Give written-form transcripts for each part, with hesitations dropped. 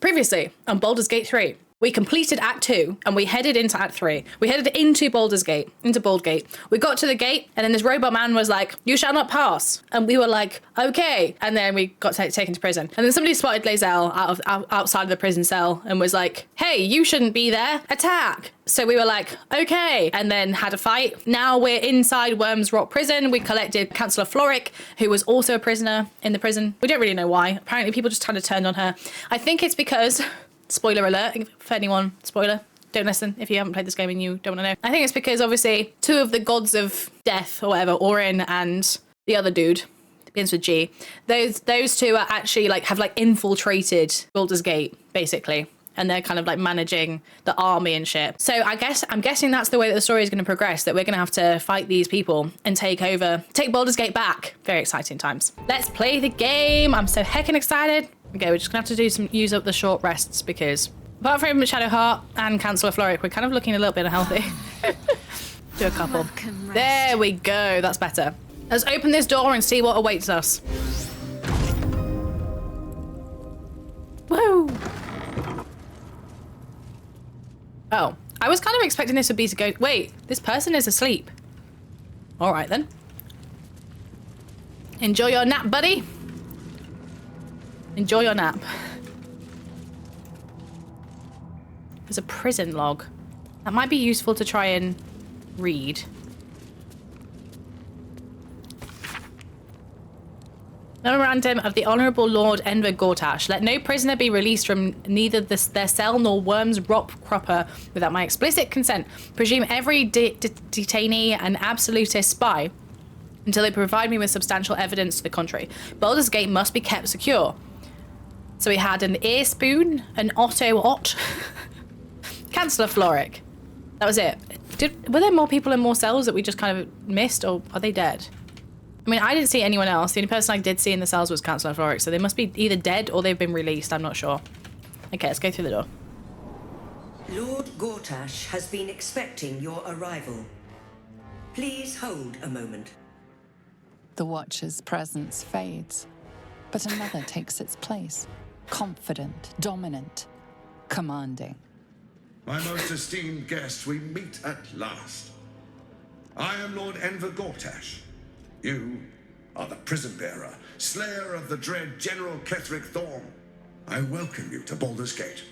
Previously on Baldur's Gate 3, we completed Act 2 and we headed into Act 3. We headed into Baldur's Gate, into Bald Gate. We got to the gate and then this robot man was like, "You shall not pass." And we were like, okay. And then we got taken to prison. And then somebody spotted Lae'zel outside of the prison cell and was like, "Hey, you shouldn't be there. Attack." So we were like, okay, and then had a fight. Now we're inside Worm's Rock prison. We collected Councillor Floric, who was also a prisoner in the prison. We don't really know why. Apparently people just kind of turned on her. I think it's because, spoiler alert, for anyone, spoiler, don't listen if you haven't played this game and you don't want to know. I think it's because obviously two of the gods of death or whatever, Orin and the other dude, begins with G, those two are actually like, have like infiltrated Baldur's Gate, basically. And they're kind of like managing the army and shit. So I'm guessing that's the way that the story is going to progress, that we're going to have to fight these people and take Baldur's Gate back. Very exciting times. Let's play the game. I'm so heckin' excited. Okay, we're just gonna have to use up the short rests because apart from Shadowheart and Councillor Floric, we're kind of looking a little bit unhealthy. Do a couple. There we go, that's better. Let's open this door and see what awaits us. Woo! Oh, I was kind of expecting this would be to go, wait, this person is asleep. All right then. Enjoy your nap, buddy. Enjoy your nap. There's a prison log. That might be useful to try and read. Memorandum of the Honourable Lord Enver Gortash. Let no prisoner be released from neither their cell nor Worm's Rock proper without my explicit consent. Presume every detainee an absolutist spy until they provide me with substantial evidence to the contrary. Baldur's Gate must be kept secure. So we had an ear spoon, an Otto-Ott, Councillor Floric. That was it. Were there more people in more cells that we just kind of missed, or are they dead? I mean, I didn't see anyone else. The only person I did see in the cells was Councillor Floric, so they must be either dead or they've been released. I'm not sure. Okay, let's go through the door. Lord Gortash has been expecting your arrival. Please hold a moment. The Watcher's presence fades, but another takes its place. Confident, dominant, commanding. My most esteemed guest, we meet at last. I am Lord Enver Gortash. You are the prison bearer, slayer of the dread General Ketheric Thorm. I welcome you to Baldur's Gate,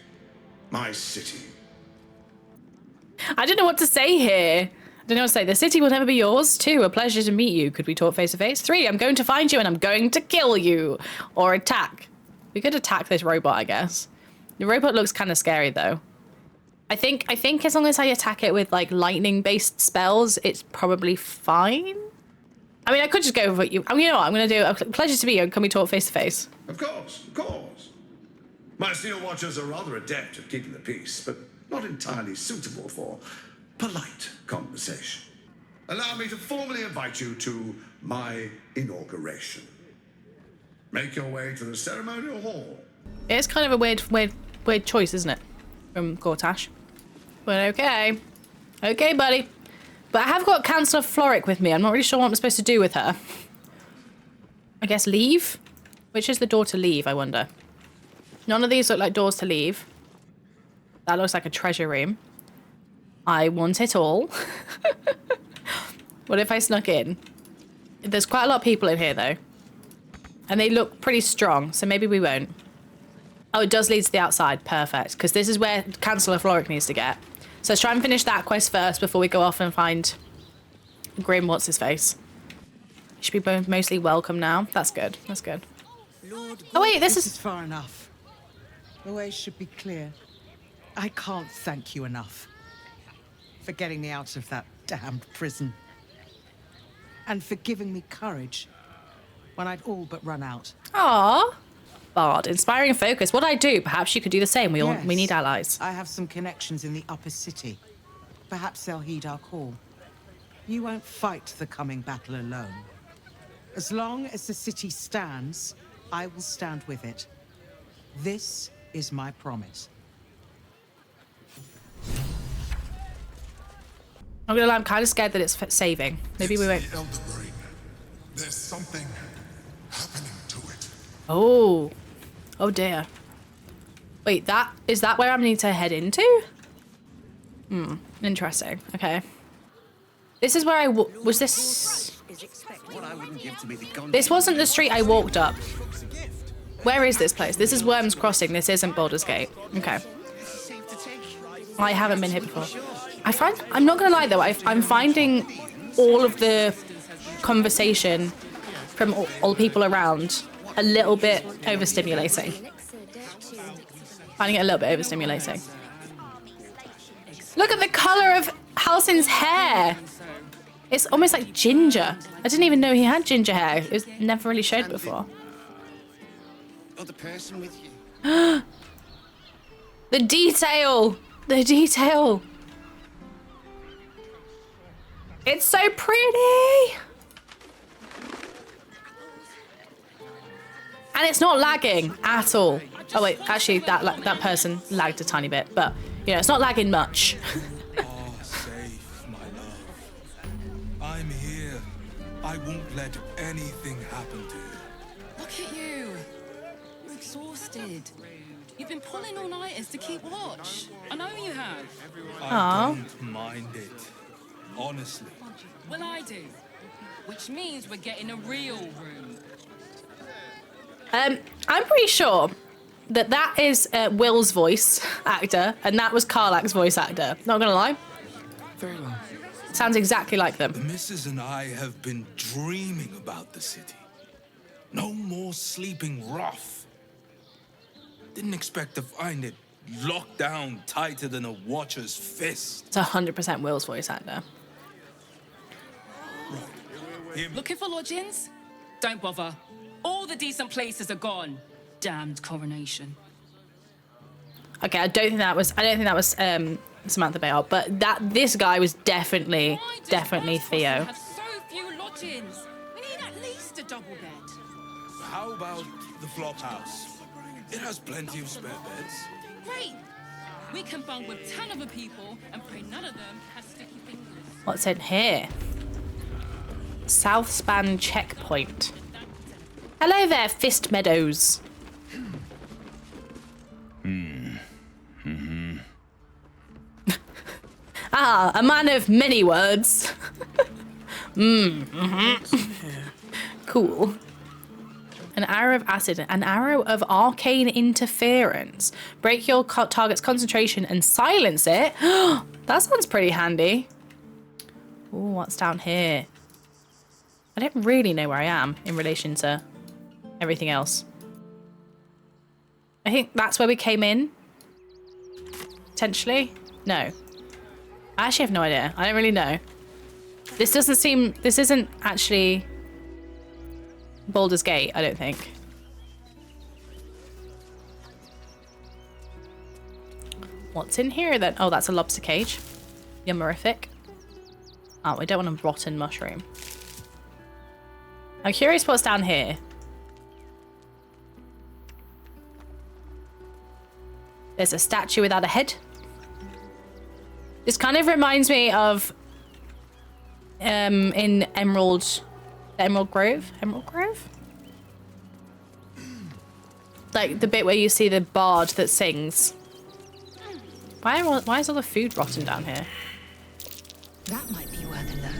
my city. I don't know what to say here. I don't know what to say. The city will never be yours. 2, a pleasure to meet you. Could we talk face to face? 3, I'm going to find you and I'm going to kill you. Or attack. We could attack this robot, I guess. The robot looks kind of scary though. I think as long as I attack it with like lightning-based spells, it's probably fine. I mean, I could just go with you. I mean, you know what? I'm going to do a pleasure to meet you. Can we talk face to face? Of course, of course. My Steel Watchers are rather adept at keeping the peace, but not entirely suitable for polite conversation. Allow me to formally invite you to my inauguration. Make your way to the ceremonial hall. It's kind of a weird choice, isn't it? From Gortash. But okay. Okay, buddy. But I have got Councillor Floric with me. I'm not really sure what I'm supposed to do with her. I guess leave? Which is the door to leave, I wonder? None of these look like doors to leave. That looks like a treasure room. I want it all. What if I snuck in? There's quite a lot of people in here, though. And they look pretty strong, so maybe we won't. Oh, it does lead to the outside. Perfect. Because this is where Councillor Floric needs to get. So let's try and finish that quest first before we go off and find Grim what's-his-face. He should be mostly welcome now. That's good. That's good. Oh, wait, this is far enough. The way should be clear. I can't thank you enough for getting me out of that damned prison. And for giving me courage when I'd all but run out. Aww. Bard, inspiring focus. What I do, perhaps you could do the same. We need allies. I have some connections in the upper city. Perhaps they'll heed our call. You won't fight the coming battle alone. As long as the city stands, I will stand with it. This is my promise. I'm gonna lie, I'm kind of scared that it's saving. Maybe we won't. There's something happening to it. Oh. Oh dear. Wait, is that where I need to head into? Interesting. Okay. This is where I was this... This wasn't the street I walked up. Where is this place? This is Worm's Crossing. This isn't Baldur's Gate. Okay. I haven't been here before. I'm not gonna lie though, I'm finding all of the conversation from all people around a little bit overstimulating. Finding it a little bit overstimulating. Look at the color of Halsin's hair. It's almost like ginger. I didn't even know he had ginger hair. It was never really showed before. Other person with you. The detail. The detail. It's so pretty. And it's not lagging at all. Oh wait, actually that person lagged a tiny bit, but you know, it's not lagging much. Oh, safe, my love. I'm here. I won't let anything happen to you. Look at you. You're exhausted. You've been pulling all-nighters to keep watch. I know you have. I don't mind it. Honestly. Well, I do. Which means we're getting a real room. I'm pretty sure that is Will's voice actor, and that was Karlak's voice actor. Not gonna lie. Very well. Sounds exactly like them. The missus and I have been dreaming about the city. No more sleeping rough. Didn't expect to find it locked down tighter than a watcher's fist. It's 100% Will's voice actor. Looking for lodgings? Don't bother. All the decent places are gone. Damned coronation. Okay, I don't think that was Samantha Bale, but this guy was definitely Theo. Have so few lodgings. We need at least a double bed. How about the flop house? It has plenty of spare beds. Great. We can bunk with 10 other people and pray none of them has sticky fingers. What's in here? Southspan checkpoint. Hello there, Fist Meadows. Ah, a man of many words. Cool. An arrow of acid, an arrow of arcane interference. Break your target's concentration and silence it. That sounds pretty handy. Ooh, what's down here? I don't really know where I am in relation to everything else. I think that's where we came in. Potentially? No. I actually have no idea. I don't really know. This isn't actually Baldur's Gate, I don't think. What's in here then? Oh, that's a lobster cage. Yummerific. Oh, we don't want a rotten mushroom. I'm curious what's down here. There's a statue without a head. This kind of reminds me of in Emerald Grove? Like the bit where you see the bard that sings. Why is all the food rotten down here? That might be worth a look.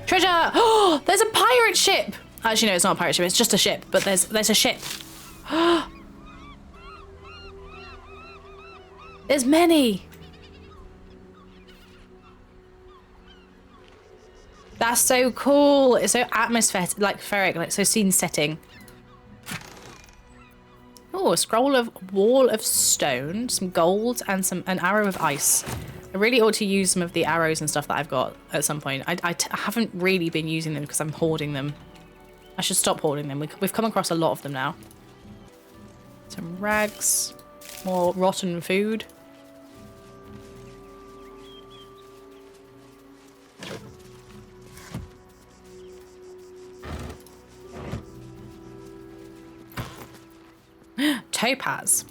Treasure! Oh, there's a pirate ship! Actually, no, it's not a pirate ship. It's just a ship. But there's a ship. There's many. That's so cool. It's so atmospheric, like so scene setting. Oh, a scroll of wall of stone, some gold, and an arrow of ice. I really ought to use some of the arrows and stuff that I've got at some point. I haven't really been using them because I'm hoarding them. I should stop hoarding them. We've come across a lot of them now. Some rags, more rotten food. Topaz.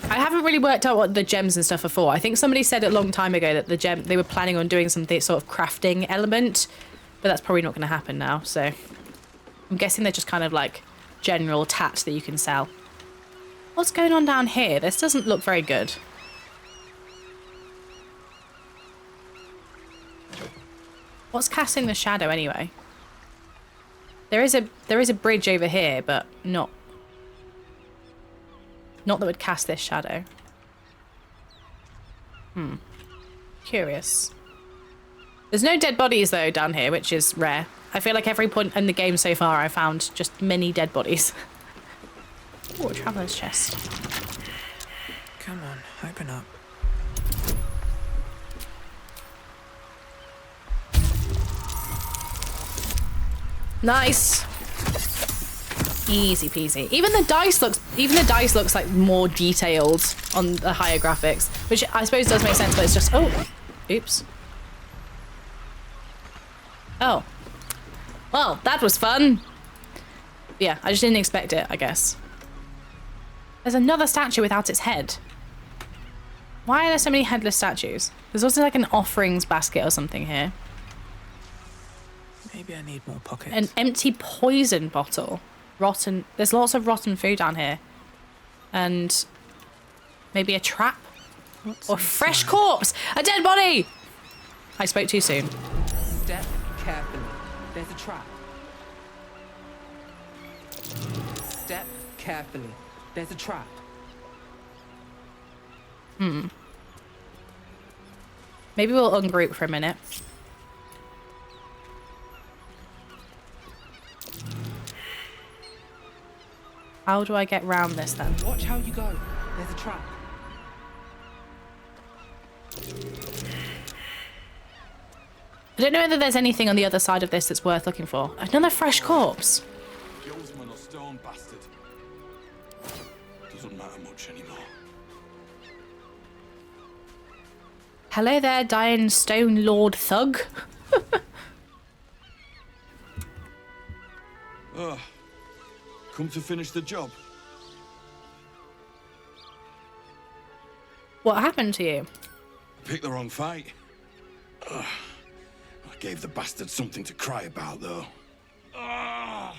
I haven't really worked out what the gems and stuff are for. I think somebody said a long time ago that they were planning on doing some sort of crafting element, but that's probably not going to happen now. So I'm guessing they're just kind of like general tat that you can sell. What's going on down here? This doesn't look very good. What's casting the shadow anyway? There is a bridge over here, but not that would cast this shadow. Curious. There's no dead bodies though down here, which is rare. I feel like every point in the game so far I found just many dead bodies. Oh, a traveler's chest. Come on, open up. Nice. Easy peasy. Even the dice looks like more detailed on the higher graphics, which I suppose does make sense, but it's just, oh, oops. Oh. Well, that was fun. Yeah, I just didn't expect it, I guess. There's another statue without its head. Why are there so many headless statues? There's also like an offerings basket or something here. Maybe I need more pockets. An empty poison bottle. Rotten. There's lots of rotten food down here. And maybe a trap? What's Or fresh corpse! A dead body! I spoke too soon. Step carefully. There's a trap. Step carefully. There's a trap. Maybe we'll ungroup for a minute. How do I get round this then? Watch how you go. There's a trap. I don't know whether there's anything on the other side of this that's worth looking for. Another fresh corpse. Guildsman or stone bastard. Doesn't matter much anymore. Hello there, dying stone lord thug. Come to finish the job. What happened to you? Picked the wrong fight. I gave the bastard something to cry about, though. By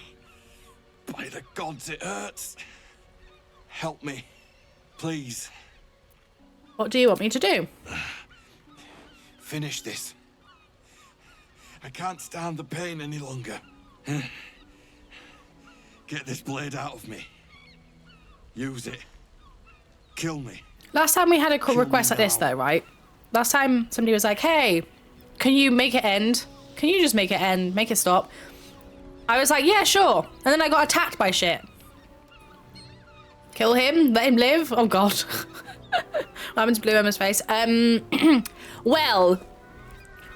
the gods, it hurts. Help me, please. What do you want me to do? Finish this. I can't stand the pain any longer. Get this blade out of me. Use it. Kill me. Last time we had a request like this though, right? Last time somebody was like, hey, can you make it end? Can you just make it end? Make it stop? I was like, yeah, sure. And then I got attacked by shit. Kill him? Let him live? Oh god. What happened to Blue Emma's face? Well,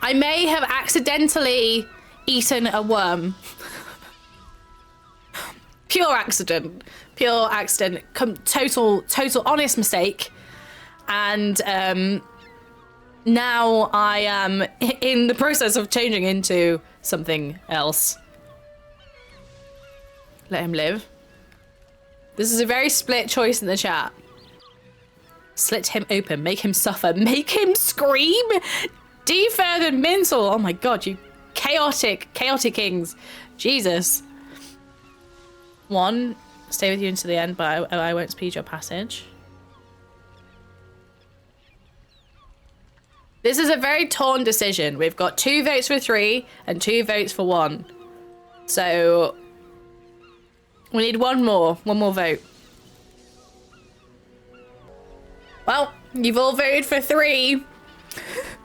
I may have accidentally eaten a worm. Pure accident. Pure accident. Total honest mistake. And now I am in the process of changing into something else. Let him live. This is a very split choice in the chat. Slit him open, make him suffer, make him scream, defer the mental. Oh my god, you chaotic kings. Jesus. 1, stay with you until the end, but I won't speed your passage. This is a very torn decision. We've got 2 votes for 3 and 2 votes for 1. So we need one more vote. Well, you've all voted for 3.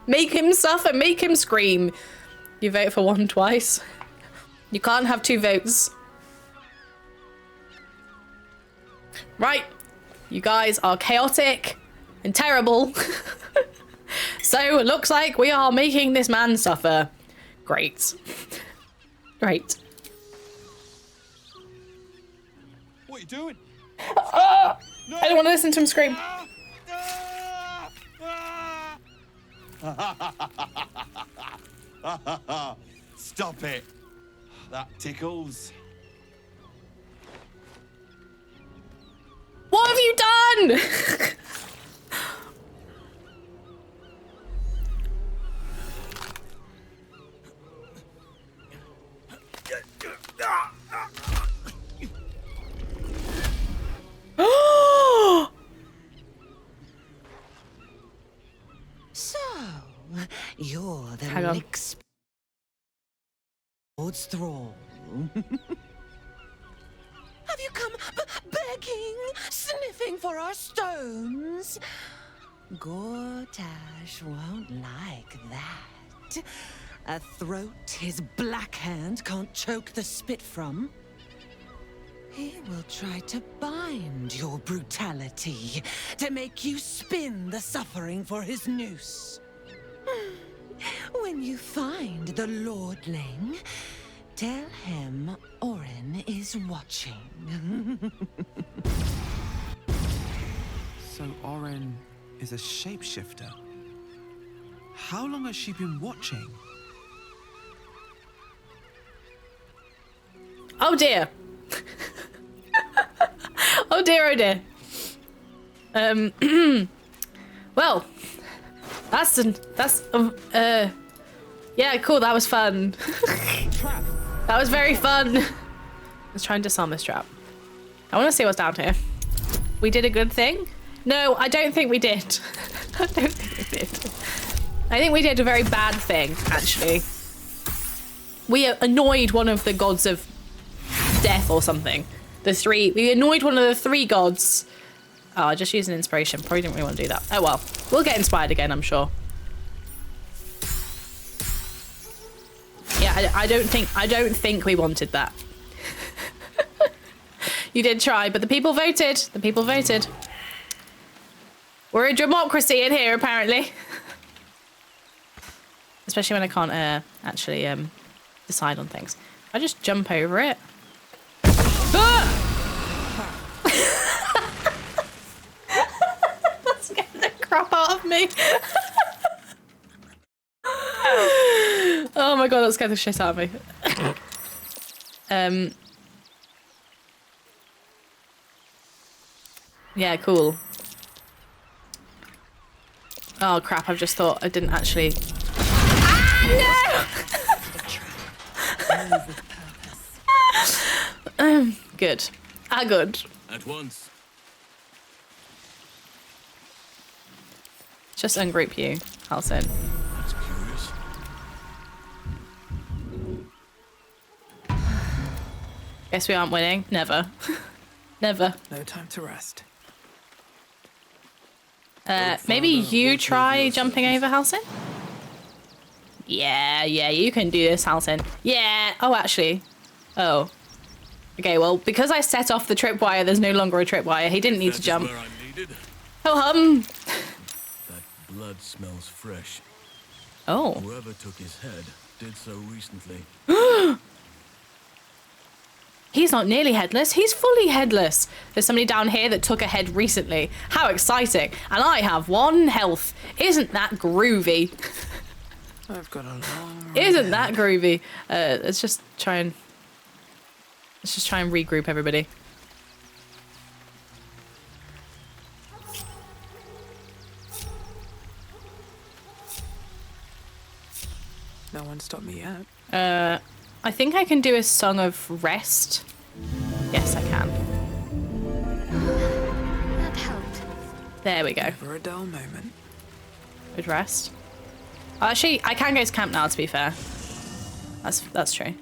Make him suffer, make him scream. You vote for 1 twice. You can't have 2 votes. Right, you guys are chaotic and terrible. So it looks like we are making this man suffer. Great. Great. What are you doing? I don't want to listen to him scream. Stop it. That tickles. What have you done? hang on. Lord's thrall. Have you come begging, sniffing for our stones? Gortash won't like that. A throat his black hand can't choke the spit from. He will try to bind your brutality, to make you spin the suffering for his noose. When you find the Lordling, tell him Orin is watching. So Orin is a shapeshifter. How long has she been watching? Oh dear. Oh dear, oh dear. Well, yeah, cool, that was fun. That was very fun. Let's try and disarm this trap. I want to see what's down here. We did a good thing? No, I don't think we did. I don't think we did. I think we did a very bad thing, actually. We annoyed one of the gods of death or something. We annoyed one of the 3 gods. Oh, I just used an inspiration. Probably didn't really want to do that. Oh well, we'll get inspired again, I'm sure. Yeah, I don't think we wanted that. You did try, but the people voted. The people voted. We're a democracy in here, apparently. Especially when I can't actually decide on things. I just jump over it. Ah! That scared the crap out of me. Oh my god, that scared the shit out of me. Yeah, cool. Oh crap, I've just thought I didn't actually... Ah, no! Good. Good. At once. Just ungroup you, Halcyon. That's curious. Guess we aren't winning. Never. Never. No time to rest. Maybe you try jumping over, Halcyon? Yeah, you can do this, Halcyon. Yeah. Oh, actually. Oh. Okay, well, because I set off the tripwire, there's no longer a tripwire. He didn't need to jump. Where I'm needed. Oh, That blood smells fresh. Oh. Whoever took his head did so recently. He's not nearly headless. He's fully headless. There's somebody down here that took a head recently. How exciting. And I have 1 health. Isn't that groovy? I've got a long... Isn't that groovy? Let's just try and regroup everybody. No one stopped me yet. I think I can do a song of rest. Yes, I can. That helped. There we go. Never a dull moment. Good rest. Actually, I can go to camp now, to be fair. That's true.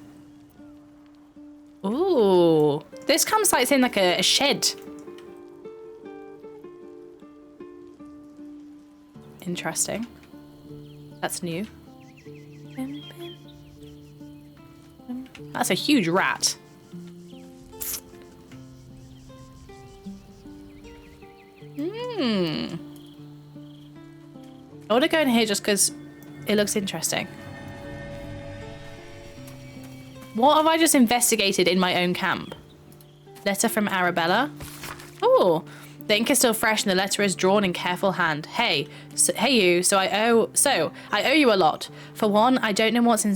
Ooh. This campsite's in like a shed. Interesting. That's new. That's a huge rat. I want to go in here just because it looks interesting. What have I just investigated in my own camp? Letter from Arabella. Oh, the ink is still fresh and the letter is drawn in careful hand. Hey, you. So I owe you a lot. For one, I don't know what's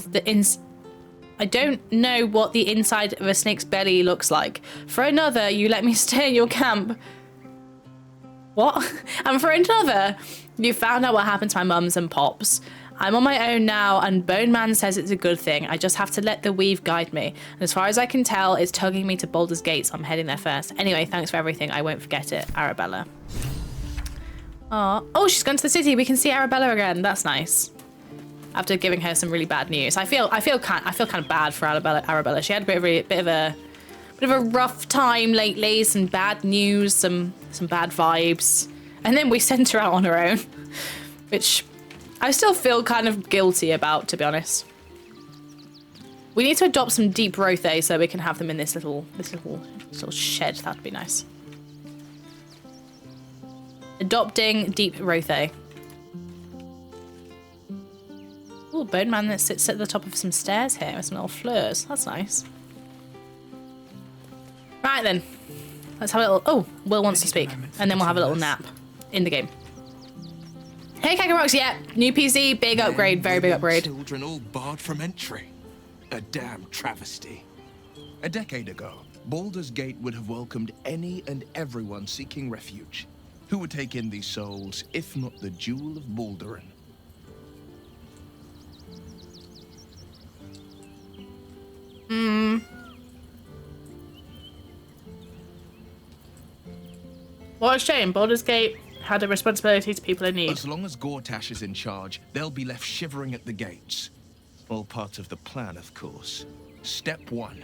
I don't know what the inside of a snake's belly looks like. For another, you let me stay in your camp. What? And for another, you found out what happened to my mums and pops. I'm on my own now, and Bone Man says it's a good thing. I just have to let the weave guide me. And as far as I can tell, it's tugging me to Baldur's Gate, so I'm heading there first. Anyway, thanks for everything. I won't forget it. Arabella. Oh, she's gone to the city. We can see Arabella again. That's nice. after giving her some really bad news. I feel kind of bad for Arabella. She had a bit of a rough time lately. Some bad news, some bad vibes, and then we sent her out on her own, which I still feel kind of guilty about, to be honest. We need to adopt some deep rothe so we can have them in this little shed. That'd be nice. Adopting deep rothe. Ooh, bone man that sits at the top of some stairs here with some little fleurs. That's nice. Right then, let's have a little. Oh, Will wants to speak, and then we'll have a little nap in the game. Hey, Kakarox, yeah, new PC, big upgrade, very big upgrade. Children all barred from entry. A damn travesty. A decade ago, Baldur's Gate would have welcomed any and everyone seeking refuge. Who would take in these souls, if not the Jewel of Balduran? What a shame. Baldur's Gate had a responsibility to people in need. As long as Gortash is in charge, they'll be left shivering at the gates. All part of the plan, of course. Step 1.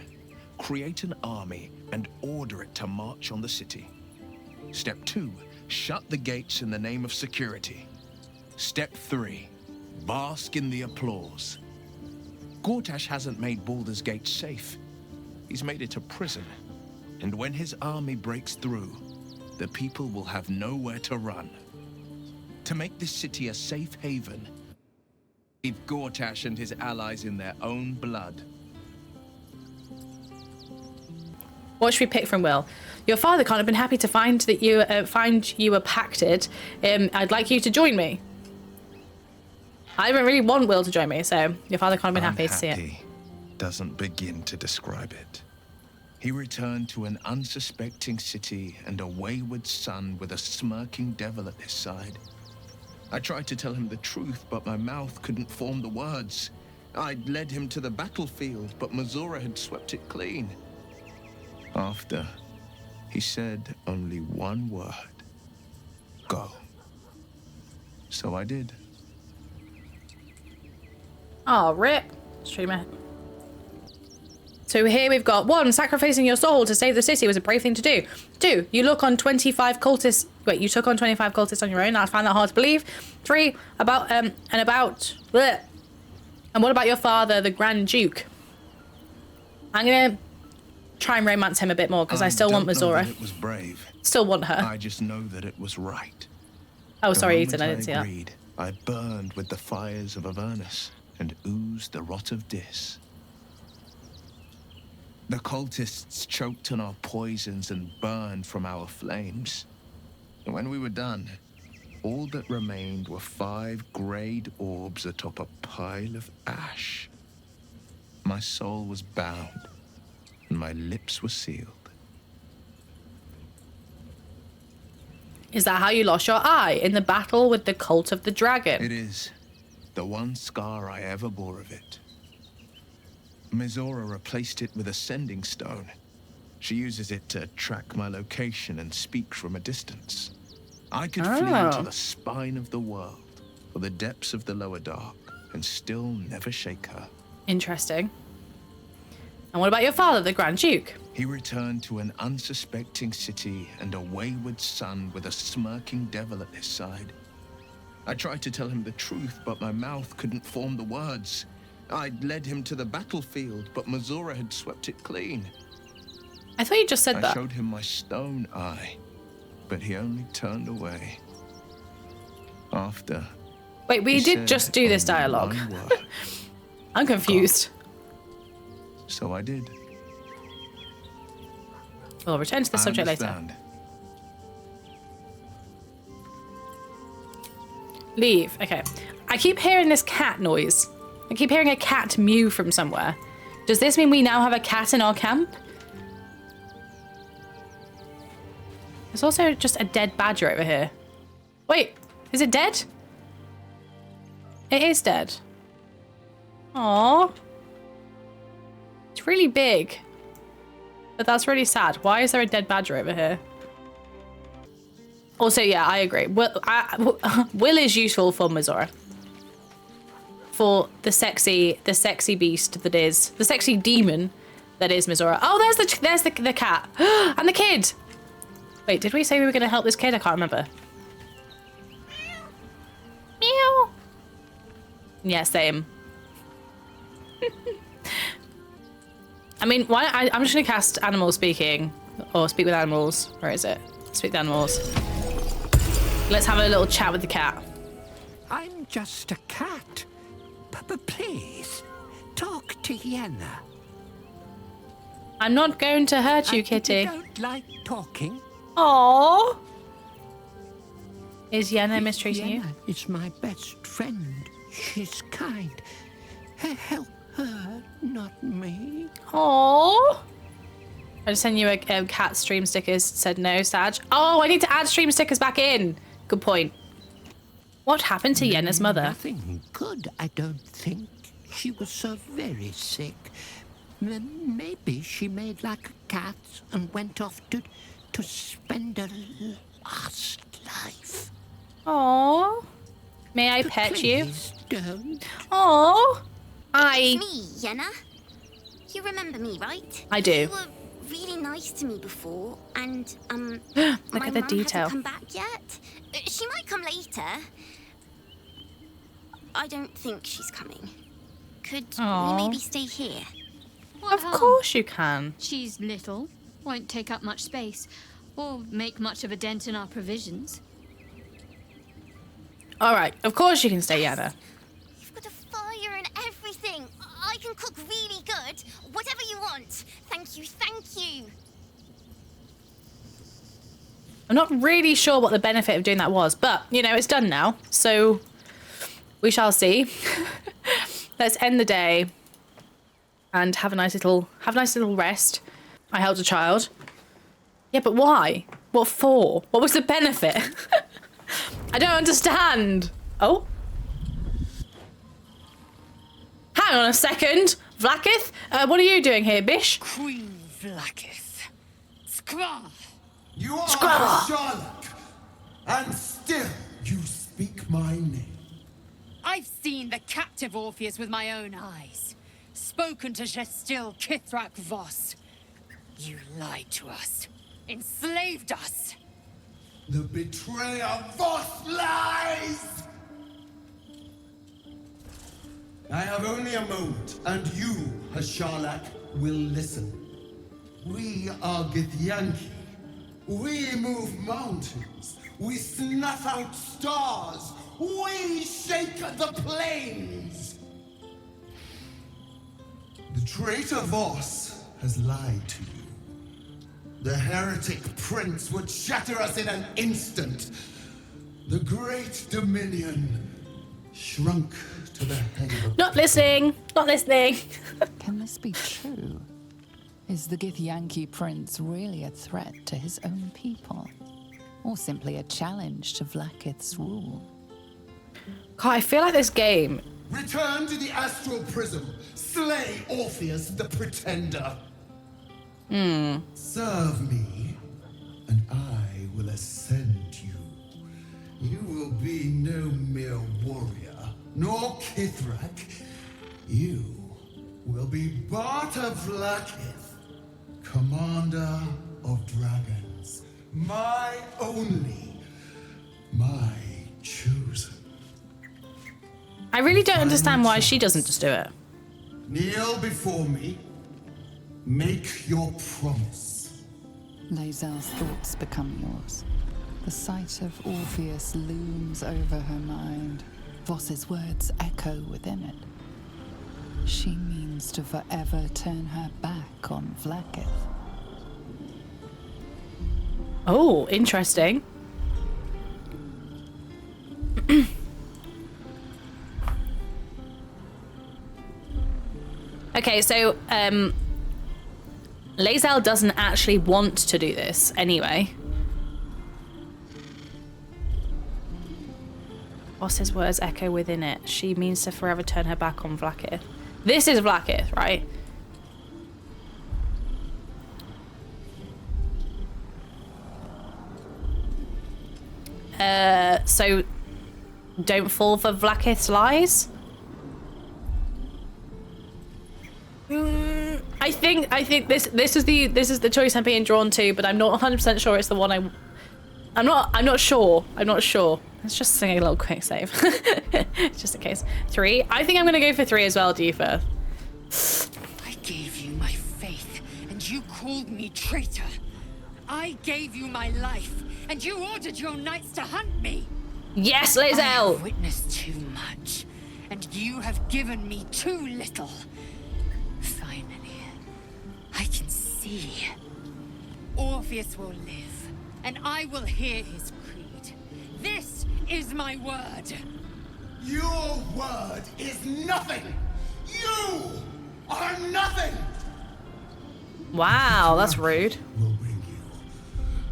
Create an army and order it to march on the city. Step 2. Shut the gates in the name of security. Step 3. Bask in the applause. Gortash hasn't made Baldur's Gate safe. He's made it a prison. And when his army breaks through, the people will have nowhere to run. To make this city a safe haven, leave Gortash and his allies in their own blood. What should we pick from Will? Your father can't have been happy to find that you were pacted. I'd like you to join me. I don't really want Will to join me, so your father can't have been happy to see it. Doesn't begin to describe it. He returned to an unsuspecting city and a wayward son with a smirking devil at his side. I tried to tell him the truth, but my mouth couldn't form the words. I'd led him to the battlefield, but Mazora had swept it clean. After, he said only one word. Go. So I did. Oh, rip. Streamer. So here we've got 1, sacrificing your soul to save the city was a brave thing to do. 2, you look on 25 cultists. Wait, you took on 25 cultists on your own. I find that hard to believe. 3, bleh. And what about your father, the Grand Duke? I'm gonna try and romance him a bit more because I still want Mazora. It was brave. Still want her. I just know that it was right. Oh, sorry, Ethan, I didn't see that. I burned with the fires of Avernus and oozed the rot of Dis. The cultists choked on our poisons and burned from our flames. And when we were done, all that remained were 5 greyed orbs atop a pile of ash. My soul was bound, and my lips were sealed. Is that how you lost your eye? In the battle with the cult of the dragon? It is. The one scar I ever bore of it. Mizora replaced it with a sending stone. She uses it to track my location and speak from a distance. I could flee into the spine of the world, or the depths of the lower dark, and still never shake her. Interesting. And what about your father, the Grand Duke? He returned to an unsuspecting city and a wayward son with a smirking devil at his side. I tried to tell him the truth, but my mouth couldn't form the words. I'd led him to the battlefield, but Mazora had swept it clean. I thought you just said that. I showed him my stone eye, but he only turned away. After. Wait, we did just do this dialogue. I'm confused. So I did. We'll return to the subject later. Leave. Okay. I keep hearing this cat noise. I keep hearing a cat mew from somewhere. Does this mean we now have a cat in our camp? There's also just a dead badger over here. Wait, is it dead? It is dead. Aww. It's really big. But that's really sad. Why is there a dead badger over here? Also, yeah, I agree. Will is useful for Mazora. for the sexy beast that is, the sexy demon that is Mizora. Oh, there's the cat and the kid. Wait, did we say we were going to help this kid? I can't remember. Meow. Yeah, same. I mean, I'm just going to cast animal speaking or speak with animals. Where is it? Speak with animals. Let's have a little chat with the cat. I'm just a cat. But please, talk to Yenna. I'm not going to hurt you, kitty. You don't like talking? Aww. Is Yenna mistreating you? Yenna is my best friend. She's kind. Help her, not me. Aww. I just sent you a cat stream stickers. Said no, Sag. Oh, I need to add stream stickers back in. Good point. What happened to Yenna's mother? Nothing good, I don't think. She was so very sick. Maybe she made like a cat and went off to spend her last life. Aww. May I pet you? Please don't. Aww. It's me, Yenna. You remember me, right? I do. You were really nice to me before, and Look at the detail. Hasn't come back yet. She might come later. I don't think she's coming. Could Aww. we maybe stay here? Of course you can. She's little, won't take up much space, or make much of a dent in our provisions. All right, of course you can stay, Yenna. You've got a fire and everything. I can cook really good. Whatever you want. Thank you, thank you. I'm not really sure what the benefit of doing that was, but, you know, it's done now, so we shall see. Let's end the day and have a nice little rest. I held a child. Yeah, but why? What for? What was the benefit? I don't understand. Oh? Hang on a second. Vlakith? What are you doing here, Bish? Queen Vlakith. Skra! You are Skra! Charlotte, and still you speak my name. I've seen the captive Orpheus with my own eyes. Spoken to Gestil Kithrak Voss. You lied to us. Enslaved us. The betrayer Voss lies! I have only a moment, and you, Hasharlak, will listen. We are Githyanki. We move mountains. We snuff out stars. We shake the plains. The traitor Voss has lied to you. The heretic prince would shatter us in an instant. The great dominion shrunk to the head of a... Not listening. Not listening. Can this be true? Is the Githyanki prince really a threat to his own people? Or simply a challenge to Vlakith's rule? God, I feel like this game... Return to the astral prism. Slay Orpheus the pretender. Serve me, and I will ascend you. You will be no mere warrior, nor Kithrak. You will be Barta Vlakith, commander of dragons. My only, my chosen. I really don't understand why she doesn't just do it. Kneel before me. Make your promise. Lae'zel's thoughts become yours. The sight of Orpheus looms over her mind. Voss's words echo within it. She means to forever turn her back on Vlakith. Oh, interesting. Okay, so Lae'zel doesn't actually want to do this anyway. Voss's words echo within it. She means to forever turn her back on Vlakith. This is Vlakith, right? So don't fall for Vlakith's lies? think this is the choice I'm being drawn to, but I'm not 100% sure it's the one I'm not sure. Let's just sing a little quick save. Just in case. 3. I think I'm gonna go for 3 as well, Deefa. I gave you my faith, and you called me traitor. I gave you my life, and you ordered your knights to hunt me. Yes, I Lae'zel! have witnessed too much, and you have given me too little. Finally, I can see. Orpheus will live, and I will hear his creed. This is my word. Your word is nothing! You are nothing! Wow, that's rude.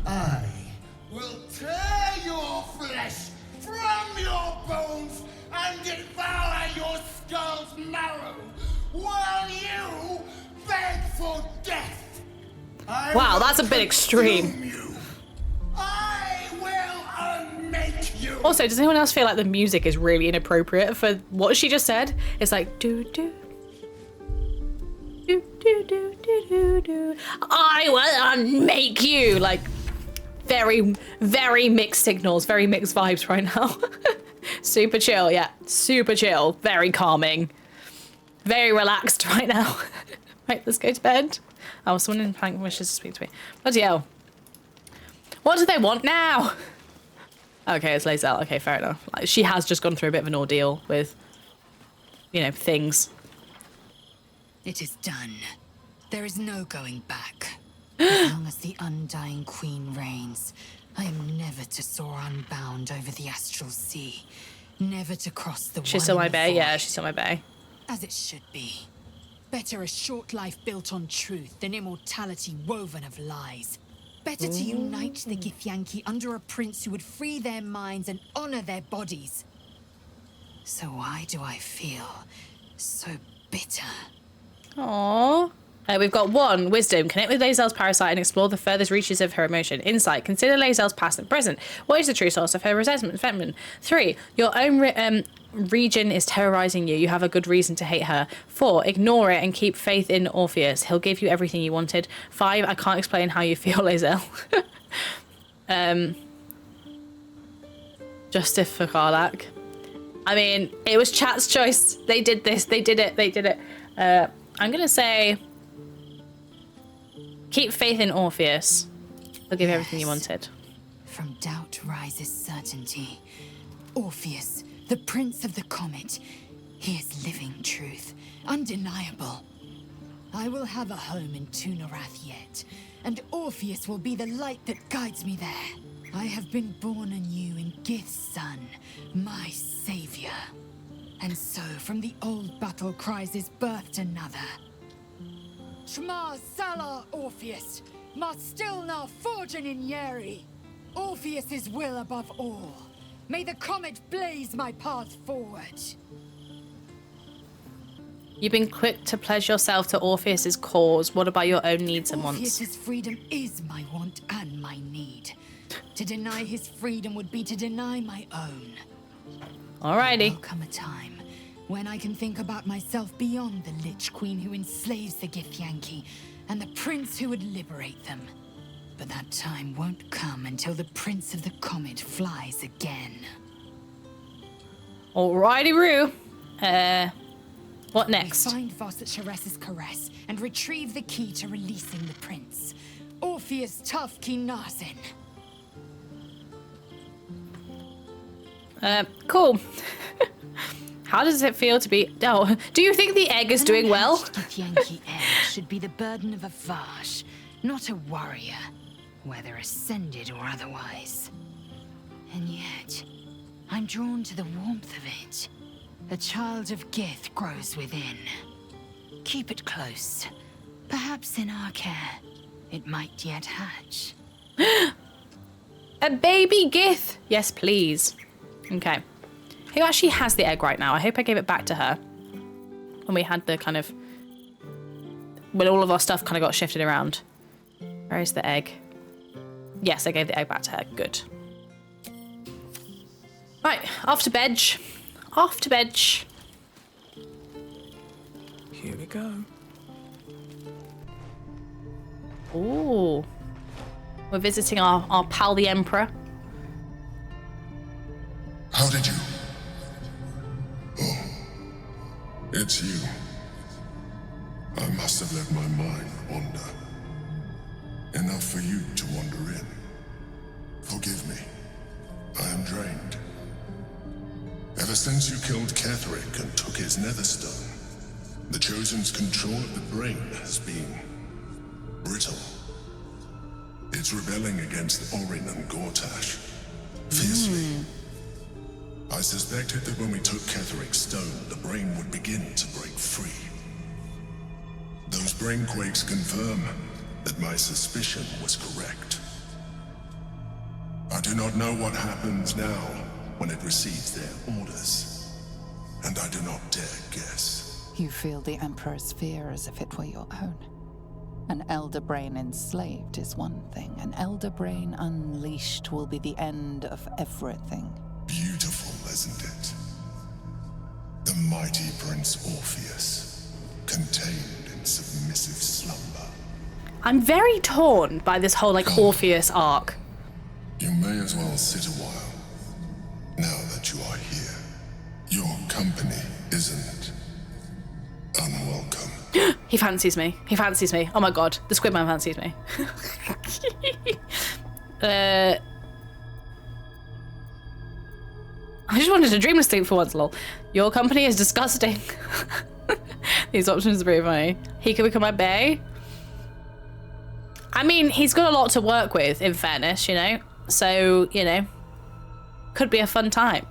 I will tear your flesh from your bones and devour your skull's marrow while you beg for death. Wow, that's a bit extreme. I will unmake you. Also, does anyone else feel like the music is really inappropriate for what she just said? It's like do do do do do do do do. I will unmake you. Like very, very mixed signals, very mixed vibes right now. Super chill, yeah, super chill, very calming, very relaxed right now. Right, let's go to bed. Oh, someone in panic wishes to speak to me. Bloody hell. What do they want now? Okay, it's Lae'zel. Okay, fair enough. Like, she has just gone through a bit of an ordeal with, you know, things. It is done. There is no going back. As long as the Undying Queen reigns, I am never to soar unbound over the astral sea. Never to cross the She's one still my in the bae? Yeah, void. she's still my bae. As it should be. Better a short life built on truth than immortality woven of lies. Better to unite the Githyanki under a prince who would free their minds and honor their bodies. So why do I feel so bitter? Aww. We've got 1, wisdom. Connect with Lae'zel's parasite and explore the furthest reaches of her emotion. Insight. Consider Lae'zel's past and present. What is the true source of her resentment? 3, your own region is terrorizing you. You have a good reason to hate her. 4, ignore it and keep faith in Orpheus. He'll give you everything you wanted. 5, I can't explain how you feel, Lae'zel. Justice for Karlach. I mean, it was chat's choice. They did this. They did it. I'm gonna say keep faith in Orpheus. He'll give you everything you wanted. From doubt rises certainty. Orpheus, the prince of the comet. He is living truth, undeniable. I will have a home in Tunarath yet, and Orpheus will be the light that guides me there. I have been born anew in Gith's son, my savior. And so from the old battle cries is birthed another. Shma Salah Orpheus, Ma Stilna Forgin in Yeri. Orpheus's will above all. May the comet blaze my path forward. You've been quick to pledge yourself to Orpheus's cause. What about your own needs and wants? Orpheus's freedom is my want and my need. To deny his freedom would be to deny my own. Alrighty. There will come a time when I can think about myself beyond the Lich Queen who enslaves the Githyanki and the prince who would liberate them. But that time won't come until the Prince of the Comet flies again. Alrighty, Rue. What next? We find Voss at Sheres's caress and retrieve the key to releasing the prince. Orpheus Tough Kinazin. Cool. How does it feel to be... Oh, do you think the egg is doing well? Githyanki egg should be the burden of a Vash, not a warrior, whether ascended or otherwise. And yet, I'm drawn to the warmth of it. A child of Gith grows within. Keep it close. Perhaps in our care, it might yet hatch. A baby Gith. Yes, please. Okay. Who actually has the egg right now? I hope I gave it back to her. When we had the kind of... When all of our stuff kind of got shifted around. Where is the egg? Yes, I gave the egg back to her. Good. Right, off to bed. Off to bed. Here we go. Ooh. We're visiting our pal, the Emperor. How did you? Oh, it's you. I must have let my mind wander. Enough for you to wander in. Forgive me. I am drained. Ever since you killed Ketherick and took his netherstone, the Chosen's control of the brain has been brittle. It's rebelling against Orin and Gortash fiercely. I suspected that when we took Ketherick's stone, the brain would begin to break free. Those brain quakes confirm that my suspicion was correct. I do not know what happens now when it receives their orders, and I do not dare guess. You feel the Emperor's fear as if it were your own. An elder brain enslaved is one thing. An elder brain unleashed will be the end of everything. Beautiful, isn't it? The mighty Prince Orpheus, contained in submissive slumber. I'm very torn by this whole, like, Orpheus arc. You may as well sit a while, now that you are here. Your company isn't unwelcome. He fancies me. He fancies me. Oh my god, the Squid Man fancies me. I just wanted to dream sleep for once, lol. Your company is disgusting. These options are pretty funny. He could become my bae. I mean, he's got a lot to work with, in fairness, you know? So, you know, could be a fun time.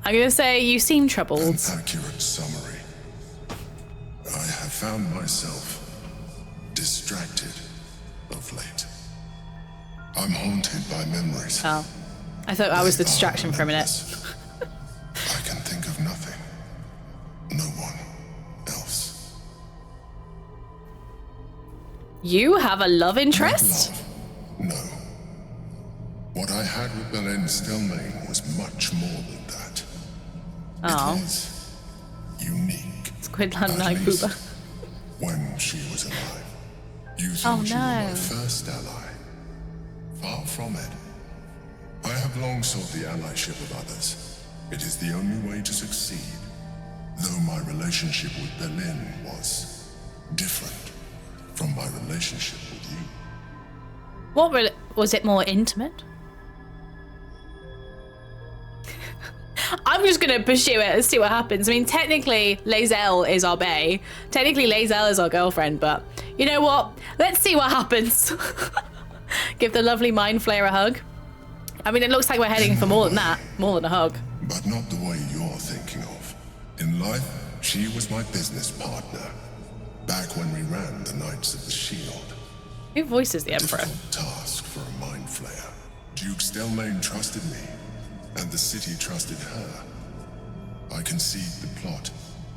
I'm gonna say you seem troubled. An accurate summary. I have found myself distracted of late. I'm haunted by memories. Oh. I thought I was the distraction for a minute. I can think of nothing. No one else. You have a love interest? No. What I had with Belen Stelmane was much more than that. Oh. It was unique. Squidland Night Booba. When she was alive. You thought you were my no. first ally. Far from it. I have long sought the allyship of others. It is the only way to succeed. Though my relationship with Belen was different from my relationship with you. What was it more intimate? I'm just gonna pursue it and see what happens. I mean, technically, Lae'zel is our bae. Technically, Lae'zel is our girlfriend, but you know what? Let's see what happens. Give the lovely Mind Flayer a hug. I mean, it looks like we're heading for more than that. More than a hug. But not the way you're thinking of. In life, she was my business partner. Back when we ran the Knights of the Shield. Who voices the Emperor? Difficult task for a Mind Flayer. Duke Stelmane trusted me, and the city trusted her. I conceived the plot,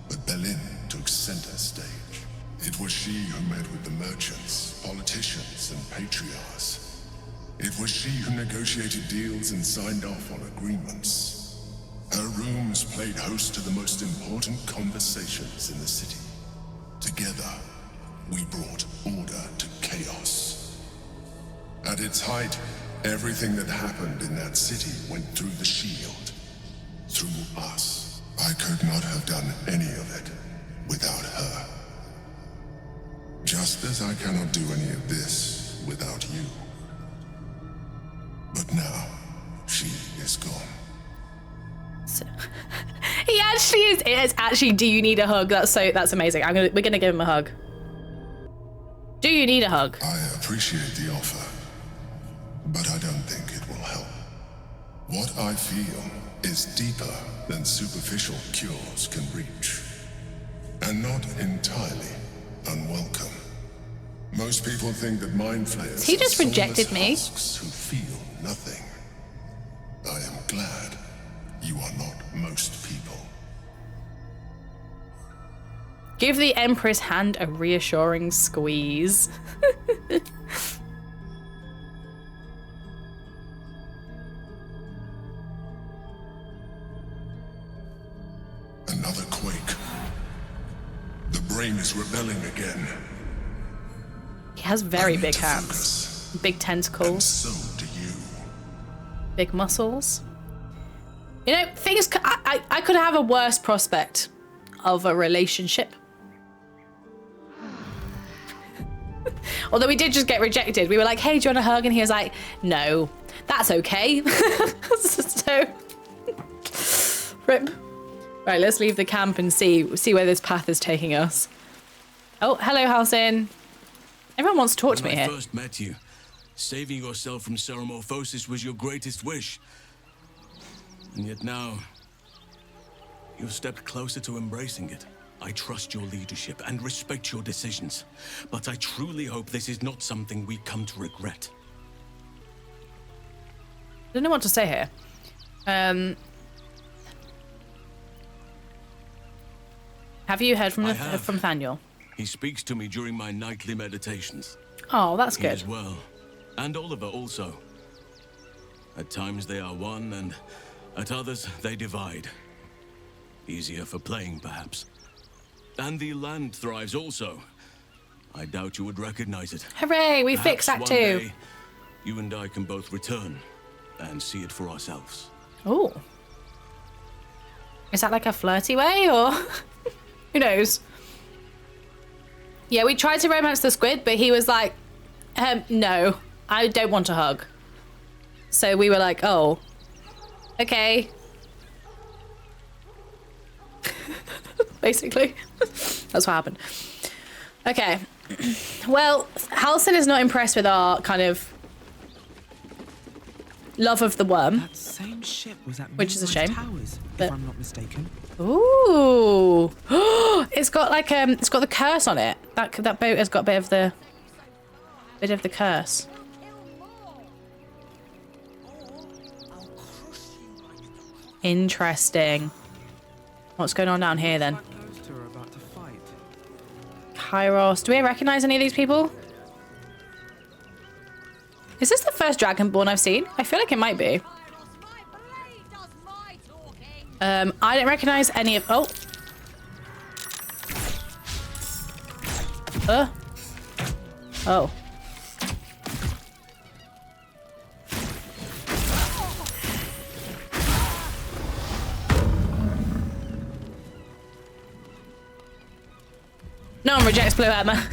but Belen took center stage. It was she who met with the merchants, politicians, and patriarchs. It was she who negotiated deals and signed off on agreements. Her rooms played host to the most important conversations in the city. Together, we brought order to chaos. At its height, everything that happened in that city went through the shield. Through us. I could not have done any of it without her. Just as I cannot do any of this without you. But now, she is gone. So, he actually is. It is actually. Do you need a hug? That's amazing. We're gonna give him a hug. Do you need a hug? I appreciate the offer, but I don't think it will help. What I feel is deeper than superficial cures can reach, and not entirely unwelcome. Most people think that Mind Flayers He just rejected me. husks who feel nothing. I am glad you are not most people. Give the Empress hand a reassuring squeeze. Another quake. The brain is rebelling again. has very big hands. Big tentacles. So do you. Big muscles. You know, things... I could have a worse prospect of a relationship. Although we did just get rejected. We were like, hey, do you want a hug? And he was like, no, that's okay. So, rip. Right, let's leave the camp and see where this path is taking us. Oh, hello, Halsin. Everyone wants to talk to me when here. I first met you, saving yourself from Ceramorphosis was your greatest wish. And yet now, you've stepped closer to embracing it. I trust your leadership and respect your decisions, but I truly hope this is not something we come to regret. I don't know what to say here. Have you heard from from Nathaniel? He speaks to me during my nightly meditations. Oh, that's He good. as well, and Oliver also. At times they are one, and at others they divide. Easier for playing, perhaps. And the land thrives also. I doubt you would recognize it. Hooray, we Perhaps fixed Act one 2. day, you and I can both return and see it for ourselves. Oh. Is that like a flirty way, or who knows? Yeah, we tried to romance the squid, but he was like, no, I don't want a hug. So we were like, oh, okay. Basically, that's what happened. Okay. Well, Halsin is not impressed with our kind of love of the worm. That same ship was at Which is a shame. Towers, But- if I'm not mistaken. Ooh, it's got like it's got the curse on it. That boat has got a bit of the curse. Interesting. What's going on down here then? Kairos. Do we recognize any of these people? Is this the first Dragonborn I've seen? I feel like it might be. I don't recognize any of... Oh. Oh. No one rejects blue armor.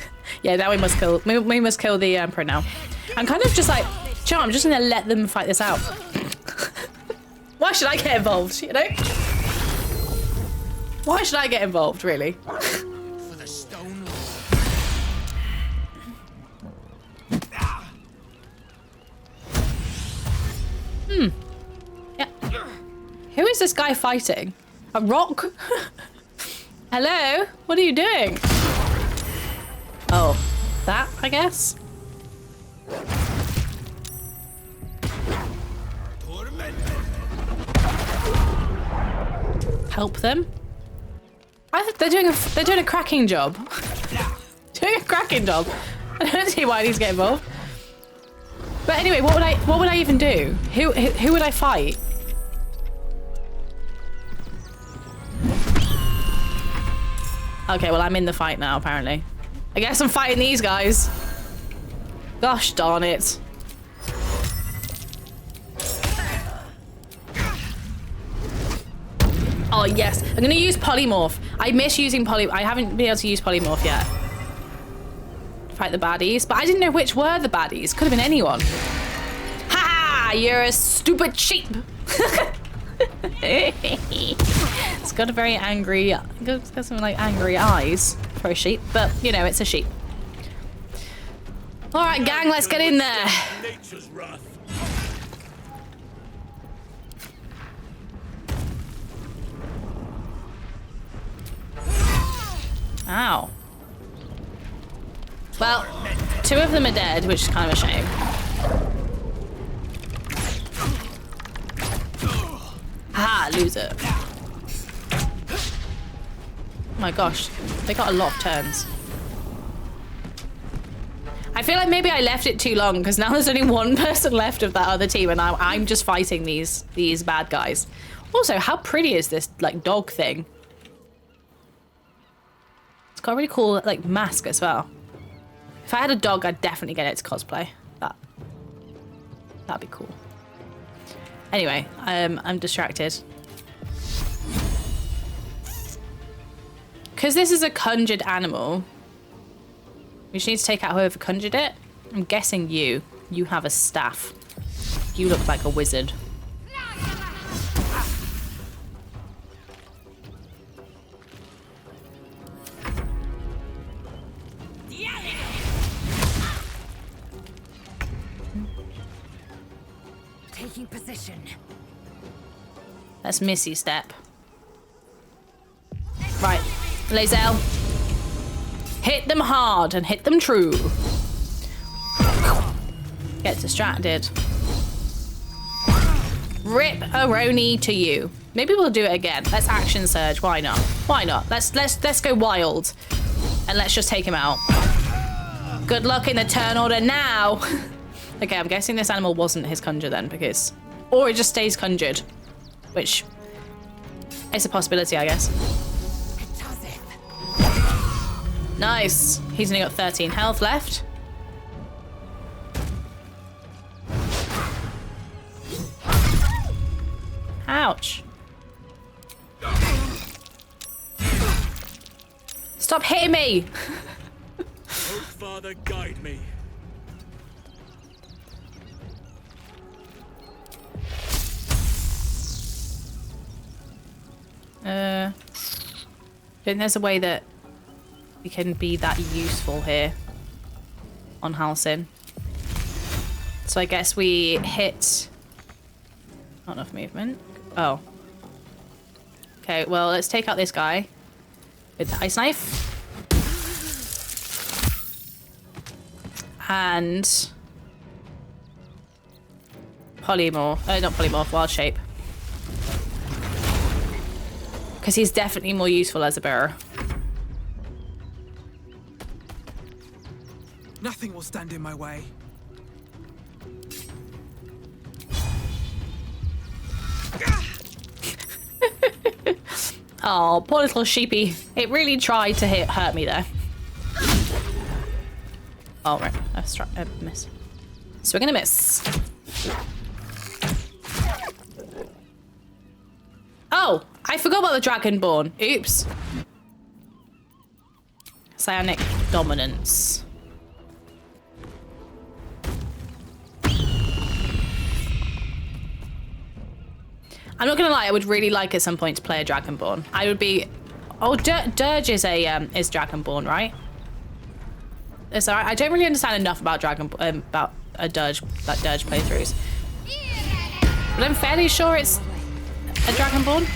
Yeah, now we must kill the Emperor now. I'm kind of just like, Joe, I'm just gonna let them fight this out. Why should I get involved, you know? Why should I get involved, really? For the stone. Yeah. Who is this guy fighting? A rock? Hello? What are you doing? Oh, that, I guess? Help them? I think they're doing a cracking job. Doing a cracking job. I don't see why I need to get involved. But anyway, what would I even do? Who would I fight? Okay, well I'm in the fight now apparently. I guess I'm fighting these guys. Gosh darn it. Oh yes, I'm gonna use polymorph. I miss using I haven't been able to use polymorph yet. Fight the baddies, but I didn't know which were the baddies. Could have been anyone. Ha! You're a stupid sheep. It's got a very angry, it's got some like angry eyes for a sheep, but you know, it's a sheep. All right, gang, let's get in there. Nature's wrath. Ow. Well, 2 of them are dead, which is kind of a shame. Ha, loser. Oh my gosh, they got a lot of turns. I feel like maybe I left it too long because now there's only 1 person left of that other team and I'm just fighting these bad guys. Also, how pretty is this like dog thing? It's got a really cool like mask as well. If I had a dog, I'd definitely get it to cosplay. That'd be cool. Anyway, I'm distracted. Because this is a conjured animal, we just need to take out whoever conjured it. I'm guessing you. You have a staff. You look like a wizard. Taking position. That's Missy step. Right, Lae'zel. Hit them hard and hit them true. Get distracted. Rip a Roni to you. Maybe we'll do it again. Let's action surge. Why not? Why not? Let's go wild. And let's just take him out. Good luck in the turn order now. Okay, I'm guessing this animal wasn't his conjure then, because... Or it just stays conjured. Which... is a possibility, I guess. Nice. He's only got 13 health left. Ouch. Stop hitting me! Oh, Father, guide me. I think there's a way that we can be that useful here on Halcyon. So I guess we hit... Not enough movement. Oh. Okay, well, let's take out this guy with the ice knife. And... Polymorph. Not polymorph, wild shape. Because he's definitely more useful as a bearer. Nothing will stand in my way. Oh, poor little sheepy. It really tried to hurt me there. Oh, right. I miss. So we're gonna miss. Oh, I forgot about the Dragonborn. Oops. Psionic dominance. I'm not gonna lie, I would really like at some point to play a Dragonborn. I would be... Oh, Dirge is is Dragonborn, right? Sorry, I don't really understand enough about about Dirge playthroughs. But I'm fairly sure it's a Dragonborn.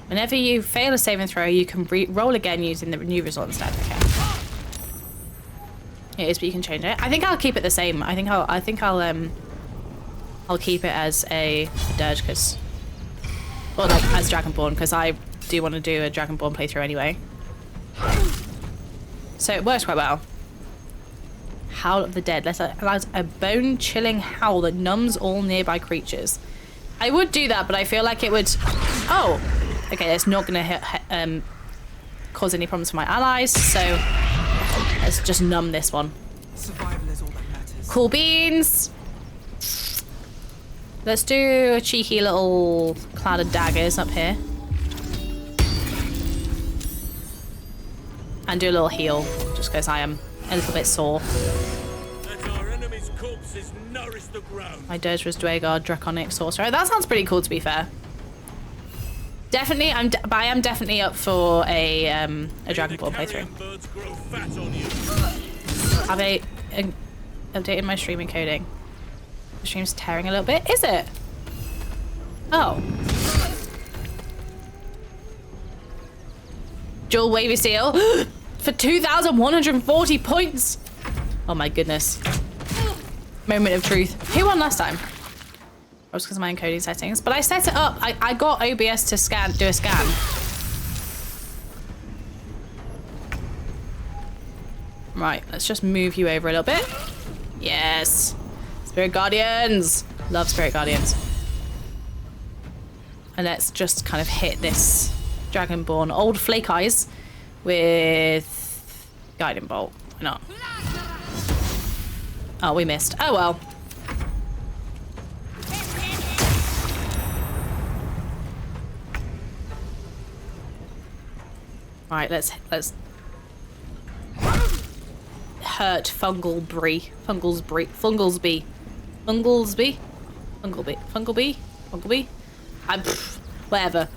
Whenever you fail a saving throw, you can roll again using the new result instead. Okay. It is, but you can change it. I think I'll keep it the same. I think I'll keep it as a Dirge because, well, like as Dragonborn, because I do want to do a Dragonborn playthrough anyway. So it works quite well. Howl of the Dead. Allows a bone-chilling howl that numbs all nearby creatures. I would do that, but I feel like it would... Oh! Okay, that's not going to cause any problems for my allies, so let's just numb this one. Survival is all that matters. Cool beans! Let's do a cheeky little cloud of daggers up here. And do a little heal, just because I am a little bit sore. Let our enemy's corpses nourish the ground. My Dirge was Dwagar, Draconic Sorcerer. That sounds pretty cool, to be fair. Definitely, I am definitely up for a Dragonborn playthrough. Have I updated my stream encoding? The stream's tearing a little bit. Is it? Oh. Dual Wavy Seal for 2,140 points. Oh my goodness. Moment of truth. Who won last time? That was because of my encoding settings. But I set it up. I got OBS to do a scan. Right, let's just move you over a little bit. Yes. Spirit Guardians. Love Spirit Guardians. And let's just kind of hit this Dragonborn old Flake Eyes with Guiding Bolt. Why not? Oh, we missed. Oh well. Right, let's hurt Funglesby. Whatever.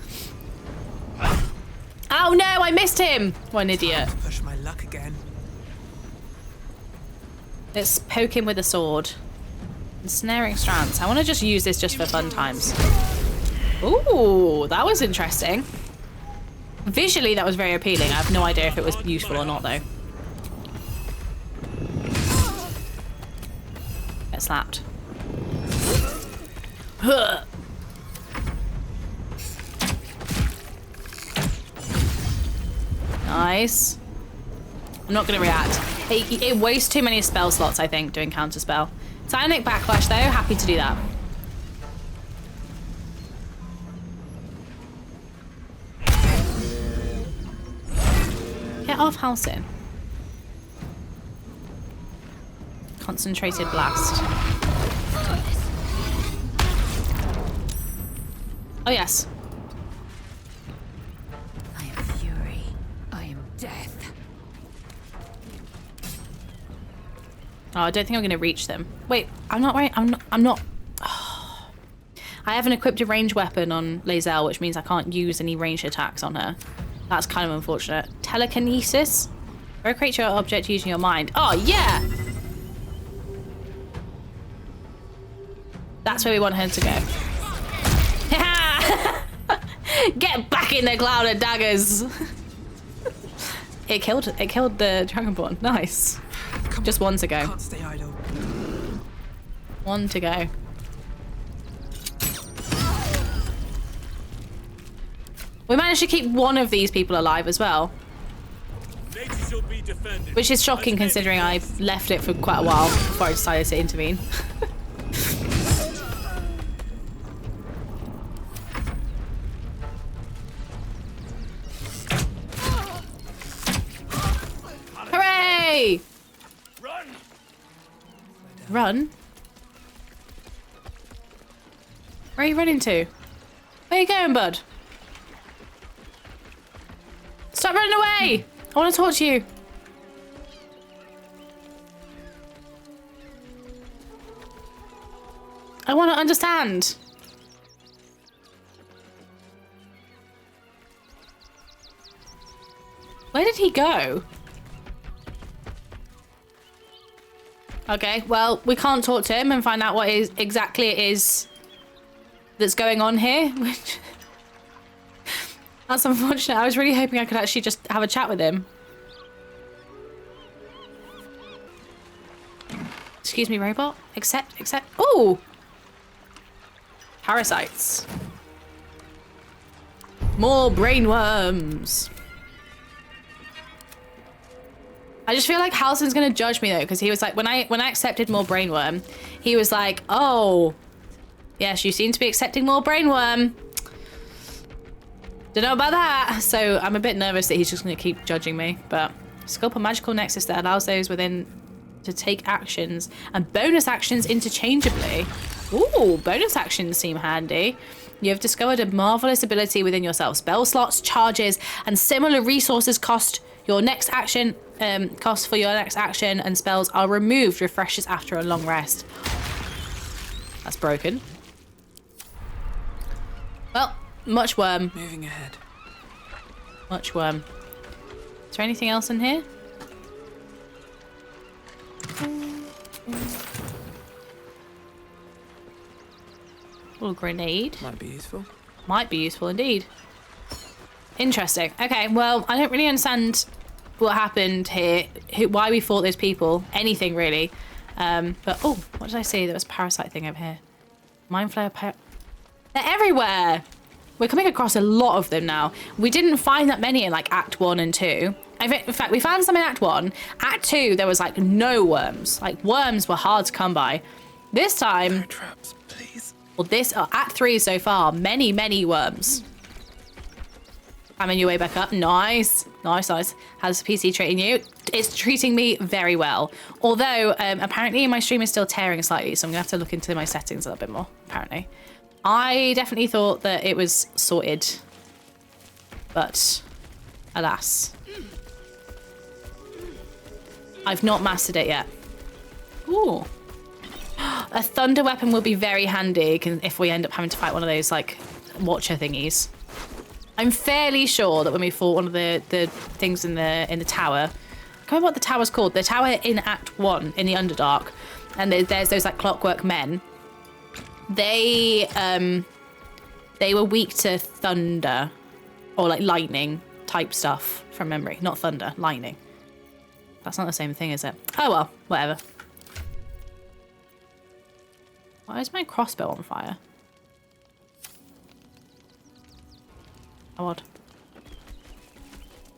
Oh no, I missed him! What an idiot. Push my luck again. Let's poke him with a sword. Ensnaring strands. I want to just use this just for fun times. Ooh, that was interesting. Visually, that was very appealing. I have no idea if it was useful or not, though. Get slapped. Huh. Nice. I'm not going to react. It wastes too many spell slots, I think, doing counter spell. Psionic Backlash, though. Happy to do that. Get off Halcyon. Concentrated Blast. Oh, yes. I am fury. I am death. Oh, I don't think I'm going to reach them. Wait, I'm not right. I'm not. Oh. I haven't equipped a ranged weapon on Lae'zel, which means I can't use any ranged attacks on her. That's kind of unfortunate. Telekinesis? Or a creature or object using your mind. Oh, yeah! That's where we want her to go. Get back in the cloud of daggers! It killed the Dragonborn. Nice. Just one to go. Can't stay idle. One to go. We managed to keep one of these people alive as well. Which is shocking considering I left it for quite a while before I decided to intervene. Hooray! Run? Where are you running to? Where are you going, bud? Stop running away! I want to talk to you. I want to understand. Where did he go? Okay, well, we can't talk to him and find out what exactly it is that's going on here. That's unfortunate. I was really hoping I could actually just have a chat with him. Excuse me, robot. Accept. Ooh! Parasites. More brainworms. I just feel like Halsin's gonna judge me though, because he was like, when I accepted more brainworm, he was like, oh, yes, you seem to be accepting more brainworm. Don't know about that. So I'm a bit nervous that he's just gonna keep judging me, but sculpt a magical nexus that allows those within to take actions and bonus actions interchangeably. Ooh, bonus actions seem handy. You have discovered a marvelous ability within yourself. Spell slots, charges, and similar resources cost your next action. Costs for your next action and spells are removed. Refreshes after a long rest. That's broken. Well, much worm. Moving ahead. Much worm. Is there anything else in here? Little grenade. Might be useful. Might be useful indeed. Interesting. Okay, well, I don't really understand what happened here, why we fought those people, anything really. But, oh, what did I say? There was a parasite thing over here. Mind Flayer they're everywhere! We're coming across a lot of them now. We didn't find that many in like Act 1 and 2. In fact, we found some in Act 1. Act 2, there was like no worms. Like worms were hard to come by. This time... Traps, please. Well, this Act 3 so far, many worms. Climbing your way back up. Nice. Nice. How's the PC treating you? It's treating me very well. Although, apparently my stream is still tearing slightly, so I'm gonna have to look into my settings a little bit more, apparently. I definitely thought that it was sorted, but alas. I've not mastered it yet. Ooh. A thunder weapon will be very handy if we end up having to fight one of those, like, watcher thingies. I'm fairly sure that when we fought one of the things in the tower, I can't remember what the tower's called. The tower in Act 1 in the Underdark, and there's those like clockwork men. They were weak to thunder or like lightning type stuff from memory. Not thunder, lightning. That's not the same thing, is it? Oh well, whatever. Why is my crossbow on fire? Odd.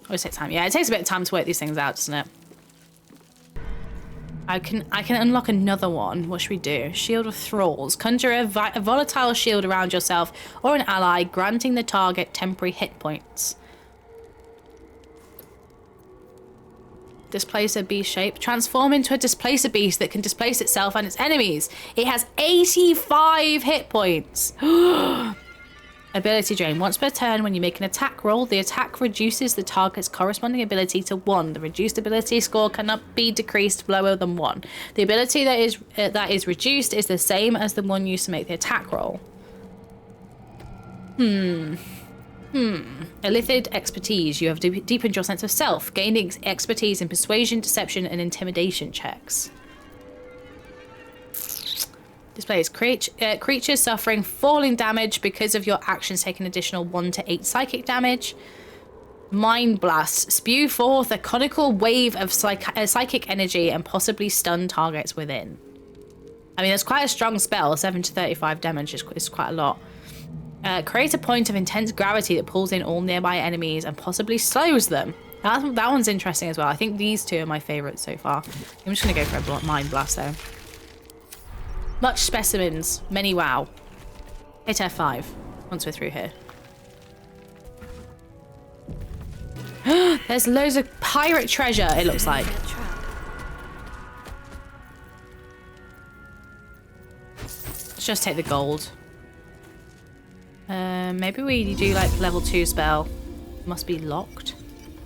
Always takes time. Yeah, it takes a bit of time to work these things out, doesn't it? I can unlock another one. What should we do? Shield of Thralls. Conjure a volatile shield around yourself or an ally, granting the target temporary hit points. Displacer beast shape. Transform into a displacer beast that can displace itself and its enemies. It has 85 hit points. Ability drain. Once per turn, when you make an attack roll, the attack reduces the target's corresponding ability to 1. The reduced ability score cannot be decreased lower than 1. The ability that is reduced is the same as the one used to make the attack roll. Elithid expertise. You have deepened your sense of self, gaining expertise in persuasion, deception, and intimidation checks. Displays creatures suffering falling damage because of your actions take an additional 1 to 8 psychic damage. Mind Blast. Spew forth a conical wave of psychic energy and possibly stun targets within. I mean, it's quite a strong spell. 7 to 35 damage is quite a lot. Create a point of intense gravity that pulls in all nearby enemies and possibly slows them. That one's interesting as well. I think these two are my favorites so far. I'm just going to go for a Mind Blast though. Much specimens. Many wow. Hit F5 once we're through here. There's loads of pirate treasure, it looks like. Let's just take the gold. Maybe we do like level 2 spell. Must be locked.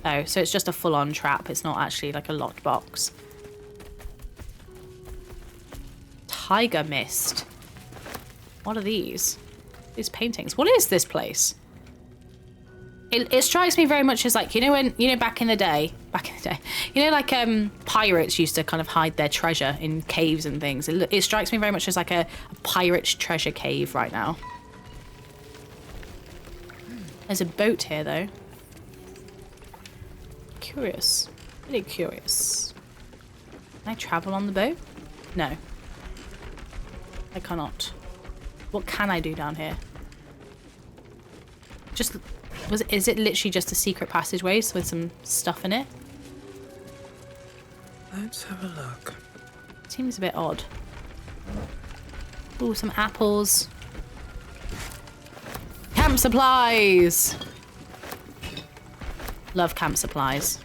Oh, so it's just a full-on trap. It's not actually like a locked box. Tiger Mist. What are these? These paintings. What is this place? It strikes me very much as like, you know back in the day, you know, like pirates used to kind of hide their treasure in caves and things. It strikes me very much as like a pirate's treasure cave right now. There's a boat here though. Curious. Really curious. Can I travel on the boat? No. I cannot. What can I do down here? Is it literally just a secret passageway with some stuff in it? Let's have a look. Seems a bit odd. Ooh, some apples. Camp supplies! Love camp supplies.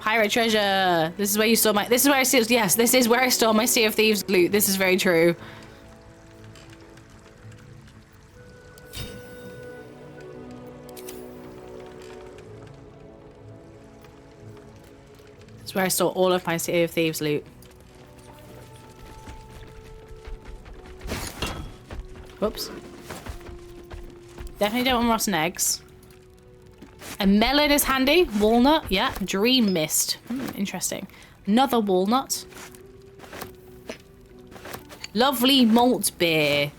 Pirate treasure. This is where you store my. This is where I see. Yes, this is where I store my Sea of Thieves loot. This is very true. This is where I store all of my Sea of Thieves loot. Whoops. Definitely don't want rotten eggs. A melon is handy. Walnut, yeah. Dream Mist. Interesting. Another walnut. Lovely malt beer.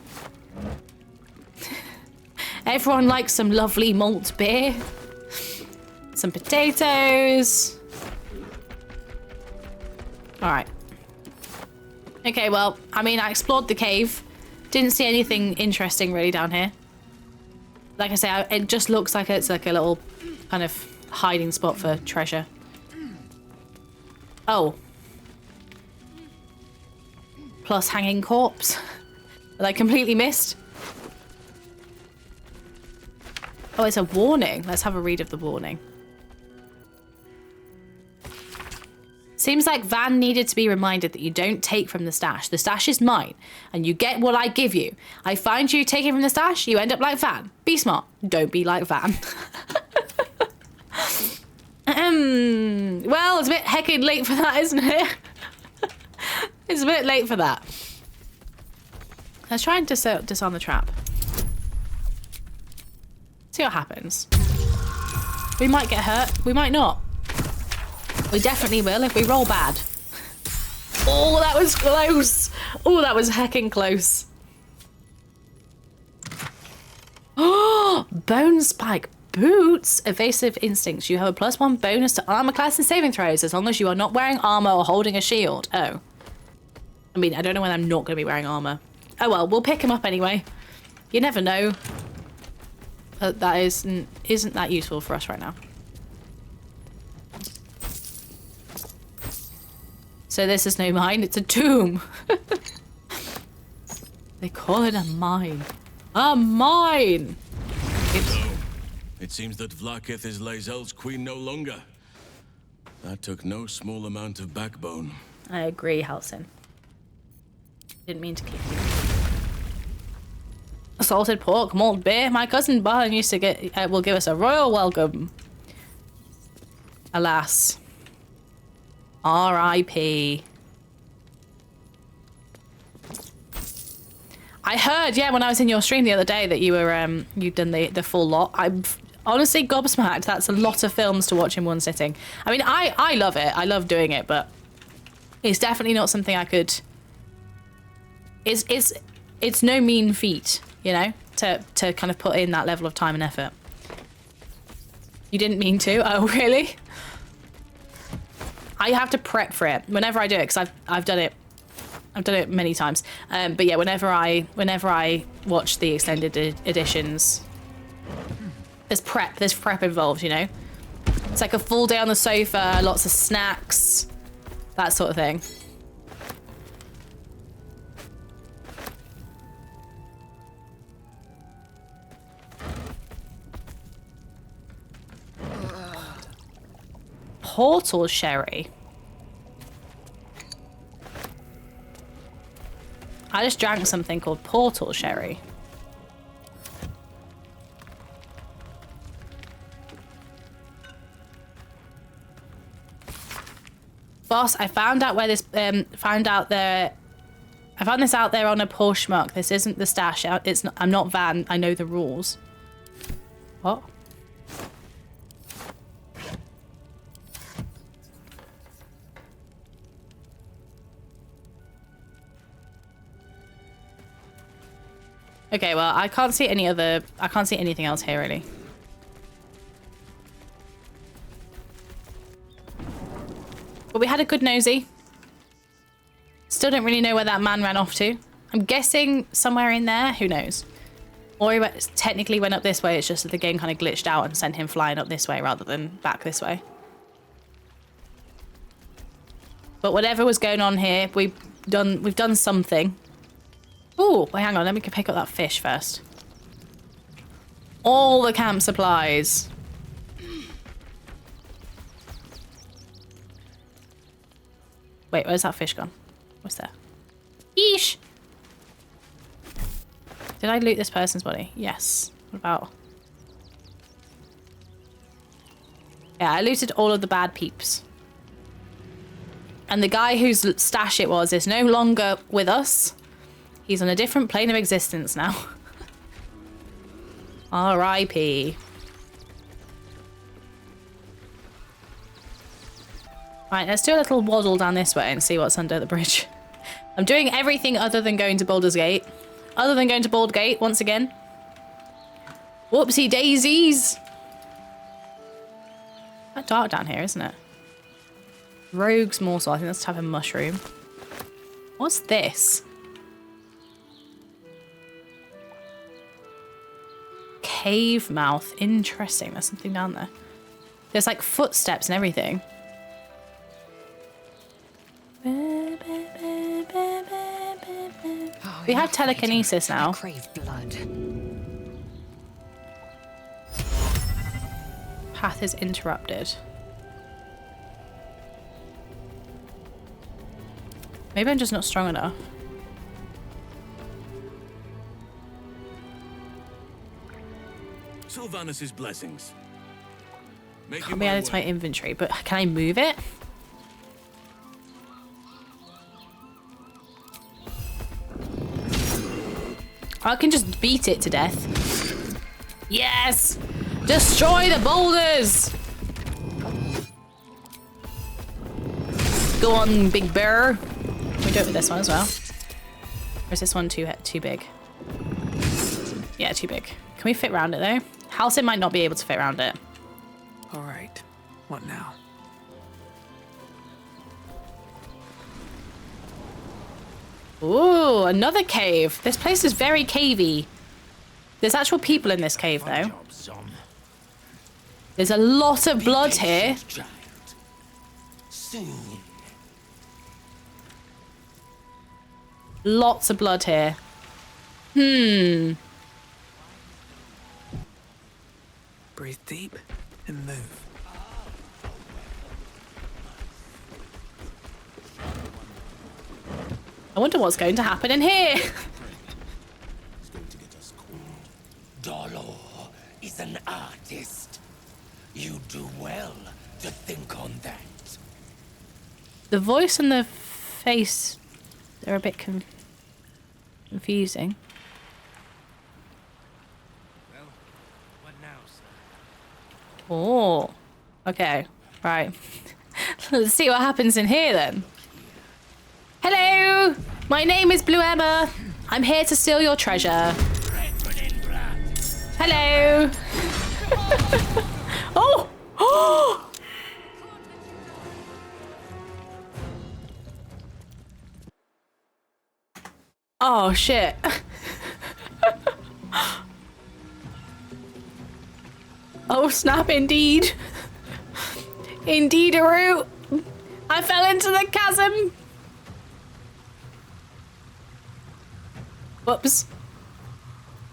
Everyone likes some lovely malt beer. Some potatoes. All right. Okay, well, I mean, I explored the cave. Didn't see anything interesting really down here. Like I say, it just looks like it's like a little kind of hiding spot for treasure. Oh. plus hanging corpse that I completely missed. Oh, it's a warning. Let's have a read of the warning. Seems like Van needed to be reminded that you don't take from the stash. The stash is mine, and you get what I give you. I find you taking from the stash, you end up like Van. Be smart. Don't be like Van. Well, it's a bit heckin' late for that, isn't it? It's a bit late for that. Let's try and disarm the trap. See what happens. We might get hurt. We might not. We definitely will if we roll bad. Oh, that was close. Oh, that was heckin' close. Oh, bone spike boots. Evasive instincts. You have a +1 bonus to armor class and saving throws as long as you are not wearing armor or holding a shield. Oh. I mean, I don't know when I'm not going to be wearing armor. Oh well, we'll pick him up anyway. You never know. But that isn't that useful for us right now. So this is no mine, it's a tomb. They call it a mine. A mine! It seems that Vlaakith is Lae'zel's queen no longer. That took no small amount of backbone. I agree, Halsin. Didn't mean to kick you. Salted pork, malt beer. My cousin Barn used to get will give us a royal welcome. Alas. R.I.P. I heard, yeah, when I was in your stream the other day that you were you'd done the full lot. I'm honestly gobsmacked. That's a lot of films to watch in one sitting. I mean, I love it. I love doing it, but it's definitely not something I could. It's no mean feat, you know, to kind of put in that level of time and effort. You didn't mean to? Oh, really? I have to prep for it whenever I do it because I've done it. I've done it many times. But yeah, whenever I watch the extended editions, there's prep involved, you know. It's like a full day on the sofa, lots of snacks, that sort of thing. Portal sherry. I just drank something called portal sherry. Boss, I found out where this I found this out there on a poor schmuck. This isn't the stash. I'm not Van. I know the rules. What? Okay, well, I can't see anything else here, really. But we had a good nosy. Still don't really know where that man ran off to. I'm guessing somewhere in there. Who knows? Or he technically went up this way. It's just that the game kind of glitched out and sent him flying up this way rather than back this way. But whatever was going on here, we've done something. Oh, wait, hang on. Let me pick up that fish first. All the camp supplies. Wait, where's that fish gone? What's there? Yeesh! Did I loot this person's body? Yes. What about? Yeah, I looted all of the bad peeps. And the guy whose stash it was is no longer with us. He's on a different plane of existence now. R.I.P. Right, let's do a little waddle down this way and see what's under the bridge. I'm doing everything other than going to Baldur's Gate. Other than going to Baldur's Gate once again. Whoopsie daisies. Quite dark down here, isn't it? Rogue's morsel. I think that's type of mushroom. What's this? Cave mouth. Interesting. There's something down there. There's like footsteps and everything. We have telekinesis now. Crave blood. Path is interrupted. Maybe I'm just not strong enough. Sylvanus' blessings. Can't be added to my inventory, but can I move it? I can just beat it to death. Yes! Destroy the boulders! Go on, big bear. Can we do it with this one as well? Or is this one too big? Yeah, too big. Can we fit around it though? Halcyon might not be able to fit around it. All right. What now? Ooh, another cave. This place is very cavey. There's actual people in this cave though. There's a lot of blood here. Lots of blood here. Breathe deep and move. I wonder what's going to happen in here. Dolor is an artist. You do well to think on that. The voice and the face, they're a bit confusing. Well, what now, sir? Oh, okay, right. Let's see what happens in here then. Hello, my name is Blue Emma. I'm here to steal your treasure. Hello. Oh, oh. Oh shit. Oh snap, indeed. Indeed-a-roo. I fell into the chasm. Whoops.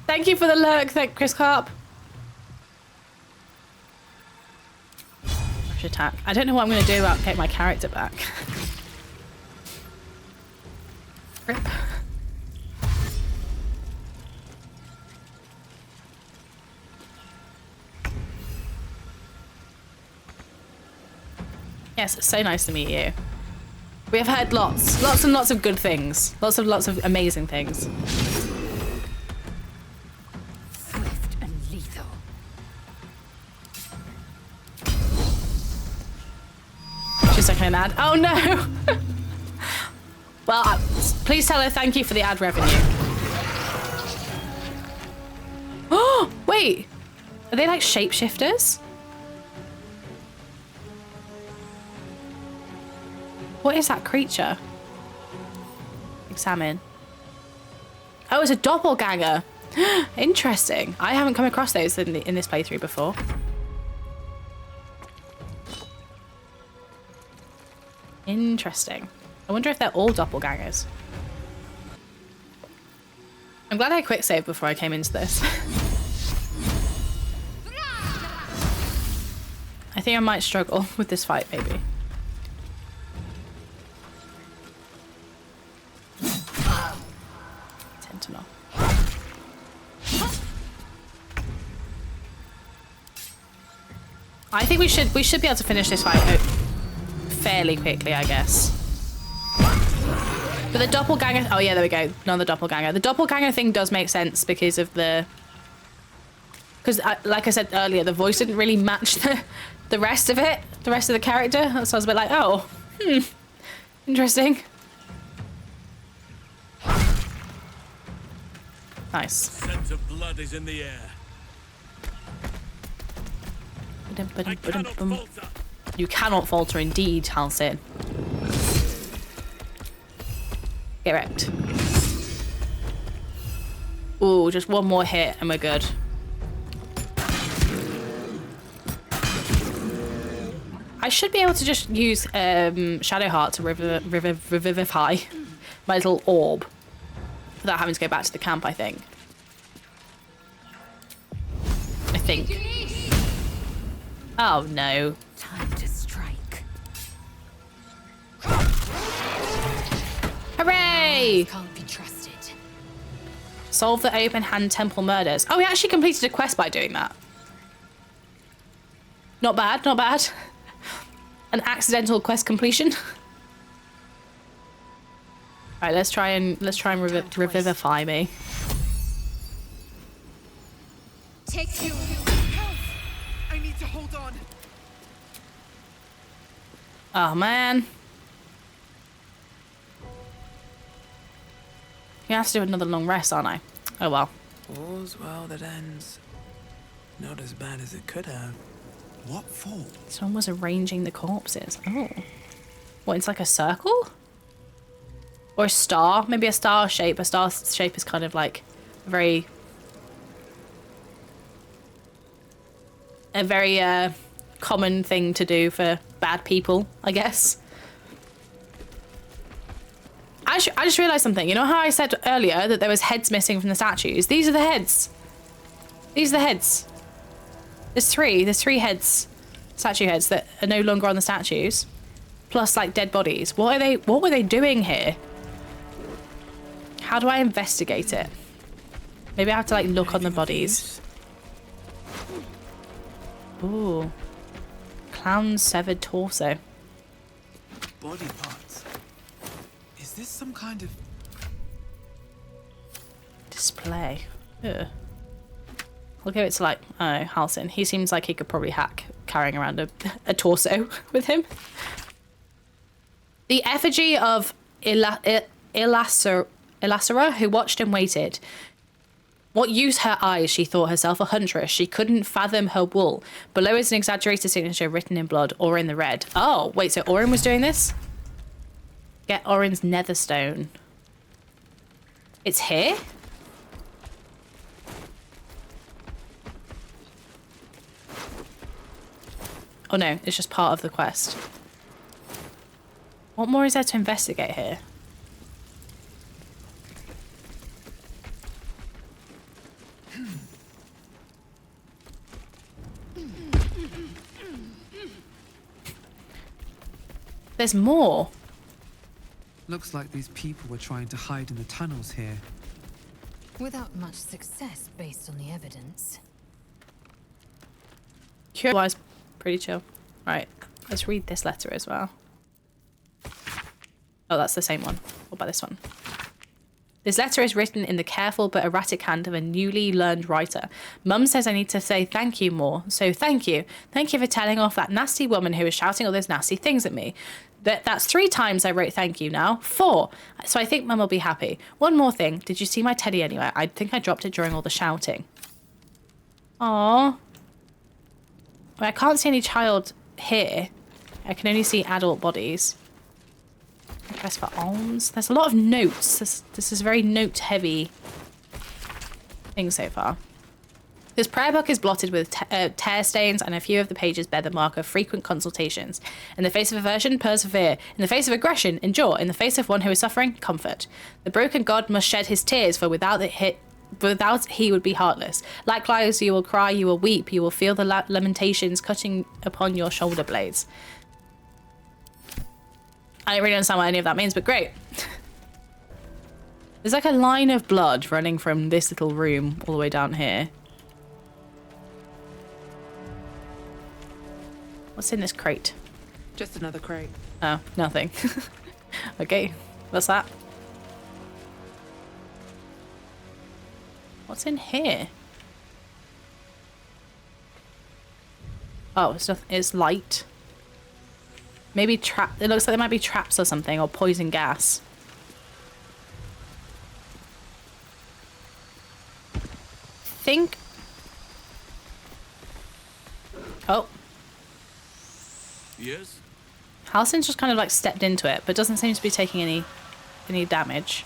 Thank you for the lurk, Chris Carp. Rush attack. I don't know what I'm going to do about getting my character back. Rip. Yes, it's so nice to meet you. We have heard lots and lots of good things. Lots of amazing things. Swift and lethal. Just like an ad. Oh no! Well, please tell her thank you for the ad revenue. Oh, wait. Are they like shapeshifters? What is that creature? Examine. Oh, it's a doppelganger. Interesting. I haven't come across those in this playthrough before. Interesting. I wonder if they're all doppelgangers. I'm glad I quick saved before I came into this. I think I might struggle with this fight, maybe. Sentinel. I think we should be able to finish this fight fairly quickly, I guess. But the doppelganger, oh yeah, there we go. Another doppelganger. The doppelganger thing does make sense because of because like I said earlier, the voice didn't really match the rest of it, the rest of the character. So I was a bit like, oh, interesting. Nice. Scent of blood is in the air. You cannot falter indeed, Halcyon. Get wrecked. Ooh, just one more hit and we're good. I should be able to just use Shadowheart to revivify my little orb. without having to go back to the camp, I think. Oh no. Time to strike. Hooray! Can't be trusted. Solve the open hand temple murders. Oh, we actually completed a quest by doing that. Not bad, not bad. An accidental quest completion. Alright, let's try and revivify me. Take you. I need to hold on. Oh man. You have to do another long rest, aren't I? Oh well. All's well that ends. Not as bad as it could have. What for? Someone was arranging the corpses. Oh. What, it's like a circle? Or a star? Maybe a star shape. A star shape is kind of like a very common thing to do for bad people, I guess. I just realised something. You know how I said earlier that there was heads missing from the statues? These are the heads. These are the heads. There's three heads, statue heads that are no longer on the statues, plus like dead bodies. What were they doing here? How do I investigate it? Maybe I have to like look on the bodies. Ooh. Clown's severed torso. Body parts. Is this some kind of display? Ugh. We'll give it to like, oh, Halsin. He seems like he could probably hack carrying around a torso with him. The effigy of Ilasera, who watched and waited. What use her eyes, she thought herself a huntress. She couldn't fathom her wool. Below is an exaggerated signature written in blood or in the red. Oh, wait, so Orin was doing this? Get Orin's netherstone. It's here? Oh no, it's just part of the quest. What more is there to investigate here? There's more. Looks like these people were trying to hide in the tunnels here. Without much success based on the evidence. Cure-wise, pretty chill. Right, let's read this letter as well. Oh, that's the same one. What about this one? This letter is written in the careful but erratic hand of a newly learned writer. Mum says I need to say thank you more, so thank you. Thank you for telling off that nasty woman who was shouting all those nasty things at me. That's 3 times I wrote thank you now. 4. So I think Mum will be happy. One more thing. Did you see my teddy anywhere? I think I dropped it during all the shouting. Aww. I can't see any child here. I can only see adult bodies. Press for alms. There's a lot of notes. This is a very note-heavy thing so far. This prayer book is blotted with tear stains, and a few of the pages bear the mark of frequent consultations. In the face of aversion, persevere. In the face of aggression, endure. In the face of one who is suffering, comfort. The broken god must shed his tears, for without he would be heartless. Likewise, you will cry, you will weep, you will feel the lamentations cutting upon your shoulder blades. I don't really understand what any of that means, but great. There's like a line of blood running from this little room all the way down here. What's in this crate? Just another crate. Oh, nothing. Okay, what's that? What's in here? Oh, it's nothing. It's light. Maybe trap. It looks like there might be traps or something, or poison gas. Think. Oh. Yes? Halsin's just kind of like stepped into it, but doesn't seem to be taking any damage.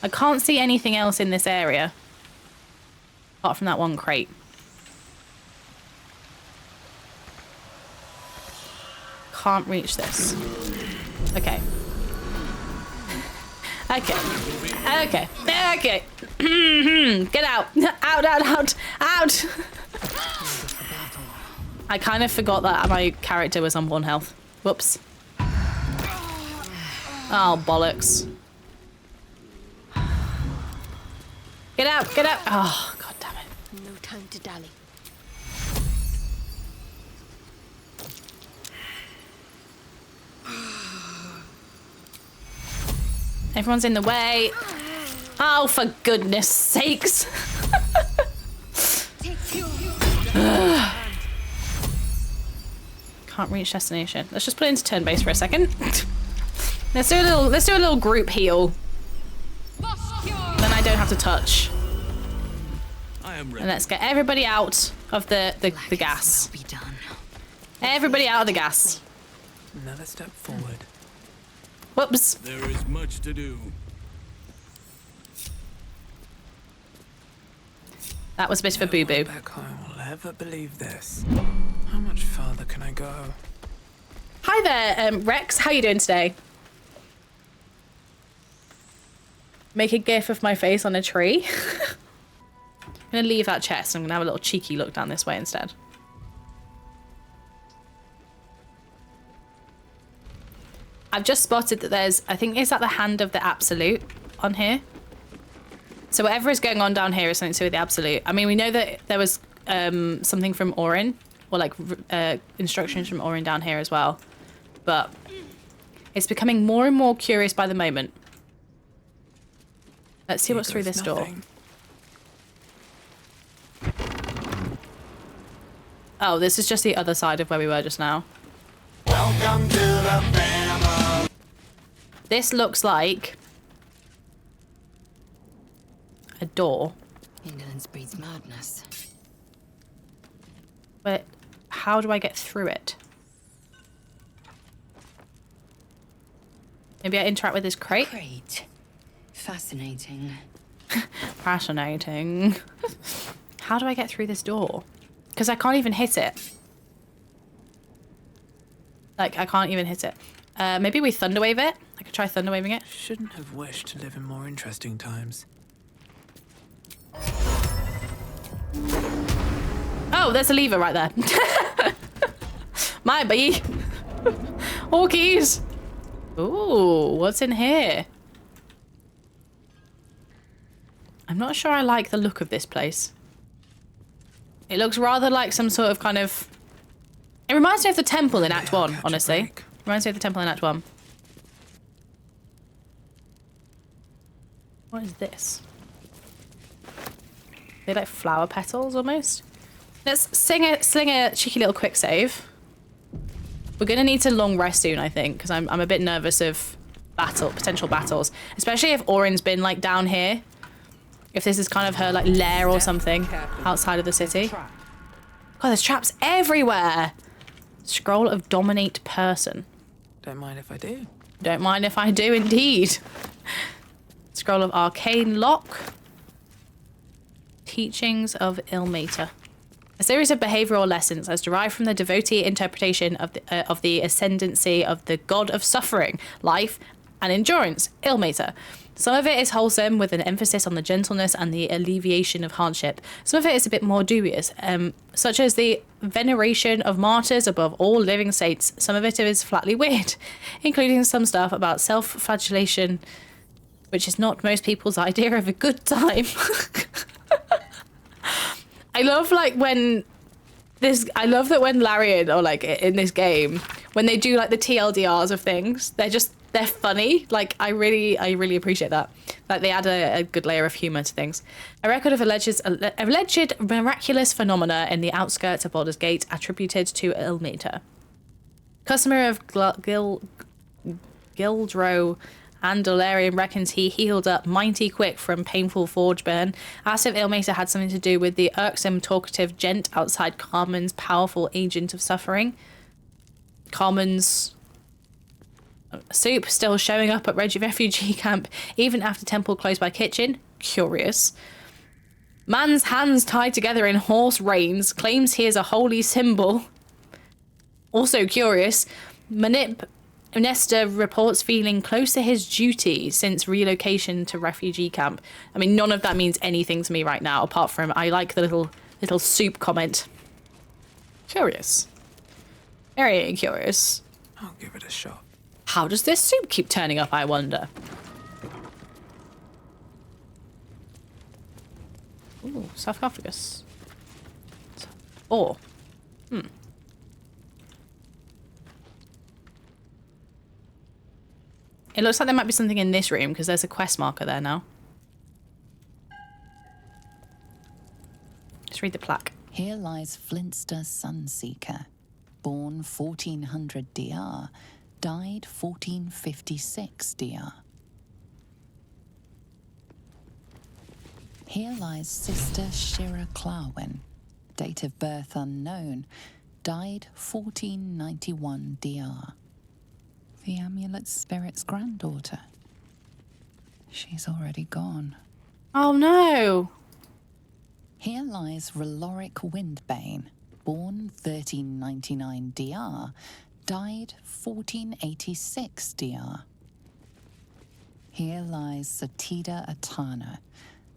I can't see anything else in this area. Apart from that one crate. Can't reach this. Okay. Okay. Get out. Out. I kind of forgot that my character was on 1 health. Whoops. Oh, bollocks. Get out. Oh, god damn it. No time to dally. Everyone's in the way. Oh, for goodness sakes. Can't reach destination. Let's just put it into turn base for a second. Let's do a little group heal. Then I don't have to touch. And let's get everybody out of the gas. Everybody out of the gas. Another step forward. Whoops. There is much to do. That was a bit of a boo-boo. Back home will ever believe this. How much further can I go? Hi there, Rex. How you doing today? Make a gif of my face on a tree. I'm gonna leave that chest. I'm gonna have a little cheeky look down this way instead. I've just spotted that there's, I think, is that the hand of the Absolute on here? So whatever is going on down here is something to do with the Absolute. I mean, we know that there was something from Orin, or like instructions from Orin down here as well. But it's becoming more and more curious by the moment. Let's see what's through this door. Oh, this is just the other side of where we were just now. Welcome to the family. This looks like a door. Indolence breeds madness. But how do I get through it? Maybe I interact with this crate? Crate. Fascinating. Fascinating. How do I get through this door? Because I can't even hit it. Like, I can't even hit it. Maybe we thunderwave it? I could try thunderwaving it. Shouldn't have wished to live in more interesting times. Oh, there's a lever right there. My bee. All keys. Ooh, what's in here? I'm not sure I like the look of this place. It looks rather like some sort of kind of... It reminds me of the temple in Act 1, honestly. Reminds me of the temple in Act 1. What is this? They're like flower petals, almost. Let's sling a cheeky little quick save. We're going to need to long rest soon, I think, because I'm a bit nervous of potential battles. Especially if Orin's been, like, down here. If this is kind of her, like, lair or something outside of the city. God, there's traps everywhere! Scroll of Dominate Person. Don't mind if I do. Don't mind if I do, indeed. Scroll of Arcane Lock. Teachings of Ilmater. A series of behavioral lessons as derived from the devotee interpretation of the ascendancy of the god of suffering, life, and endurance, Ilmater. Some of it is wholesome, with an emphasis on the gentleness and the alleviation of hardship. Some of it is a bit more dubious, such as the veneration of martyrs above all living saints. Some of it is flatly weird, including some stuff about self-flagellation, which is not most people's idea of a good time. I love that when Larian, or like in this game, when they do like the TLDRs of things, they're funny. Like I really appreciate that. Like they add a good layer of humor to things. A record of alleged miraculous phenomena in the outskirts of Baldur's Gate attributed to Ilmater. Customer of Gildro and Dolarian reckons he healed up mighty quick from painful forge burn. Asked if Ilmater had something to do with the irksome talkative gent outside Carmen's powerful agent of suffering. Carmen's soup still showing up at refugee camp even after temple closed by kitchen. Curious. Man's hands tied together in horse reins, claims he is a holy symbol. Also curious. Manip Nesta reports feeling close to his duty since relocation to refugee camp. I mean, none of that means anything to me right now, apart from I like the little soup comment. Curious. Very curious. I'll give it a shot. How does this soup keep turning up, I wonder? Ooh, sarcophagus. Oh. It looks like there might be something in this room because there's a quest marker there now. Let's read the plaque. Here lies Flintster Sunseeker, born 1400 DR, died 1456 DR. Here lies Sister Shira Clawin, date of birth unknown, died 1491 DR. The amulet spirit's granddaughter. She's already gone. Oh no! Here lies Reloric Windbane, born 1399 DR, died 1486 DR. Here lies Satida Atana,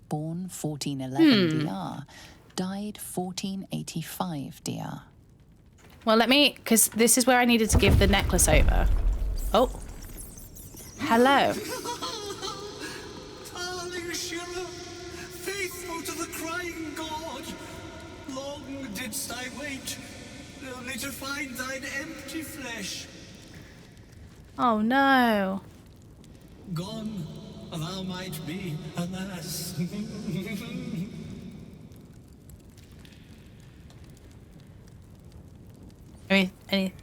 born 1411 DR, died 1485 DR. Well, let me, because this is where I needed to give the necklace over. Oh. Hello. Darling Shira, faithful to the crying god, long didst I wait, only to find thine empty flesh. Oh no. Gone, thou might be, alas. Any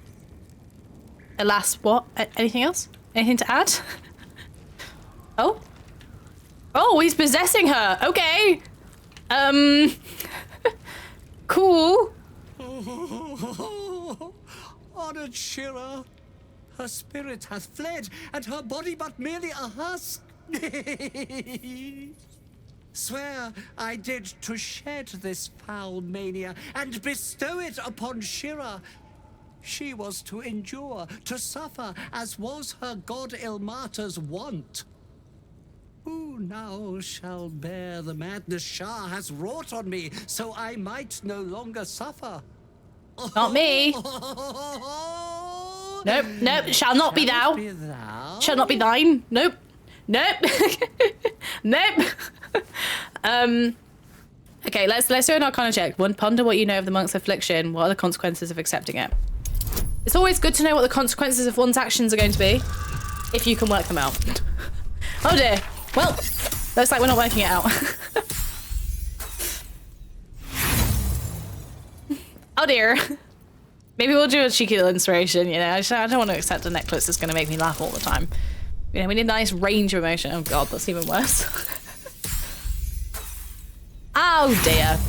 alas, what? Anything else? Anything to add? Oh? Oh, he's possessing her. Okay. Cool. Honored Shira, her spirit hath fled, and her body but merely a husk. Swear I did to shed this foul mania and bestow it upon Shira. She was to endure, to suffer, as was her god Ilmata's wont. Who now shall bear the madness Shah has wrought on me, so I might no longer suffer? Not me. Nope, nope, shall not be thou. Shall not be thine. Nope. Nope. Nope. Okay, let's do an Arcana check. One, ponder what you know of the monk's affliction. What are the consequences of accepting it? It's always good to know what the consequences of one's actions are going to be, if you can work them out. Oh dear. Well, looks like we're not working it out. Oh dear. Maybe we'll do a cheeky little inspiration, you know. I don't want to accept a necklace that's going to make me laugh all the time. You know, we need a nice range of emotion. Oh god, that's even worse. Oh dear.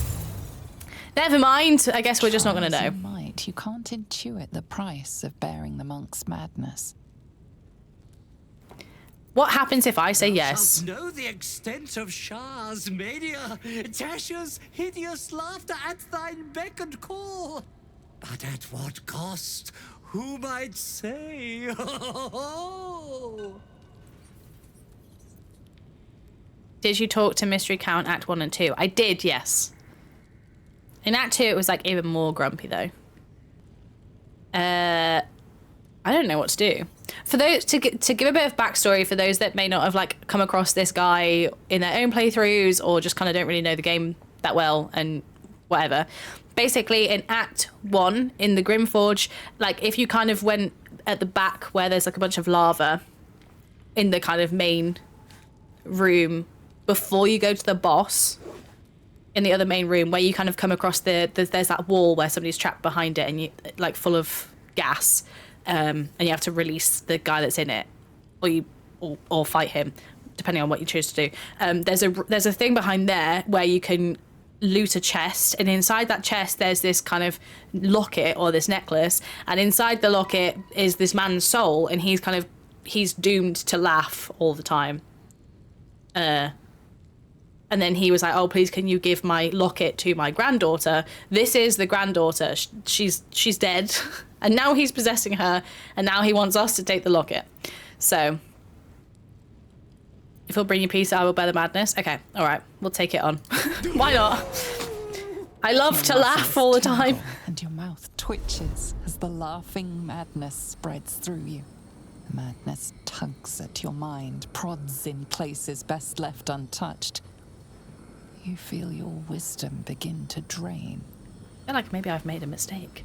Never mind. I guess we're just not going to know. You can't intuit the price of bearing the monk's madness. What happens if I say yes? Know the extent of Shah's mania, Tasha's hideous laughter at thine beck and call. But at what cost? Who might say? Did you talk to Mystery Count Act 1 and 2? I did, yes. In Act 2, it was like even more grumpy though. I don't know what to do. For those to give a bit of backstory for those that may not have like come across this guy in their own playthroughs or just kind of don't really know the game that well and whatever. Basically, in Act 1 in the Grimforge, like if you kind of went at the back where there's like a bunch of lava in the kind of main room before you go to the boss, in the other main room where you kind of come across there's that wall where somebody's trapped behind it and you like full of gas, and you have to release the guy that's in it, or fight him, depending on what you choose to do. There's a thing behind there where you can loot a chest, and inside that chest there's this kind of locket or this necklace, and inside the locket is this man's soul, and he's doomed to laugh all the time. And then he was like, oh, please, can you give my locket to my granddaughter? This is the granddaughter. She's dead. And now he's possessing her, and now he wants us to take the locket. So, if he'll bring you peace, I will bear the madness. Okay, all right, we'll take it on. Why not? I love to laugh all the time. And your mouth twitches as the laughing madness spreads through you. Madness tugs at your mind, prods in places best left untouched. You feel your wisdom begin to drain. I feel like maybe I've made a mistake.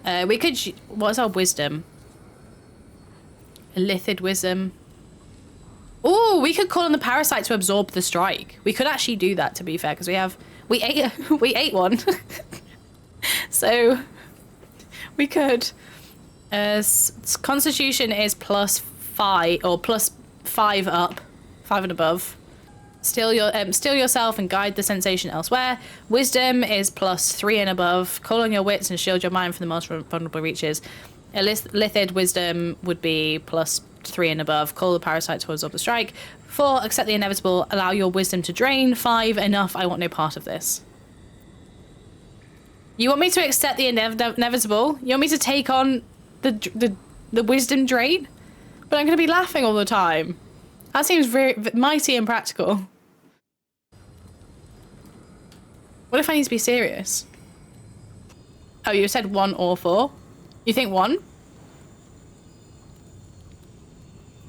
We could... What's our wisdom? Illithid wisdom. Oh, we could call on the parasite to absorb the strike. We could actually do that, to be fair, because we ate one. So we could. Constitution is +5 or +5 up, 5 and above. Steal yourself and guide the sensation elsewhere. Wisdom is +3 and above. Call on your wits and shield your mind from the most vulnerable reaches. Illithid wisdom would be +3 and above. Call the parasite to absorb the strike. 4, accept the inevitable. Allow your wisdom to drain. 5, enough. I want no part of this. You want me to accept the inevitable? You want me to take on the wisdom drain? But I'm going to be laughing all the time. That seems very mighty and practical. What if I need to be serious? Oh, you said 1 or 4? You think 1?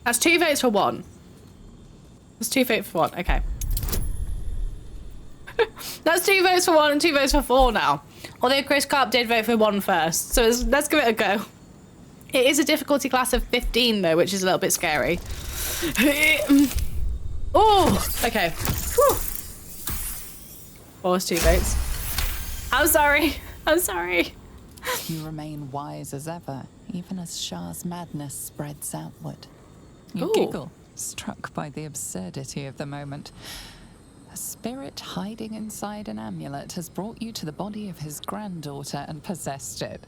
That's 2 votes for 1. That's 2 votes for 1. Okay. That's 2 votes for 1 and 2 votes for 4 now. Although Chris Carp did vote for 1 first. So let's give it a go. It is a difficulty class of 15 though, which is a little bit scary. Oh, okay. Whew. 4 is 2 votes. I'm sorry. I'm sorry. You remain wise as ever, even as Shah's madness spreads outward. You giggle, struck by the absurdity of the moment. A spirit hiding inside an amulet has brought you to the body of his granddaughter and possessed it.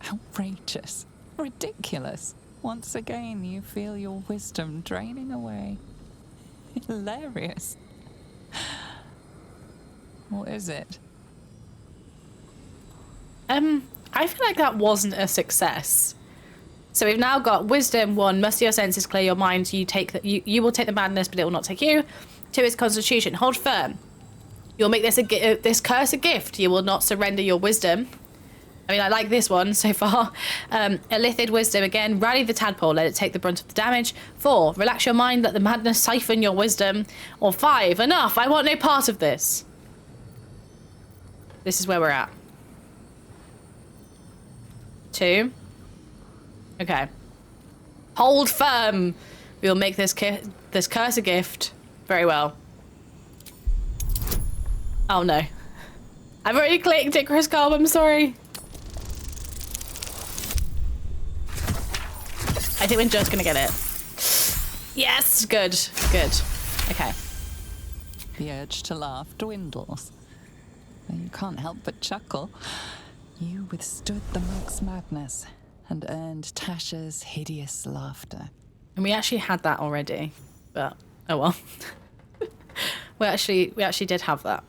Outrageous. Ridiculous. Once again, you feel your wisdom draining away. Hilarious. What is it? I feel like that wasn't a success. So we've now got wisdom 1, muster your senses, clear your mind. You will take the madness, but it will not take you. 2 is constitution, hold firm. You'll make this curse a gift. You will not surrender your wisdom. I mean, I like this one so far. Illithid wisdom again, rally the tadpole, let it take the brunt of the damage. 4, relax your mind, let the madness siphon your wisdom. Or 5, enough, I want no part of this. This is where we're at. 2. Okay. Hold firm. We will make this curse a gift. Very well. Oh no. I've already clicked it, Chris Carb, I'm sorry. I think we're just gonna get it. Yes, good, good. Okay. The urge to laugh dwindles. You can't help but chuckle. You withstood the monk's madness and earned Tasha's hideous laughter. And we actually had that already, but oh well. we actually did have that.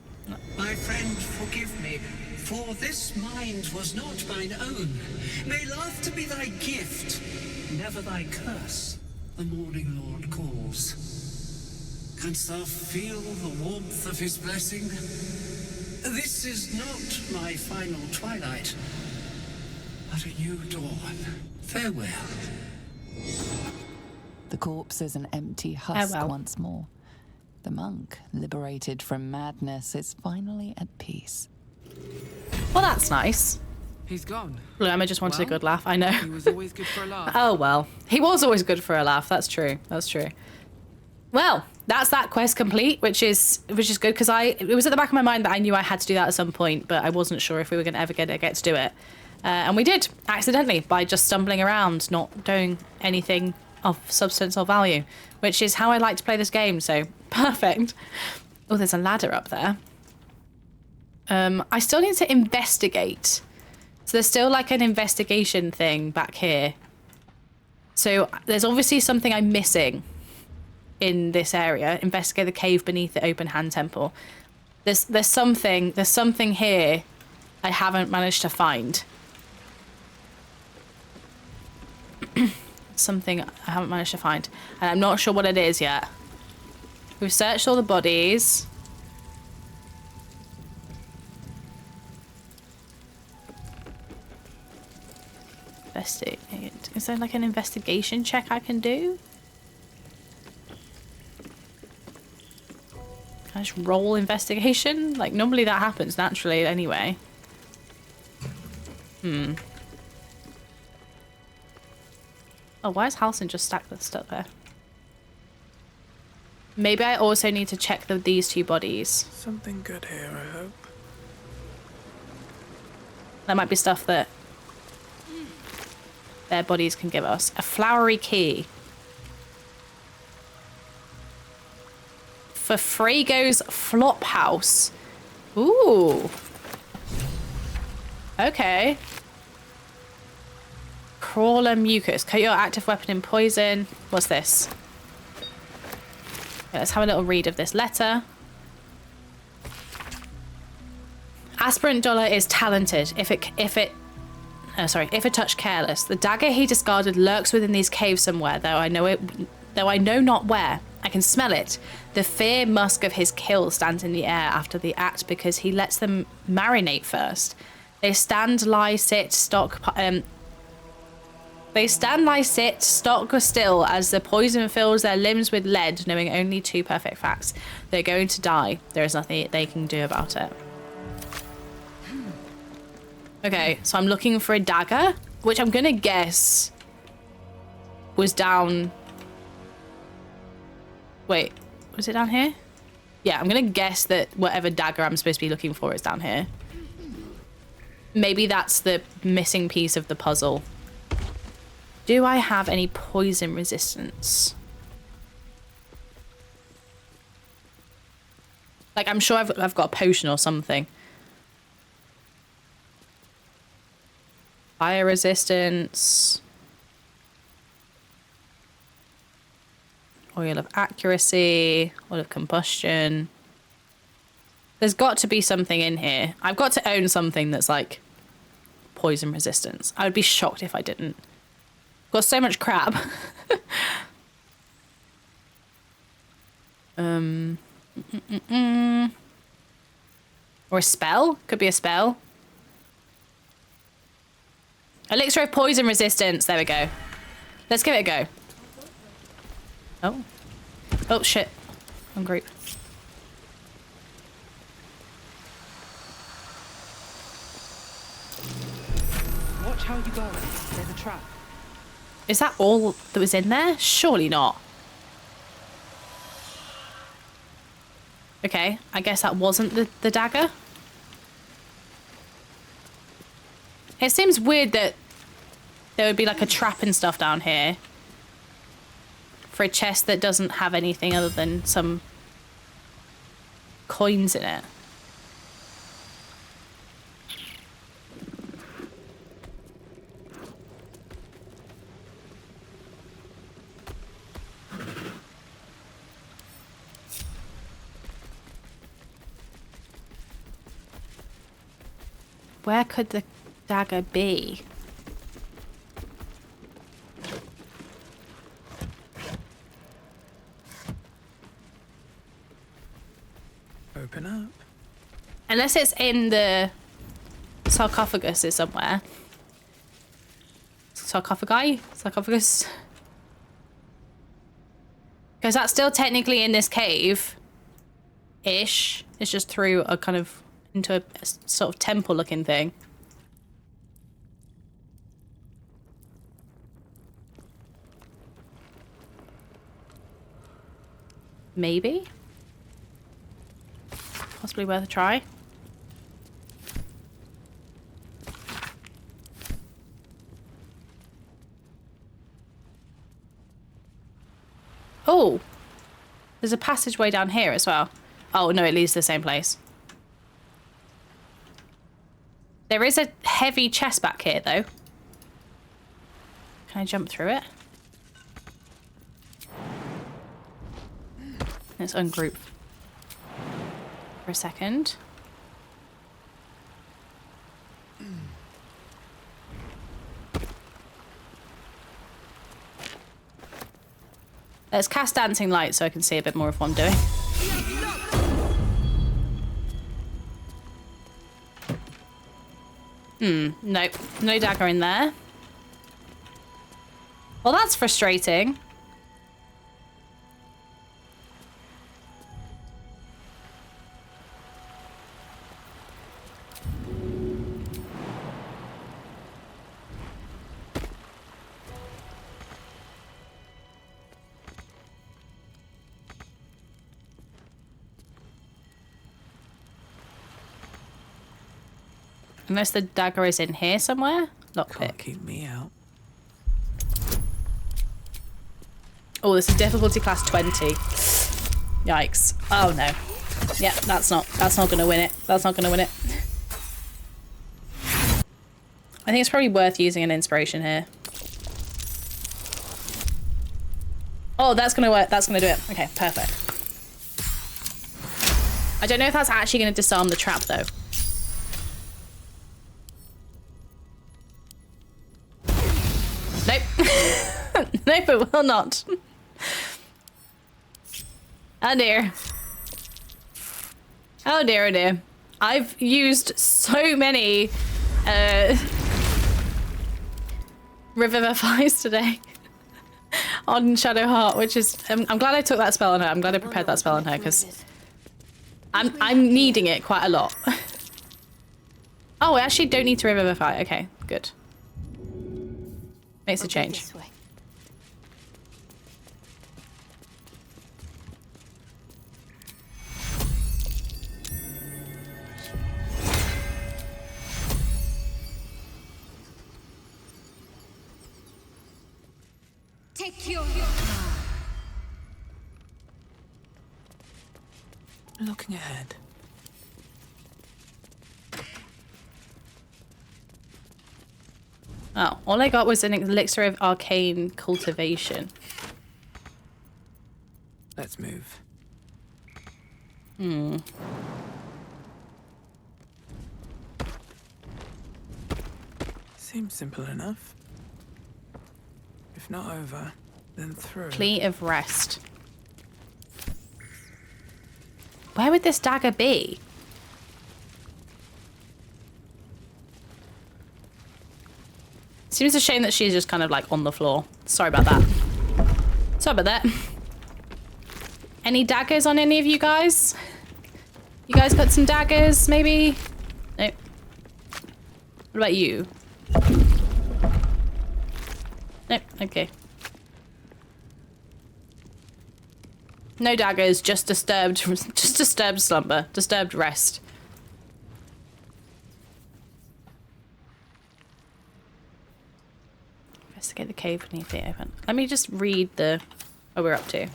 My friend, forgive me, for this mind was not mine own. May laughter be thy gift, never thy curse. The morning Lord calls. Canst thou feel the warmth of his blessing? This is not my final twilight, but a new dawn. Farewell. The corpse is an empty husk Farewell. once more. The monk, liberated from madness, is finally at peace. Well, that's nice. He's gone. Look, Emma just wanted a good laugh, I know. He was always good for a laugh. Oh well. He was always good for a laugh, that's true. That's true. Well, that's that quest complete, which is good because it was at the back of my mind that I knew I had to do that at some point, but I wasn't sure if we were going to ever get to do it. And we did, accidentally, by just stumbling around, not doing anything of substance or value, which is how I like to play this game, so perfect. Oh, there's a ladder up there. I still need to investigate. So there's still like an investigation thing back here. So there's obviously something I'm missing in this area. Investigate the cave beneath the open hand temple. There's something here I haven't managed to find. something I haven't managed to find. And I'm not sure what it is yet. We've searched all the bodies. Investigate. Is there like an investigation check I can do? Can I just roll investigation? Like, normally that happens naturally anyway. Oh, why is Halson just stacked with stuff there? Maybe I also need to check these two bodies. Something good here, I hope. That might be stuff that their bodies can give us. A flowery key. For Frago's Flophouse. Ooh. Okay. Crawler mucus. Coat your active weapon in poison. What's this? Okay, let's have a little read of this letter. Aspirant Dollar is talented. If a touch careless. The dagger he discarded lurks within these caves somewhere, though I know not where. I can smell it. The fear musk of his kill stands in the air after the act because he lets them marinate first. They stand, lie, sit, stock still as the poison fills their limbs with lead, knowing only two perfect facts. They're going to die. There is nothing they can do about it. Okay, so I'm looking for a dagger, which I'm gonna guess was down... Wait, was it down here? Yeah, I'm gonna guess that whatever dagger I'm supposed to be looking for is down here. Maybe that's the missing piece of the puzzle. Do I have any poison resistance? Like, I'm sure I've got a potion or something. Fire resistance. Oil of accuracy. Oil of combustion. There's got to be something in here. I've got to own something that's like poison resistance. I would be shocked if I didn't. Got so much crap. Or a spell? Could be a spell. Elixir of poison resistance. There we go. Let's give it a go. Oh. Oh, shit. Wrong group. Watch how you go. There's a trap. Is that all that was in there? Surely not. Okay, I guess that wasn't the dagger. It seems weird that there would be like a trap and stuff down here for a chest that doesn't have anything other than some coins in it. Where could the dagger be? Open up. Unless it's in the sarcophagus somewhere. Sarcophagi? Sarcophagus? Because that's still technically in this cave-ish. It's just through a kind of into a sort of temple looking thing. Maybe? Possibly worth a try. Oh! There's a passageway down here as well. Oh no, it leads to the same place. There is a heavy chest back here, though. Can I jump through it? Let's ungroup for a second. Let's cast Dancing Light so I can see a bit more of what I'm doing. Nope. No dagger in there. Well, that's frustrating. Unless the dagger is in here somewhere. Lockpick. Keep me out. Oh, this is difficulty class 20. Yikes. Oh no. Yeah, that's not gonna win it. That's not gonna win it. I think it's probably worth using an inspiration here. Oh, that's gonna work. That's gonna do it. Okay, perfect. I don't know if that's actually gonna disarm the trap though. Nope. Nope, it will not. Oh dear. Oh dear, oh dear. I've used so many Revivifies today on Shadowheart, which is I'm glad I took that spell on her. I'm glad I prepared that spell on her because I'm needing it quite a lot. Oh, I actually don't need to revivify. Okay, good. Makes a change. Take your... Looking ahead. Oh, all I got was an elixir of arcane cultivation. Let's move. Seems simple enough. If not over, then through. Plea of rest. Where would this dagger be? Seems a shame that she's just kind of like on the floor. Sorry about that. Sorry about that. Any daggers on any of you guys? You guys got some daggers, maybe? Nope. What about you? Nope, okay. No daggers, just disturbed slumber, disturbed rest. Investigate the cave beneath the open. Let me just read what we're up to.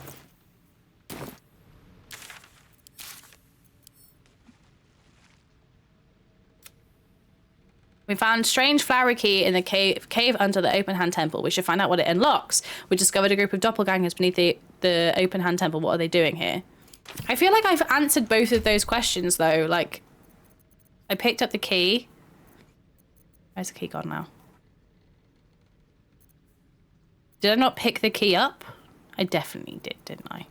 We found strange flowery key in the cave under the open hand temple. We should find out what it unlocks. We discovered a group of doppelgangers beneath the open hand temple. What are they doing here? I feel like I've answered both of those questions though. Like, I picked up the key. Where's the key gone now? Did I not pick the key up? I definitely did, didn't I?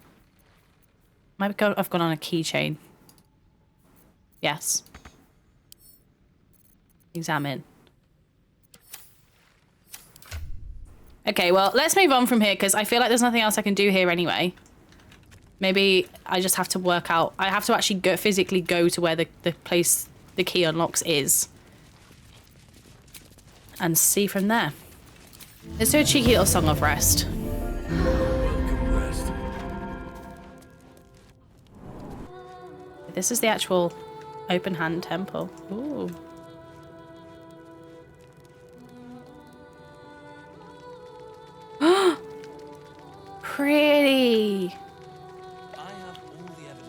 I've gone on a keychain. Yes. Examine. Okay, well, let's move on from here because I feel like there's nothing else I can do here anyway. Maybe I just have to work out. I have to actually physically go to where the place the key unlocks is. And see from there. Let's do a cheeky little song of rest. This is the actual open hand temple. Ooh. Pretty.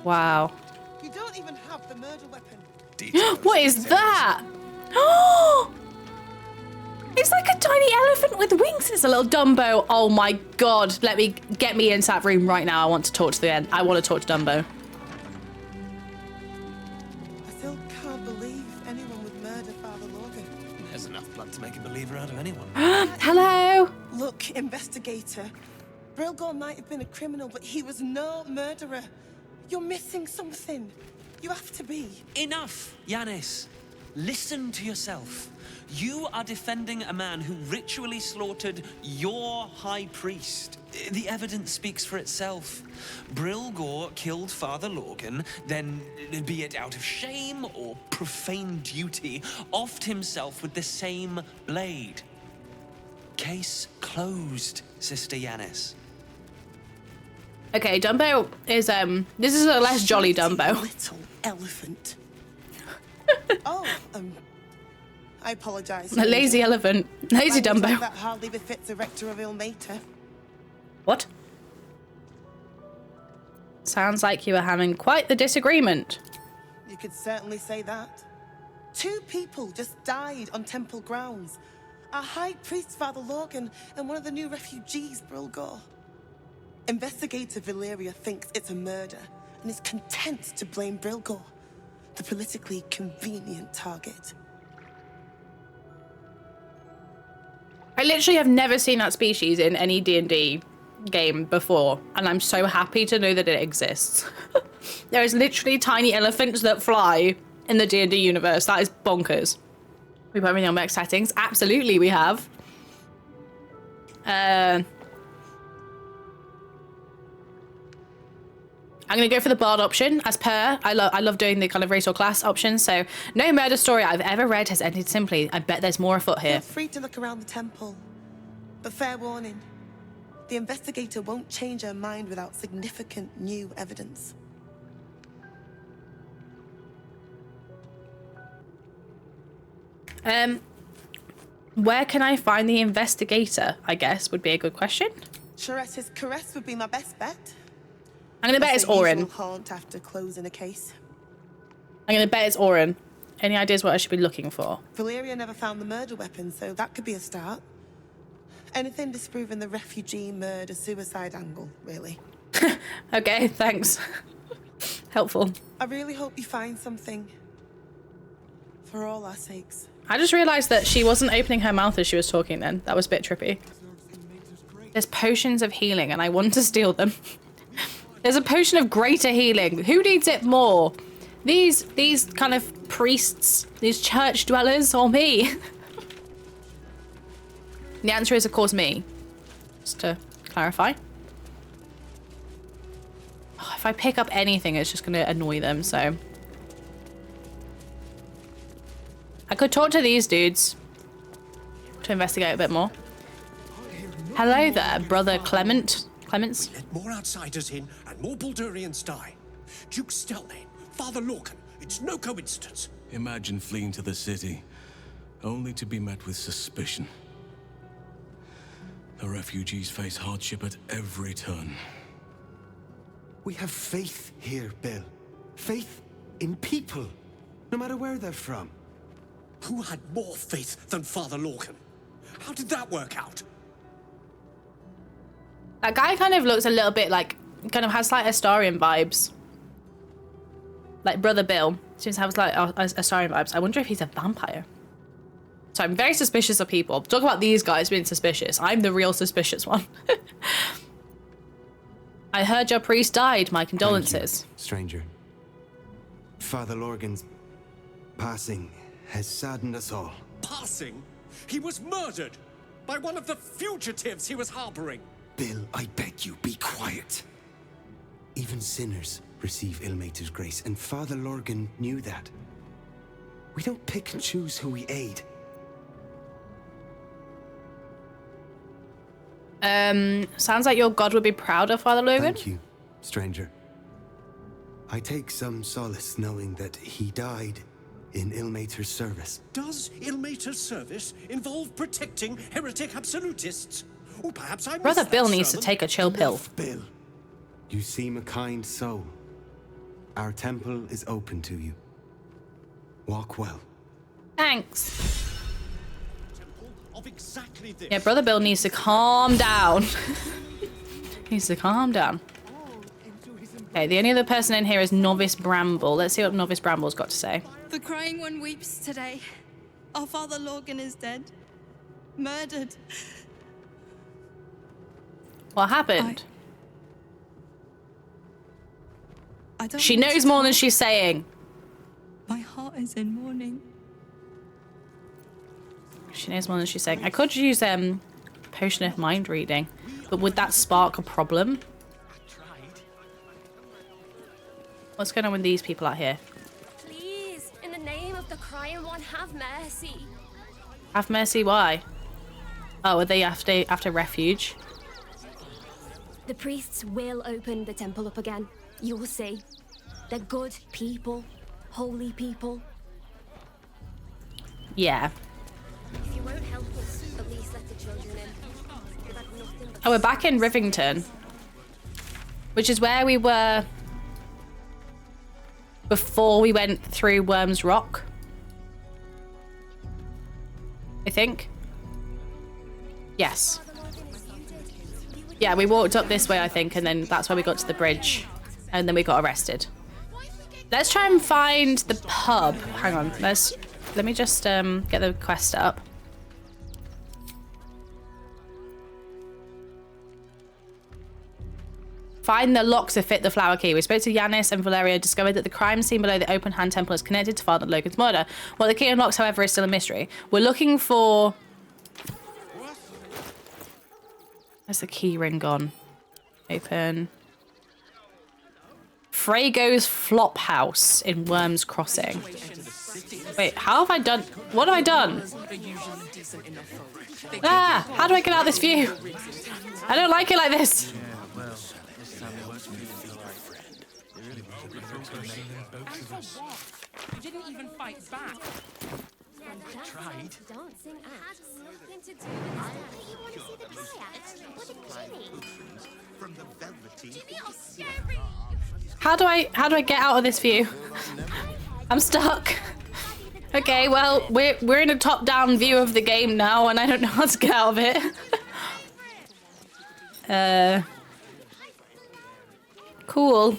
Wow. You don't even have the murder weapon. What is that? It's like a tiny elephant with wings. It's a little Dumbo. Oh my god. Get me into that room right now. I want to talk to I want to talk to Dumbo. I still can't believe anyone would murder Father Logan. There's enough blood to make a believer out of anyone. Hello. Look, investigator. Brilgor might have been a criminal, but he was no murderer. You're missing something. You have to be. Enough, Yanis. Listen to yourself. You are defending a man who ritually slaughtered your high priest. The evidence speaks for itself. Brilgor killed Father Lorgan, then, be it out of shame or profane duty, offed himself with the same blade. Case closed, Sister Yanis. Okay, Dumbo is this is a less jolly Dumbo. Little elephant. Oh, I apologize. A lazy elephant. Lazy Language like Dumbo. that hardly befits a rector of Ilmater. What? Sounds like you were having quite the disagreement. You could certainly say that. 2 people just died on temple grounds. Our high priest, Father Lorgan, and one of the new refugees, Brilgor. Investigator Valeria thinks it's a murder and is content to blame Brilgor, the politically convenient target. I literally have never seen that species in any D&D game before, and I'm so happy to know that it exists. There is literally tiny elephants that fly in the D&D universe. That is bonkers. We put everything on max settings. Absolutely, we have. I'm going to go for the bard option, as per. I love doing the kind of race or class option, so no murder story I've ever read has ended simply. I bet there's more afoot here. Feel free to look around the temple, but fair warning, the investigator won't change her mind without significant new evidence. Where can I find the investigator, I guess, would be a good question. Charette's caress would be my best bet. I'm going to bet it's Orin. Haunt after closing a case. I'm going to bet it's Orin. Any ideas what I should be looking for? Valeria never found the murder weapon, so that could be a start. Anything disproving the refugee murder-suicide angle, really. Okay, thanks. Helpful. I really hope you find something. For all our sakes. I just realised that she wasn't opening her mouth as she was talking then. That was a bit trippy. There's potions of healing and I want to steal them. There's a potion of greater healing. Who needs it more? These kind of priests, these church dwellers, or me? The answer is, of course, me. Just to clarify. Oh, if I pick up anything, it's just going to annoy them, so... I could talk to these dudes to investigate a bit more. Hello there, Brother Clements. Let more outsiders in and more Baldurians die. Duke Stelnane, Father Lorcan, it's no coincidence. Imagine fleeing to the city, only to be met with suspicion. The refugees face hardship at every turn. We have faith here, Bill. Faith in people, no matter where they're from. Who had more faith than Father Lorcan? How did that work out? That guy kind of looks a little bit like, kind of has like Astarian vibes. Like Brother Bill seems to have like Astarian vibes. I wonder if he's a vampire. So I'm very suspicious of people. Talk about these guys being suspicious. I'm the real suspicious one. I heard your priest died. My condolences. Thank you, stranger. Father Lorgan's passing has saddened us all. Passing? He was murdered by one of the fugitives he was harboring. Bill, I beg you, be quiet. Even sinners receive Ilmater's grace, and Father Lorgan knew that. We don't pick and choose who we aid. Sounds like your god would be proud of Father Lorgan. Thank you, stranger. I take some solace knowing that he died in Ilmater's service. Does Ilmater's service involve protecting heretic absolutists? Or perhaps I Brother Bill needs to take a chill pill. Bill, you seem a kind soul. Our temple is open to you. Walk well. Thanks. Of exactly this. Yeah, Brother Bill needs to calm down. Needs to calm down. Okay, the only other person in here is Novice Bramble. Let's see what Novice Bramble's got to say. The crying one weeps today. Our Father Lorgan is dead. Murdered. What happened? I don't She want knows to more than talk. she's saying. My heart is in mourning. She knows more than she's saying. I could use potion of mind reading, but would that spark a problem? What's going on with these people out here? Please, in the name of the crying one, have mercy. Have mercy, why? Oh, are they after refuge? The priests will open the temple up again. You will see. They're good people, holy people. Yeah. If you won't help us, at least let the children in. We've had nothing but Oh, we're back in Rivington, which is where we were before we went through Worm's Rock, I think. Yes. Yeah, we walked up this way, I think, and then that's where we got to the bridge, and then we got arrested. Let's try and find the pub. Hang on, let me just get the quest up. Find the lock to fit the flower key. We spoke to Yanis and Valeria, discovered that the crime scene below the open hand temple is connected to Father Logan's murder. What the key unlocks, however, is still a mystery. We're looking for... Where's the key ring gone? Open. Frago's Flop House in Worm's Crossing. Wait, how have I done? What have I done? Ah, how do I get out of this view? I don't like it like this. You didn't even fight back. tried. Dancing acts. Nothing to do with you want to see the triad? What did Jimmy? From the velvety. Jimmy, I'm scary. How do I get out of this view? I'm stuck. Okay, well, we're in a top-down view of the game now, and I don't know how to get out of it. Cool.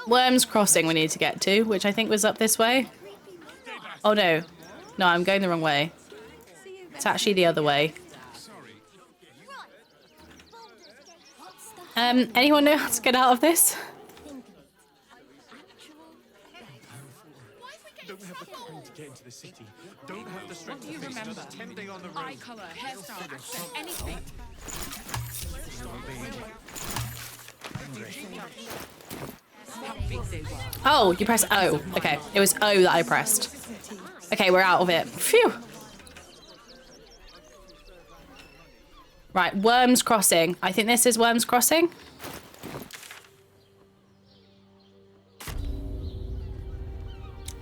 Worm's Crossing we need to get to, which I think was up this way. Oh no. No, I'm going the wrong way. It's actually the other way. Anyone know how to get out of this? Don't have the coin to get into the city. Don't have the strength. What do you remember? Tending on the road. Eye color, hairstyle, accent, anything. How big they were. Oh, you press O. Okay, it was O that I pressed. Okay, we're out of it. Phew. Right, Worm's Crossing. I think this is Worm's Crossing.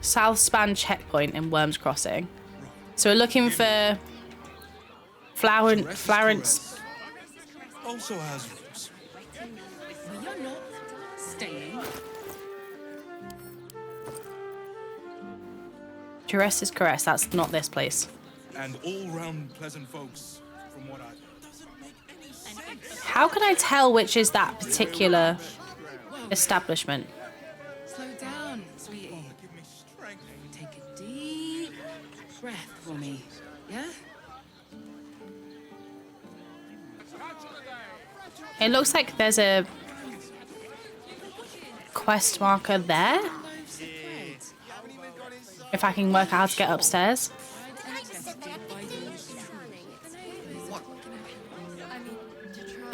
South Span checkpoint in Worm's Crossing. So we're looking for Florence. Also has rooms. Well, you're not staying. Juress is Caress. That's not this place. And all-round pleasant folks, from what I... How can I tell which is that particular establishment? Slow down, sweetie. Take a deep breath for me, yeah? It looks like there's a quest marker there. If I can work out how to get upstairs.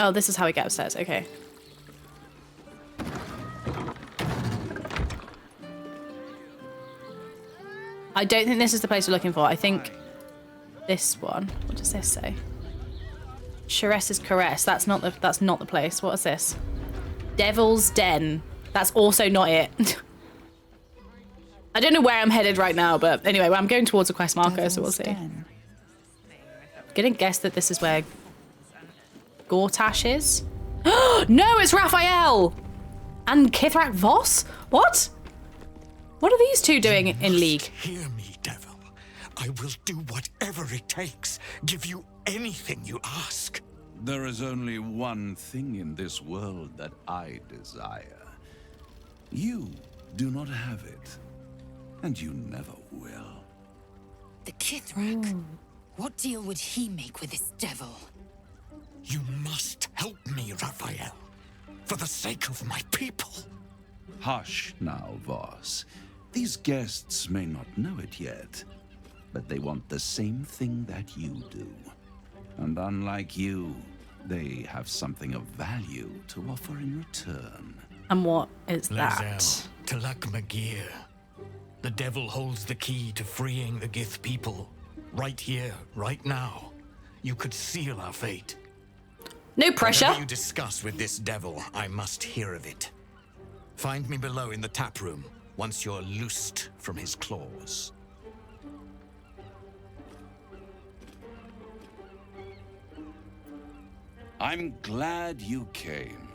Oh, this is how we get upstairs. Okay. I don't think this is the place we're looking for. I think this one. What does this say? Charessa's Caress. That's not the place. What is this? Devil's Den. That's also not it. I don't know where I'm headed right now, but anyway, I'm going towards a quest marker, so we'll see. I'm gonna guess that this is where Gortash is. No, it's Raphael and Kithrak Voss. What? What are these two doing in league? Hear me, devil. I will do whatever it takes. Give you anything you ask. There is only one thing in this world that I desire. You do not have it, and you never will. The Kithrak? What deal would he make with this devil? You must help me, Raphael. For the sake of my people. Hush now, Voss. These guests may not know it yet, but they want the same thing that you do. And unlike you, they have something of value to offer in return. And what is that? Lazel, Talak Magir. The devil holds the key to freeing the Gith people. Right here, right now. You could seal our fate. No pressure. Whatever you discuss with this devil, I must hear of it. Find me below in the tap room, once you're loosed from his claws. I'm glad you came.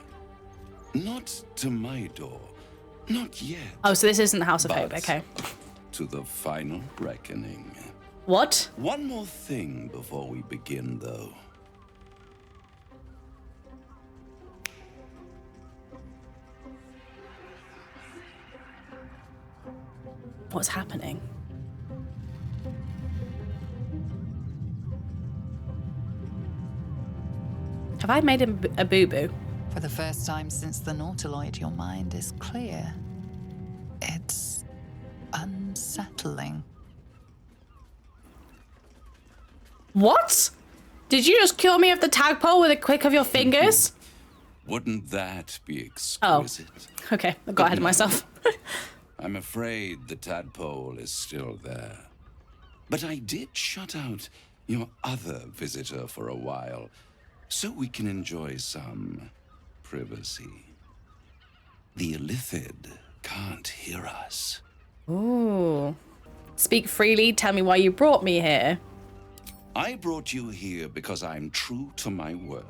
Not to my door. Not yet. Oh, so this isn't the House of Hope. Okay. To the final reckoning. What? One more thing before we begin, though. What's happening? Have I made a boo-boo? For the first time since the Nautiloid, your mind is clear. It's unsettling. What? Did you just kill me with the tadpole with a click of your fingers? Wouldn't that be exquisite? Oh. Okay, I got ahead of myself. I'm afraid the tadpole is still there. But I did shut out your other visitor for a while, so we can enjoy some privacy. The Illithid can't hear us. Ooh. Speak freely, tell me why you brought me here. I brought you here because I'm true to my word,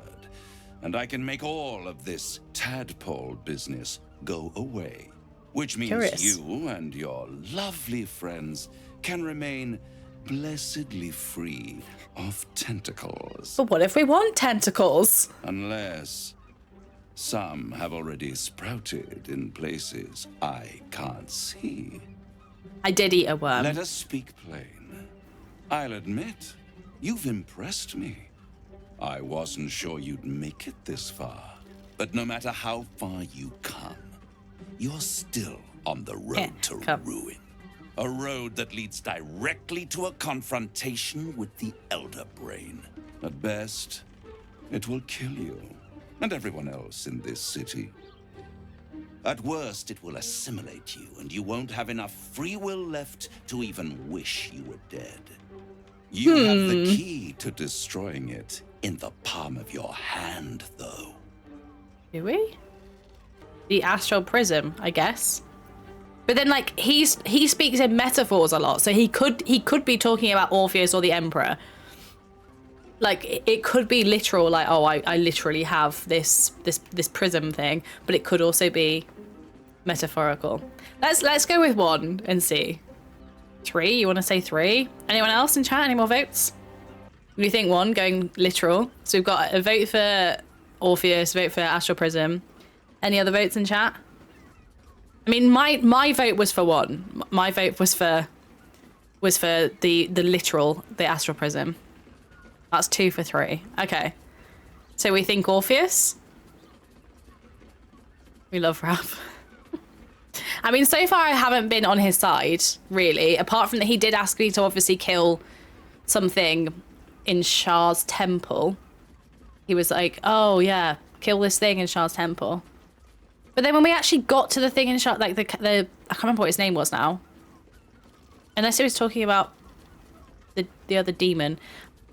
and I can make all of this tadpole business go away. Which means Curious. you and your lovely friends can remain blessedly free of tentacles. But what if we want tentacles? Unless some have already sprouted in places I can't see. I did eat a worm. Let us speak plain. I'll admit, you've impressed me. I wasn't sure you'd make it this far. But no matter how far you come, you're still on the road to ruin. A road that leads directly to a confrontation with the Elder Brain. At best, it will kill you and everyone else in this city. At worst, it will assimilate you, and you won't have enough free will left to even wish you were dead. You have the key to destroying it in the palm of your hand, though. Do we? The astral prism, I guess. But then, like, he speaks in metaphors a lot, so he could be talking about Orpheus or the Emperor. Like, it could be literal, like, oh, I literally have this prism thing, but it could also be metaphorical. Let's go with 1 and see. 3, you want to say 3? Anyone else in chat? Any more votes? Do you think 1 going literal? So we've got a vote for Orpheus, a vote for astral prism. Any other votes in chat? I mean, my vote was for 1. My vote was for the literal, the astral prism. That's 2 for 3. Okay. So we think Orpheus. We love Raph. I mean, so far I haven't been on his side, really. Apart from that he did ask me to obviously kill something in Shah's temple. He was like, oh yeah, kill this thing in Shah's temple. But then when we actually got to the thing in Shah, like the I can't remember what his name was now. Unless he was talking about the other demon.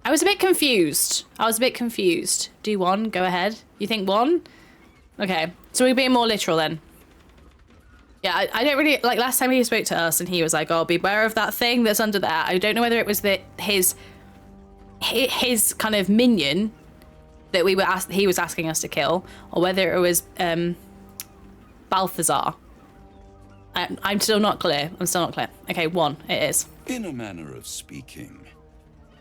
I was a bit confused. Do 1, go ahead. You think 1? Okay, so we're being more literal then. Yeah, I don't really, like last time he spoke to us and he was like, oh, beware of that thing that's under there. I don't know whether it was his kind of minion that he was asking us to kill, or whether it was Balthazar. I'm still not clear. Okay, 1, it is. In a manner of speaking.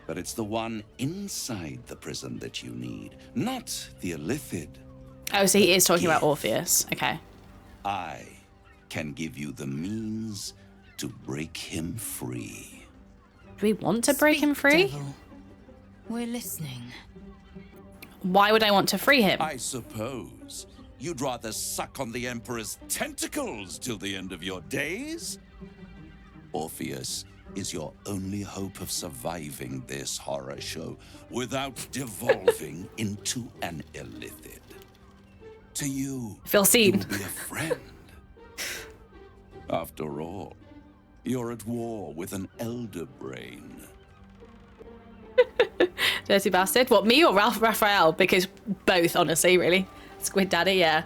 But it's the one inside the prison that you need, not the Illithid. Oh, so he is talking about Orpheus. Okay. I can give you the means to break him free. Do we want to break him free? Devil. We're listening. why would I want to free him? I suppose you'd rather suck on the Emperor's tentacles till the end of your days? Orpheus is your only hope of surviving this horror show without devolving into an illithid. To you, feel seen. You'll be a friend. After all, you're at war with an elder brain. Dirty bastard. What, me or Raphael? Because both, honestly, really. Squid Daddy, yeah.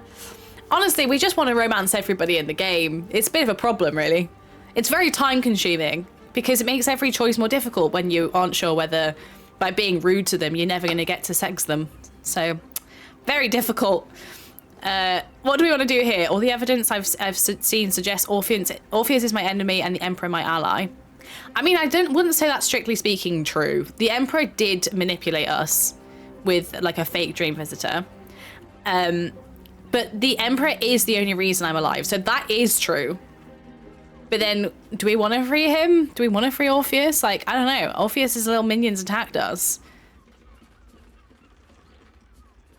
Honestly, we just want to romance everybody in the game. It's a bit of a problem, really. It's very time consuming because it makes every choice more difficult when you aren't sure whether by being rude to them, you're never going to get to sex them. So, very difficult. What do we want to do here? All the evidence I've seen suggests Orpheus is my enemy and the Emperor my ally. I mean, I wouldn't say that's strictly speaking true. The Emperor did manipulate us with like a fake dream visitor. But the Emperor is the only reason I'm alive. So that is true. But then, do we want to free him? Do we want to free Orpheus? Like, I don't know. Orpheus's little minions attacked us.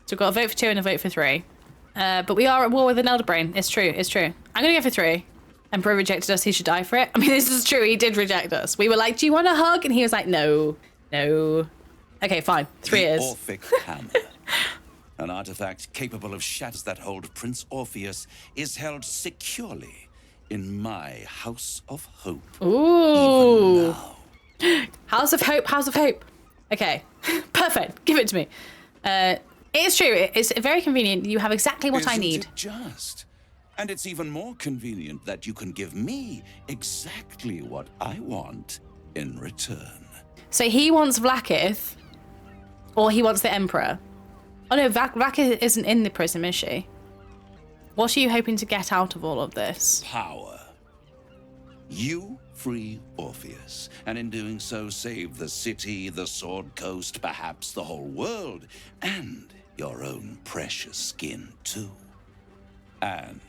So we've got a vote for 2 and a vote for 3. But we are at war with an elder brain. It's true. It's true. I'm going to go for 3. Emperor rejected us. He should die for it. I mean, this is true. He did reject us. We were like, do you want a hug? And he was like, no. No. Okay, fine. 3 The is. Orphic Hammer. An artifact capable of shatters that hold Prince Orpheus is held securely in my House of Hope. Ooh. House of Hope. House of Hope. Okay. Perfect. Give it to me. It's true. It's very convenient. You have exactly what I need. Isn't it just? And it's even more convenient that you can give me exactly what I want in return. So he wants Vlaakith, or he wants the Emperor. Oh no, Vlaakith isn't in the prison, is she? What are you hoping to get out of all of this? Power. You free Orpheus, and in doing so save the city, the Sword Coast, perhaps the whole world, and your own precious skin too. And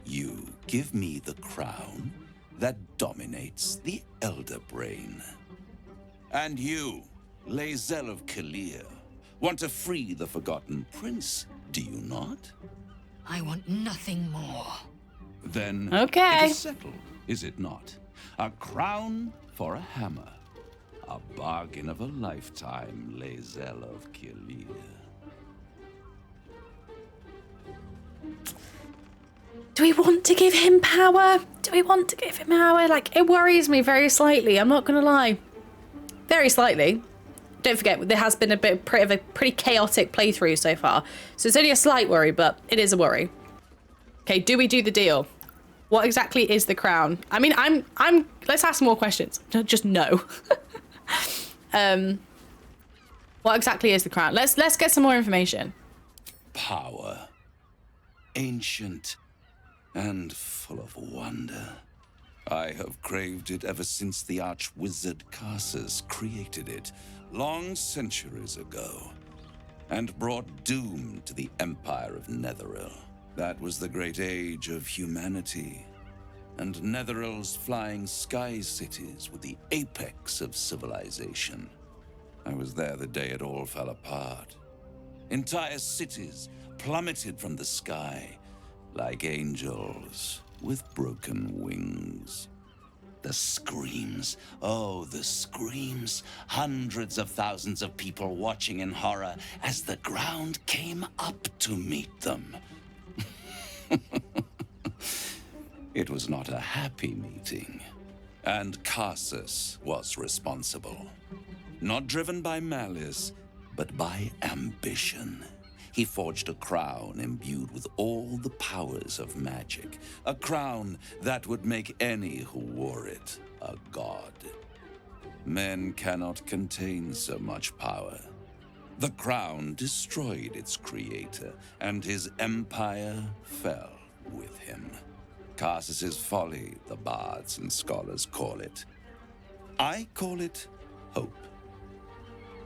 you give me the crown that dominates the Elder Brain. And you, Lae'zel of Kalir, want to free the Forgotten Prince, do you not? I want nothing more. Then okay. It is settled, is it not? A crown for a hammer. A bargain of a lifetime, Lae'zel of Kalir. Do we want to give him power? Do we want to give him power? Like, it worries me very slightly. I'm not going to lie. Very slightly. Don't forget, there has been a bit of a pretty chaotic playthrough so far. So it's only a slight worry, but it is a worry. Okay, do we do the deal? What exactly is the crown? I mean, let's ask more questions. Just no. What exactly is the crown? Let's get some more information. Power. Ancient and full of wonder. I have craved it ever since the arch-wizard Karsus created it, long centuries ago, and brought doom to the Empire of Netheril. That was the great age of humanity, and Netheril's flying sky cities were the apex of civilization. I was there the day it all fell apart. Entire cities plummeted from the sky, like angels with broken wings. The screams, oh, the screams. Hundreds of thousands of people watching in horror as the ground came up to meet them. It was not a happy meeting, and Karsus was responsible. Not driven by malice, but by ambition. He forged a crown imbued with all the powers of magic. A crown that would make any who wore it a god. Men cannot contain so much power. The crown destroyed its creator, and his empire fell with him. Karsus's folly, the bards and scholars call it. I call it hope.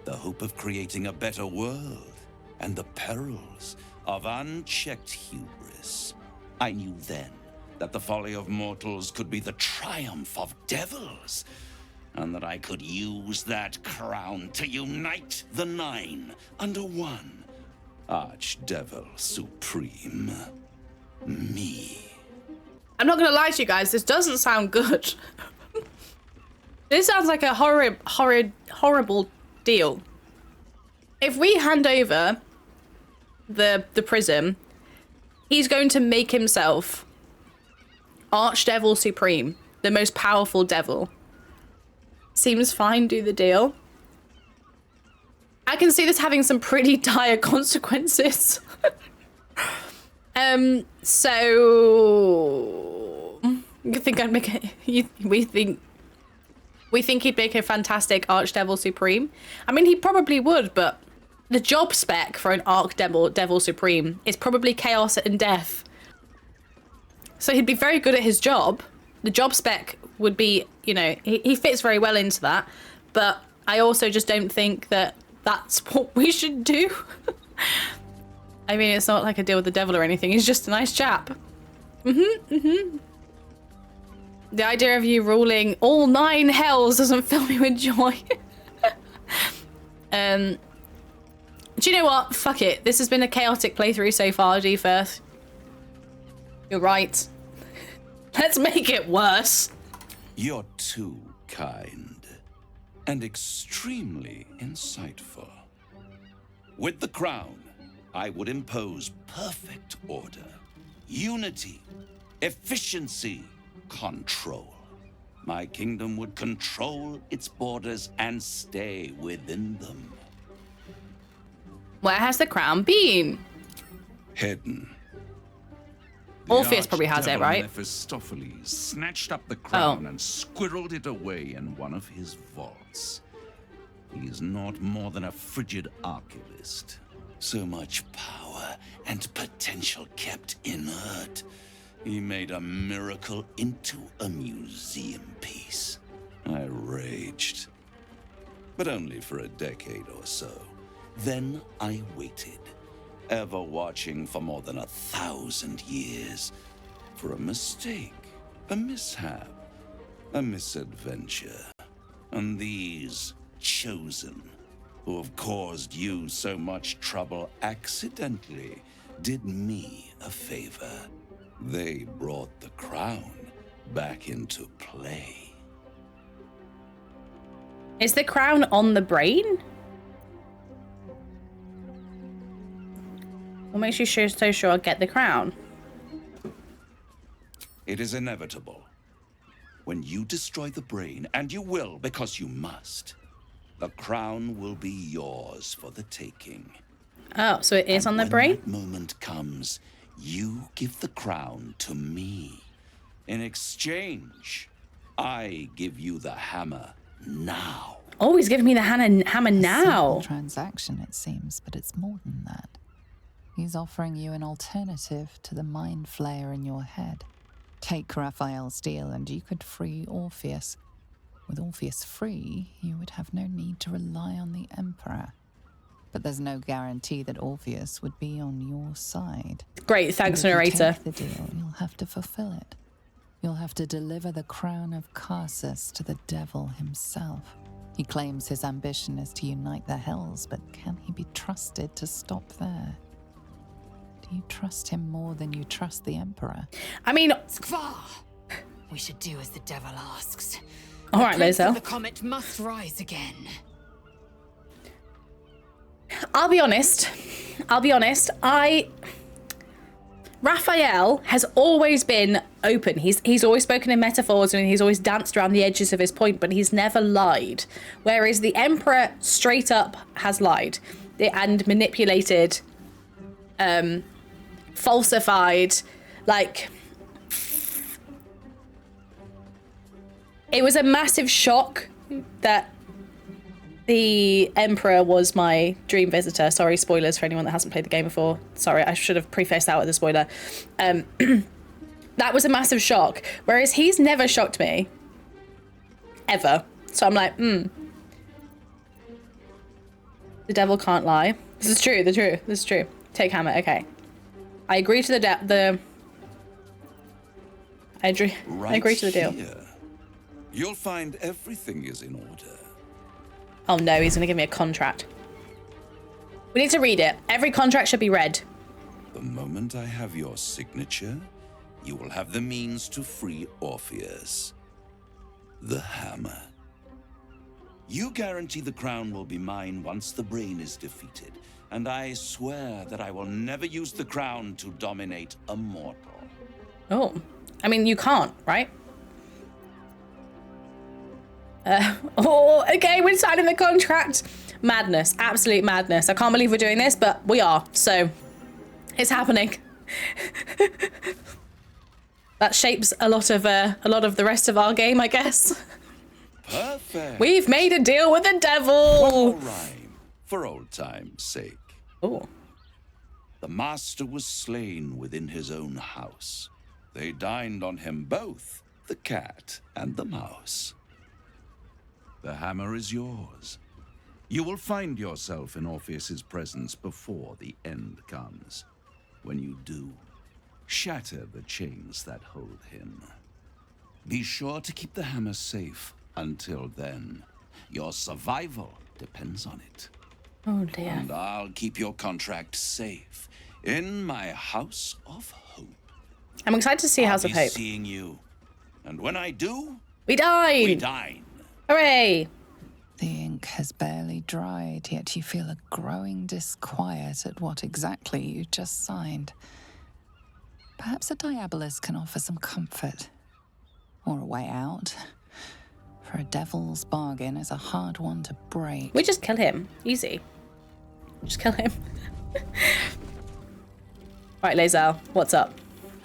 The hope of creating a better world, and the perils of unchecked hubris. I knew then that the folly of mortals could be the triumph of devils, and that I could use that crown to unite the Nine under one Archdevil Supreme. Me. I'm not gonna lie to you guys, this doesn't sound good. This sounds like a horrible deal. If we hand over the prism, he's going to make himself Archdevil Supreme, the most powerful devil. Seems fine, do the deal. I can see this having some pretty dire consequences. So you think I'd make it? We think he'd make a fantastic Archdevil Supreme. I mean, he probably would, but the job spec for an Archdevil Supreme is probably chaos and death. So he'd be very good at his job. The job spec would be, you know, he fits very well into that. But I also just don't think that that's what we should do. I mean, it's not like a deal with the devil or anything. He's just a nice chap. The idea of you ruling all 9 hells doesn't fill me with joy. Do you know what? Fuck it. This has been a chaotic playthrough so far, G-Firth. You're right. Let's make it worse. You're too kind and extremely insightful. With the crown, I would impose perfect order, unity, efficiency, control. My kingdom would control its borders and stay within them. Where has the crown been? Hidden. Orpheus probably has it, right? Mephistopheles snatched up the crown and squirreled it away in one of his vaults. He is not more than a frigid archivist. So much power and potential kept inert. He made a miracle into a museum piece. I raged. But only for a decade or so. Then I waited, ever watching for more than 1,000 years. For a mistake, a mishap, a misadventure. And these chosen, who have caused you so much trouble accidentally, did me a favor. They brought the crown back into play. Is the crown on the brain? What makes you so sure I'll get the crown? It is inevitable. When you destroy the brain, and you will because you must, the crown will be yours for the taking. Oh, so it is on the brain? When that moment comes, you give the crown to me. In exchange, I give you the hammer now. Oh, he's giving me the hammer now. A simple transaction, it seems, but it's more than that. He's offering you an alternative to the mind flayer in your head. Take Raphael's deal and you could free Orpheus. With Orpheus free, you would have no need to rely on the Emperor. But there's no guarantee that Orpheus would be on your side. Great, thanks, and if narrator. you take the deal, you'll have to fulfill it. You'll have to deliver the crown of Carsus to the devil himself. He claims his ambition is to unite the hells, but can he be trusted to stop there? Do you trust him more than you trust the Emperor? I mean... Skvar! We should do as the devil asks. All right, Lizelle. The comet must rise again. I'll be honest. Raphael has always been open. He's always spoken in metaphors and he's always danced around the edges of his point, but he's never lied. Whereas the Emperor straight up has lied and manipulated, falsified, like... It was a massive shock that the Emperor was my dream visitor. Sorry, spoilers for anyone that hasn't played the game before. Sorry, I should have prefaced that with a spoiler. That was a massive shock. Whereas he's never shocked me. Ever. So I'm like, The devil can't lie. This is true, this is true. Take hammer, okay. I agree to I agree to the deal. Here, you'll find everything is in order. Oh no, he's gonna give me a contract. We need to read it. Every contract should be read. The moment I have your signature, you will have the means to free Orpheus. The hammer. You guarantee the crown will be mine once the brain is defeated, and I swear that I will never use the crown to dominate a mortal. Oh, I mean, you can't, right? Okay, we're signing the contract. Madness, absolute madness. I can't believe we're doing this, but we are, so it's happening. That shapes a lot of the rest of our game, I guess. Perfect. We've made a deal with the devil. One more rhyme, for old time's sake. Oh. The master was slain within his own house. They dined on him both, the cat and the mouse. The hammer is yours. You will find yourself in Orpheus's presence before the end comes. When you do, shatter the chains that hold him. Be sure to keep the hammer safe until then. Your survival depends on it. Oh dear. And I'll keep your contract safe in my House of Hope. I'm excited to see House of I'll be Hope. seeing you. And when I do, we dine. We dine. Hooray! The ink has barely dried, yet you feel a growing disquiet at what exactly you just signed. Perhaps a diabolus can offer some comfort. Or a way out. For a devil's bargain is a hard one to break. We just kill him. Easy. Just kill him. Right, Lae'zel, what's up?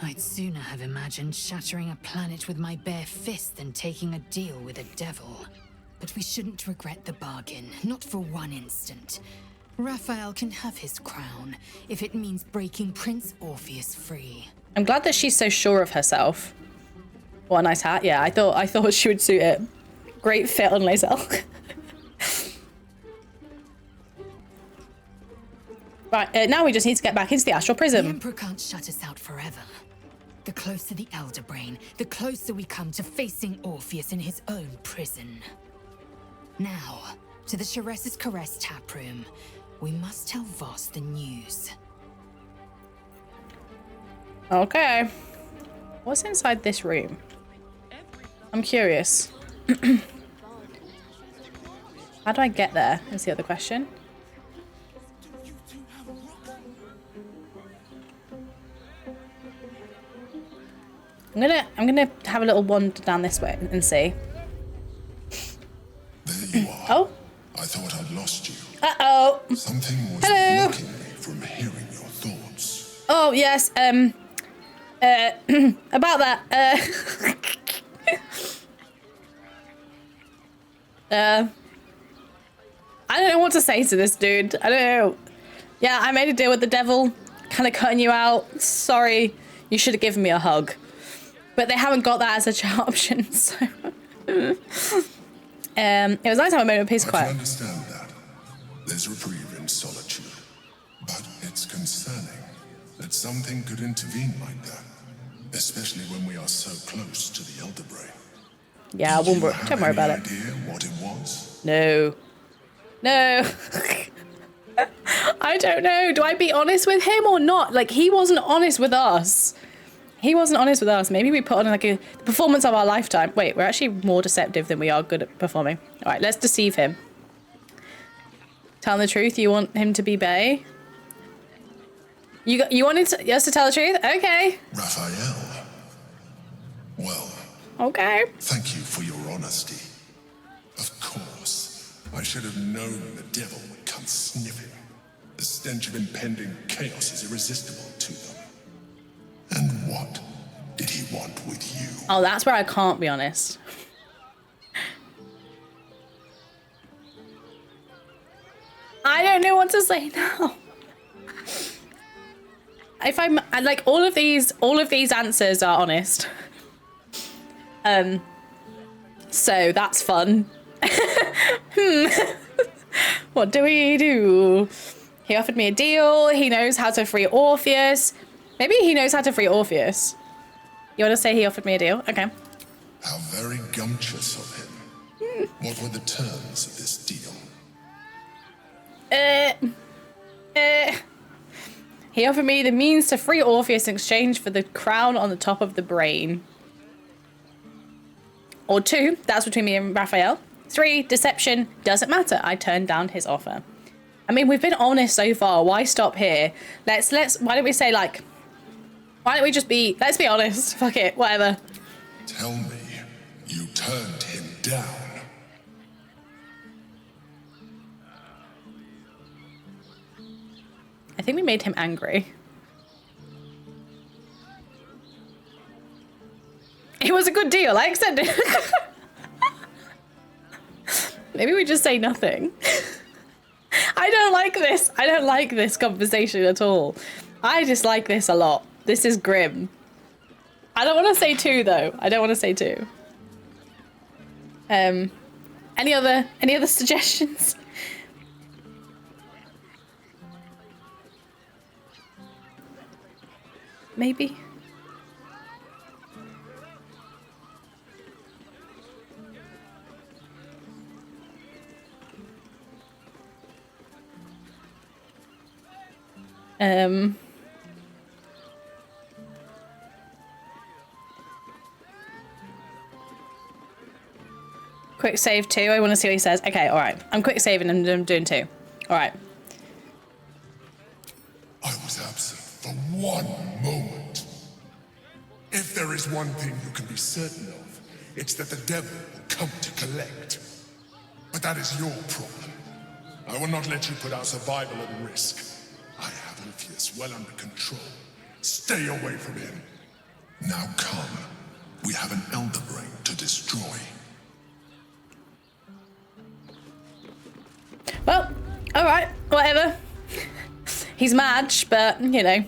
I'd sooner have imagined shattering a planet with my bare fist than taking a deal with a devil. But we shouldn't regret the bargain, not for one instant. Raphael can have his crown, if it means breaking Prince Orpheus free. I'm glad that she's so sure of herself. What a nice hat. Yeah, I thought she would suit it. Great fit on Lae'zel. Right, now we just need to get back into the astral The prism. Emperor can't shut us out forever. The closer the Elder Brain, the closer we come to facing Orpheus in his own prison. Now, to the Shares's Caress taproom. We must tell Voss the news. Okay. What's inside this room? I'm curious. How do I get there? Is the other question. I'm gonna have a little wander down this way and see. There you are. Oh. I thought I'd lost you. Uh-oh. Something was Hello. blocking me from hearing your thoughts. Oh yes. About that. I don't know what to say to this dude. I don't know. Yeah, I made a deal with the devil. Kind of cutting you out. Sorry. You should have given me a hug. But they haven't got that as a chat option, so. It was nice to have a moment of peace and I can quiet. understand that. There's reprieve in solitude. But it's concerning that something could intervene like that. Especially when we are so close to the Elder Brain. Yeah, don't worry about it. Idea what it was? No. No. I don't know. Do I be honest with him or not? Like, he wasn't honest with us. He wasn't honest with us. Maybe we put on like a performance of our lifetime. Wait, we're actually more deceptive than we are good at performing. All right, let's deceive him. Tell him the truth. You want him to be Bay? You wanted us to tell the truth? Okay. Raphael. Well. Okay. Thank you for your honesty. Of course. I should have known the devil would come sniffing. The stench of impending chaos is irresistible to them. And what did he want with you? Oh, that's where I can't be honest. I don't know what to say now. If I'm like all of these answers are honest. So that's fun. What do we do? He offered me a deal. He knows how to free Orpheus. Maybe he knows how to free Orpheus. You want to say he offered me a deal? Okay. How very gumptious of him. What were the terms of this deal? He offered me the means to free Orpheus in exchange for the crown on the top of the brain. Or 2, that's between me and Raphael. 3, deception, doesn't matter. I turned down his offer. I mean, we've been honest so far. Why stop here? Why don't we say like, why don't we just be, let's be honest. Fuck it, whatever. Tell me, you turned him down. I think we made him angry. It was a good deal, I accept it. Maybe we just say nothing. I don't like this. I don't like this conversation at all. I dislike this a lot. This is grim. I don't want to say 2 though. I don't want to say 2. Any other suggestions? Maybe. Quick save 2. I want to see what he says. Okay, all right. I'm quick saving and I'm doing 2. All right. I was absent for 1 moment. If there is one thing you can be certain of, it's that the devil will come to collect. But that is your problem. I will not let you put our survival at risk. I have Orpheus well under control. Stay away from him. Now come. We have an elder brain to destroy. Well, all right, whatever. He's mad, but, you know.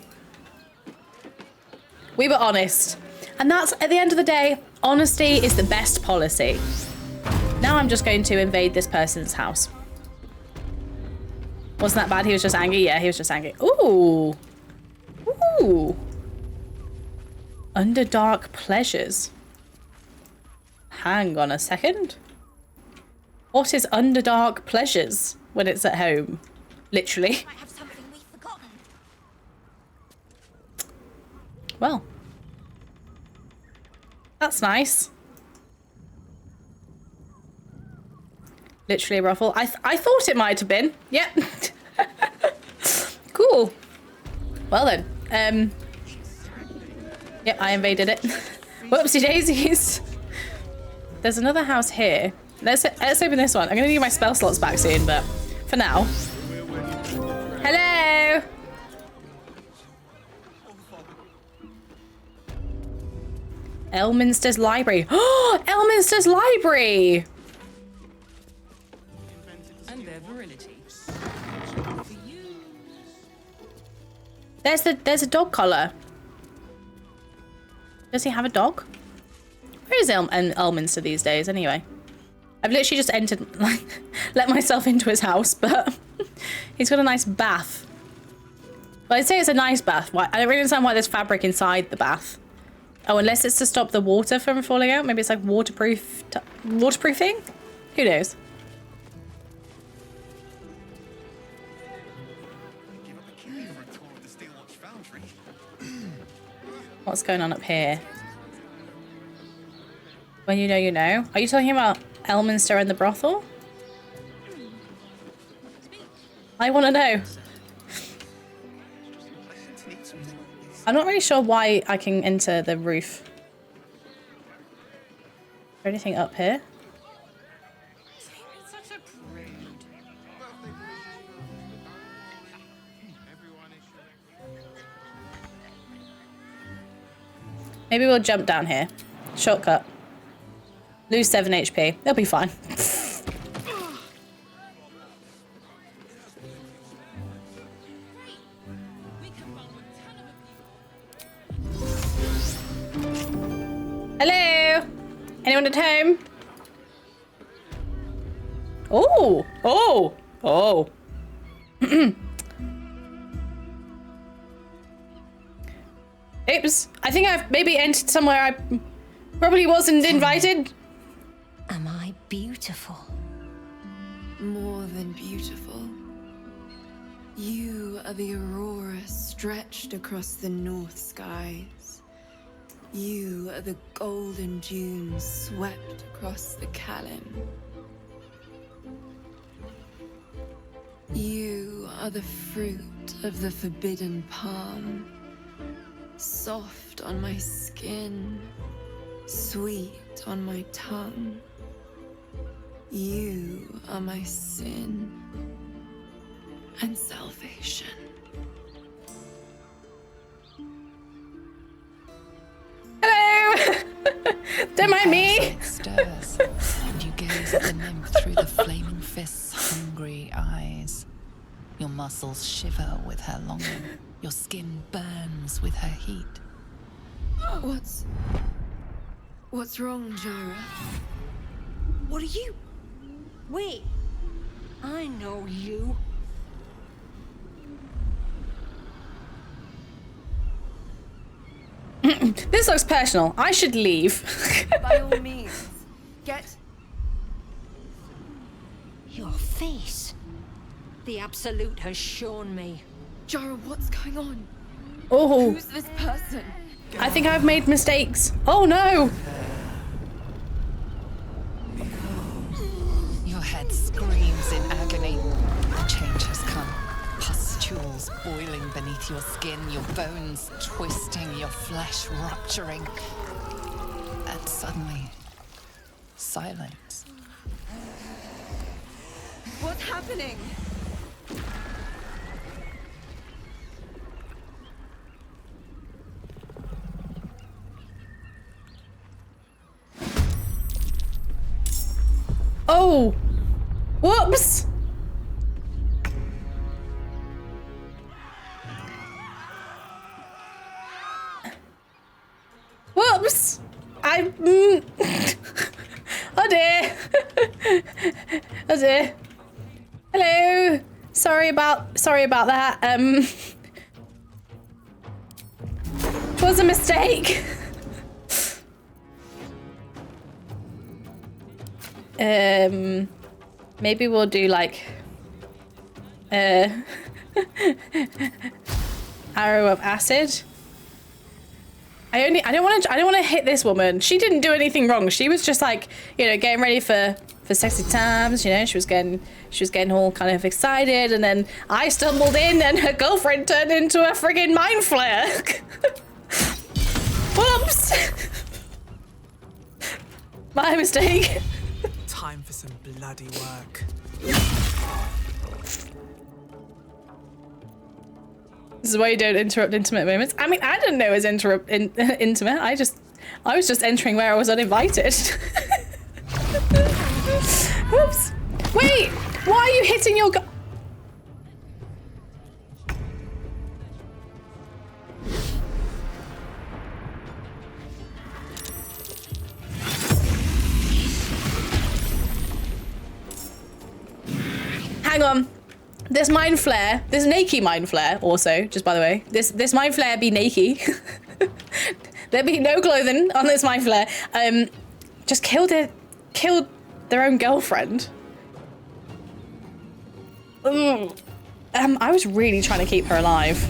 We were honest. And that's, at the end of the day, honesty is the best policy. Now I'm just going to invade this person's house. Wasn't that bad? He was just angry? Yeah, he was just angry. Ooh. Ooh. Underdark pleasures. Hang on a second. What is underdark pleasures when it's at home? Literally. Might have something we've forgotten. Well. That's nice. Literally a ruffle. I thought it might have been. Yep. Cool. Well then. Yep, I invaded it. Whoopsie daisies. There's another house here. Let's open this one. I'm gonna need my spell slots back soon, but for now. Hello. Elminster's library. Oh, Elminster's library. And their virility. There's a dog collar. Does he have a dog? Where is Elminster these days anyway? I've literally just entered, like, let myself into his house, but he's got a nice bath. Well, I'd say it's a nice bath. Why? I don't really understand why there's fabric inside the bath. Oh, unless it's to stop the water from falling out. Maybe it's like waterproofing? Who knows? What's going on up here? When you know, you know. Are you talking about Elminster and the brothel? I want to know. I'm not really sure why I can enter the roof. Is there anything up here? Maybe we'll jump down here. Shortcut. Lose 7 HP. They'll be fine. Hello? Anyone at home? Oh! Oh! Oh! Oops. I think I've maybe entered somewhere I probably wasn't invited. Am I beautiful? More than beautiful. You are the aurora stretched across the north skies. You are the golden dunes swept across the Kalim. You are the fruit of the forbidden palm, soft on my skin, sweet on my tongue. You are my sin and salvation. Hello! Don't mind me! Stirs, and you gaze at the nymph through the flaming fist's hungry eyes. Your muscles shiver with her longing. Your skin burns with her heat. What's wrong, Jara? What are you? Wait, I know you. This looks personal. I should leave. By all means, get... Your face. The Absolute has shown me. Jara, what's going on? Oh. Who's this person? I think I've made mistakes. Oh no! Your head screams in agony. Change has come. Pustules boiling beneath your skin, your bones twisting, your flesh rupturing. And suddenly, silence. What's happening? Oh! Whoops! Whoops! Oh dear! Oh dear! Hello! Sorry about that. It was a mistake. Maybe we'll do like arrow of acid. I don't want to hit this woman. She didn't do anything wrong. She was just like, you know, getting ready for sexy times. You know, she was getting all kind of excited, and then I stumbled in, and her girlfriend turned into a friggin' mind flayer. Whoops! My mistake. Time for some bloody work. This is why you don't interrupt intimate moments. I mean, I didn't know it was intimate. I was just entering where I was uninvited. Whoops. Wait, why are you hitting your Hang on. This mind flare, this naked mind flare also, just by the way, this mind flare be naked. There'd be no clothing on this mind flare. Just killed their own girlfriend. I was really trying to keep her alive.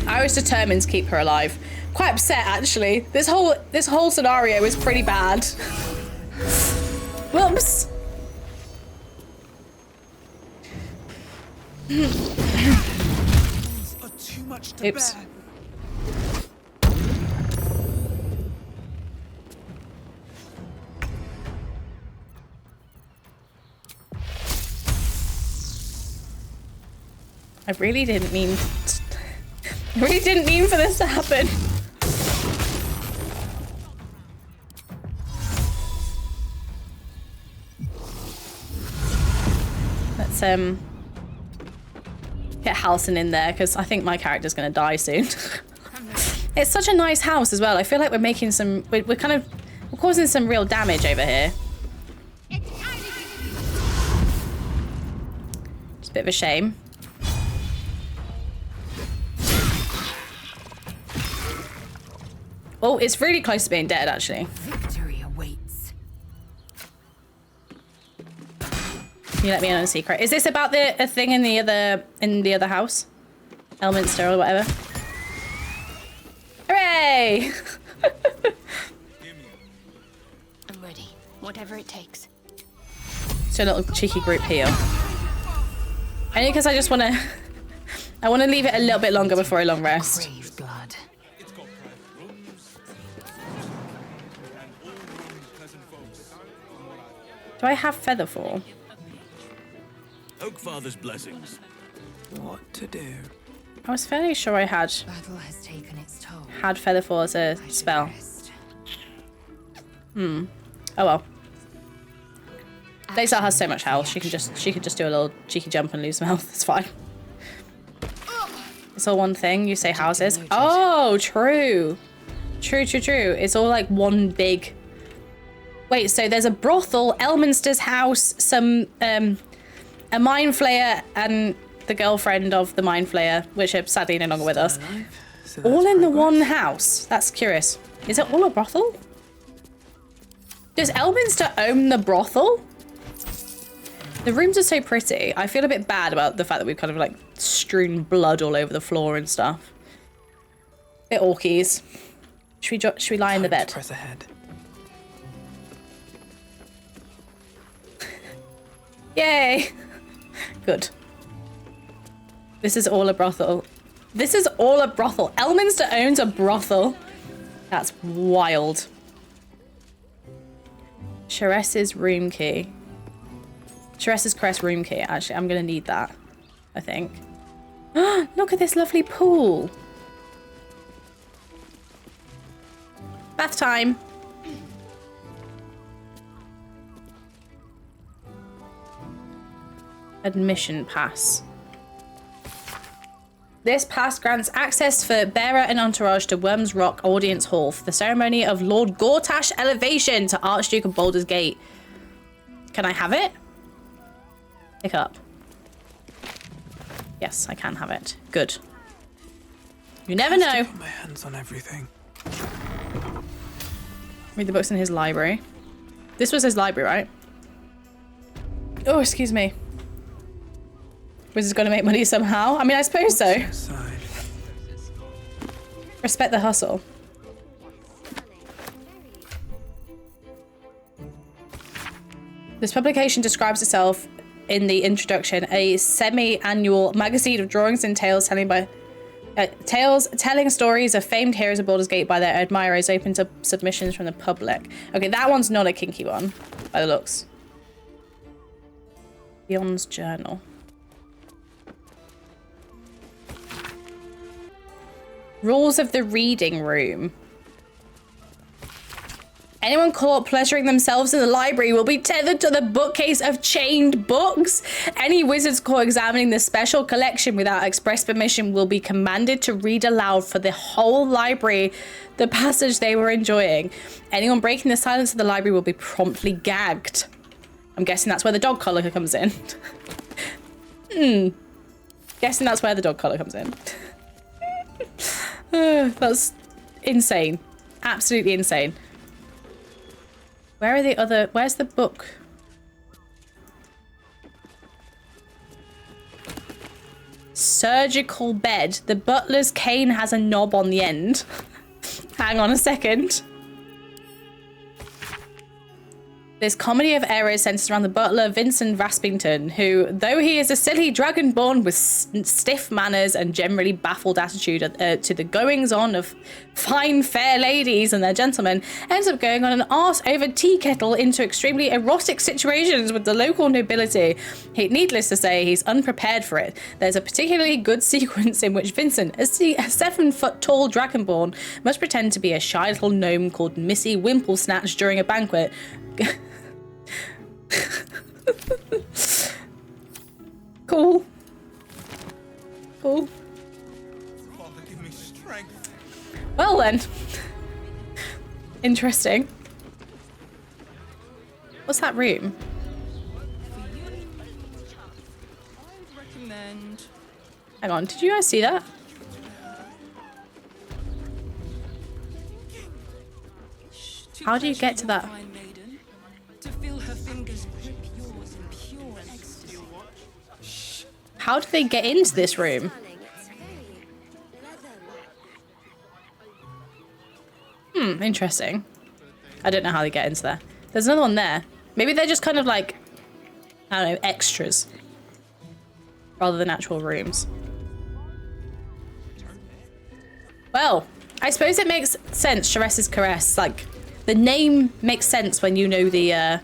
I was determined to keep her alive. Quite upset actually. This whole scenario was pretty bad. Whoops. Are too much to Oops. bear. I really didn't mean for this to happen. Let's get Halcyon in there, because I think my character's gonna die soon. It's such a nice house as well. I feel like we're making some, we're causing some real damage over here. It's a bit of a shame. Oh, it's really close to being dead, actually. Victory awaits. You let me in on a secret. Is this about a thing in the other house? Elminster or whatever. Hooray! I'm ready. Whatever it takes. So a little cheeky group heal. Only because I just want to... I want to leave it a little bit longer before a long rest. Blood. Do I have Featherfall? Oakfather's blessings. What to do? I was fairly sure I had Battle has taken its toll. had Featherfall as a spell. Oh well. Lae'zel has so much health. She could just do a little cheeky jump and lose some health. It's fine. It's all one thing. You say houses. Oh, true. True. It's all like one big. Wait, so there's a brothel, Elminster's house, some a mind flayer, and the girlfriend of the mind flayer, which are sadly no longer with us. All in the one house. That's curious. Is it all a brothel? Does Elminster own the brothel? The rooms are so pretty. I feel a bit bad about the fact that we've kind of like strewn blood all over the floor and stuff. Bit orkies. Should we lie in the bed? Press ahead. Yay! Good. This is all a brothel. This is all a brothel. Elminster owns a brothel. That's wild. Sharess's room key. Sharess's crest room key. Actually, I'm gonna need that, I think. Look at this lovely pool. Bath time. Admission pass. This pass grants access for bearer and entourage to Worm's Rock Audience Hall for the ceremony of Lord Gortash elevation to Archduke of Baldur's Gate. Can I have it? Pick up. Yes, I can have it. Good. You never know. Put my hands on everything. Read the books in his library. This was his library, right? Oh, excuse me. Wizard's gonna make money somehow. I mean, I suppose so. Respect the hustle. This publication describes itself in the introduction, a semi-annual magazine of drawings and tales telling stories of famed heroes of Baldur's Gate by their admirers, open to submissions from the public. Okay, that one's not a kinky one, by the looks. Beyond's journal. Rules of the reading room. Anyone caught pleasuring themselves in the library will be tethered to the bookcase of chained books. Any wizards caught examining the special collection without express permission will be commanded to read aloud for the whole library the passage they were enjoying. Anyone breaking the silence of the library will be promptly gagged. I'm guessing that's where the dog collar comes in. Guessing that's where the dog collar comes in. That's insane. Absolutely insane. Where are the other... Where's the book? Surgical bed. The butler's cane has a knob on the end. Hang on a second. This comedy of errors centers around the butler, Vincent Raspington, who, though he is a silly dragonborn with stiff manners and generally baffled attitude to the goings-on of fine, fair ladies and their gentlemen, ends up going on an arse-over tea kettle into extremely erotic situations with the local nobility. Needless to say, he's unprepared for it. There's a particularly good sequence in which Vincent, a 7-foot-tall dragonborn, must pretend to be a shy little gnome called Missy Wimplesnatch during a banquet. Cool. Cool. Father, give me strength. Well then. Interesting. What's that room? Recommend. Hang on, did you guys see that? How do you get to that? To feel her fingers grip yours in pure ecstasy. How do they get into this room? Interesting. I don't know how they get into there. There's another one there. Maybe they're just kind of like, I don't know, extras. Rather than actual rooms. Well, I suppose it makes sense, Chares's Caress. Like, the name makes sense when you know the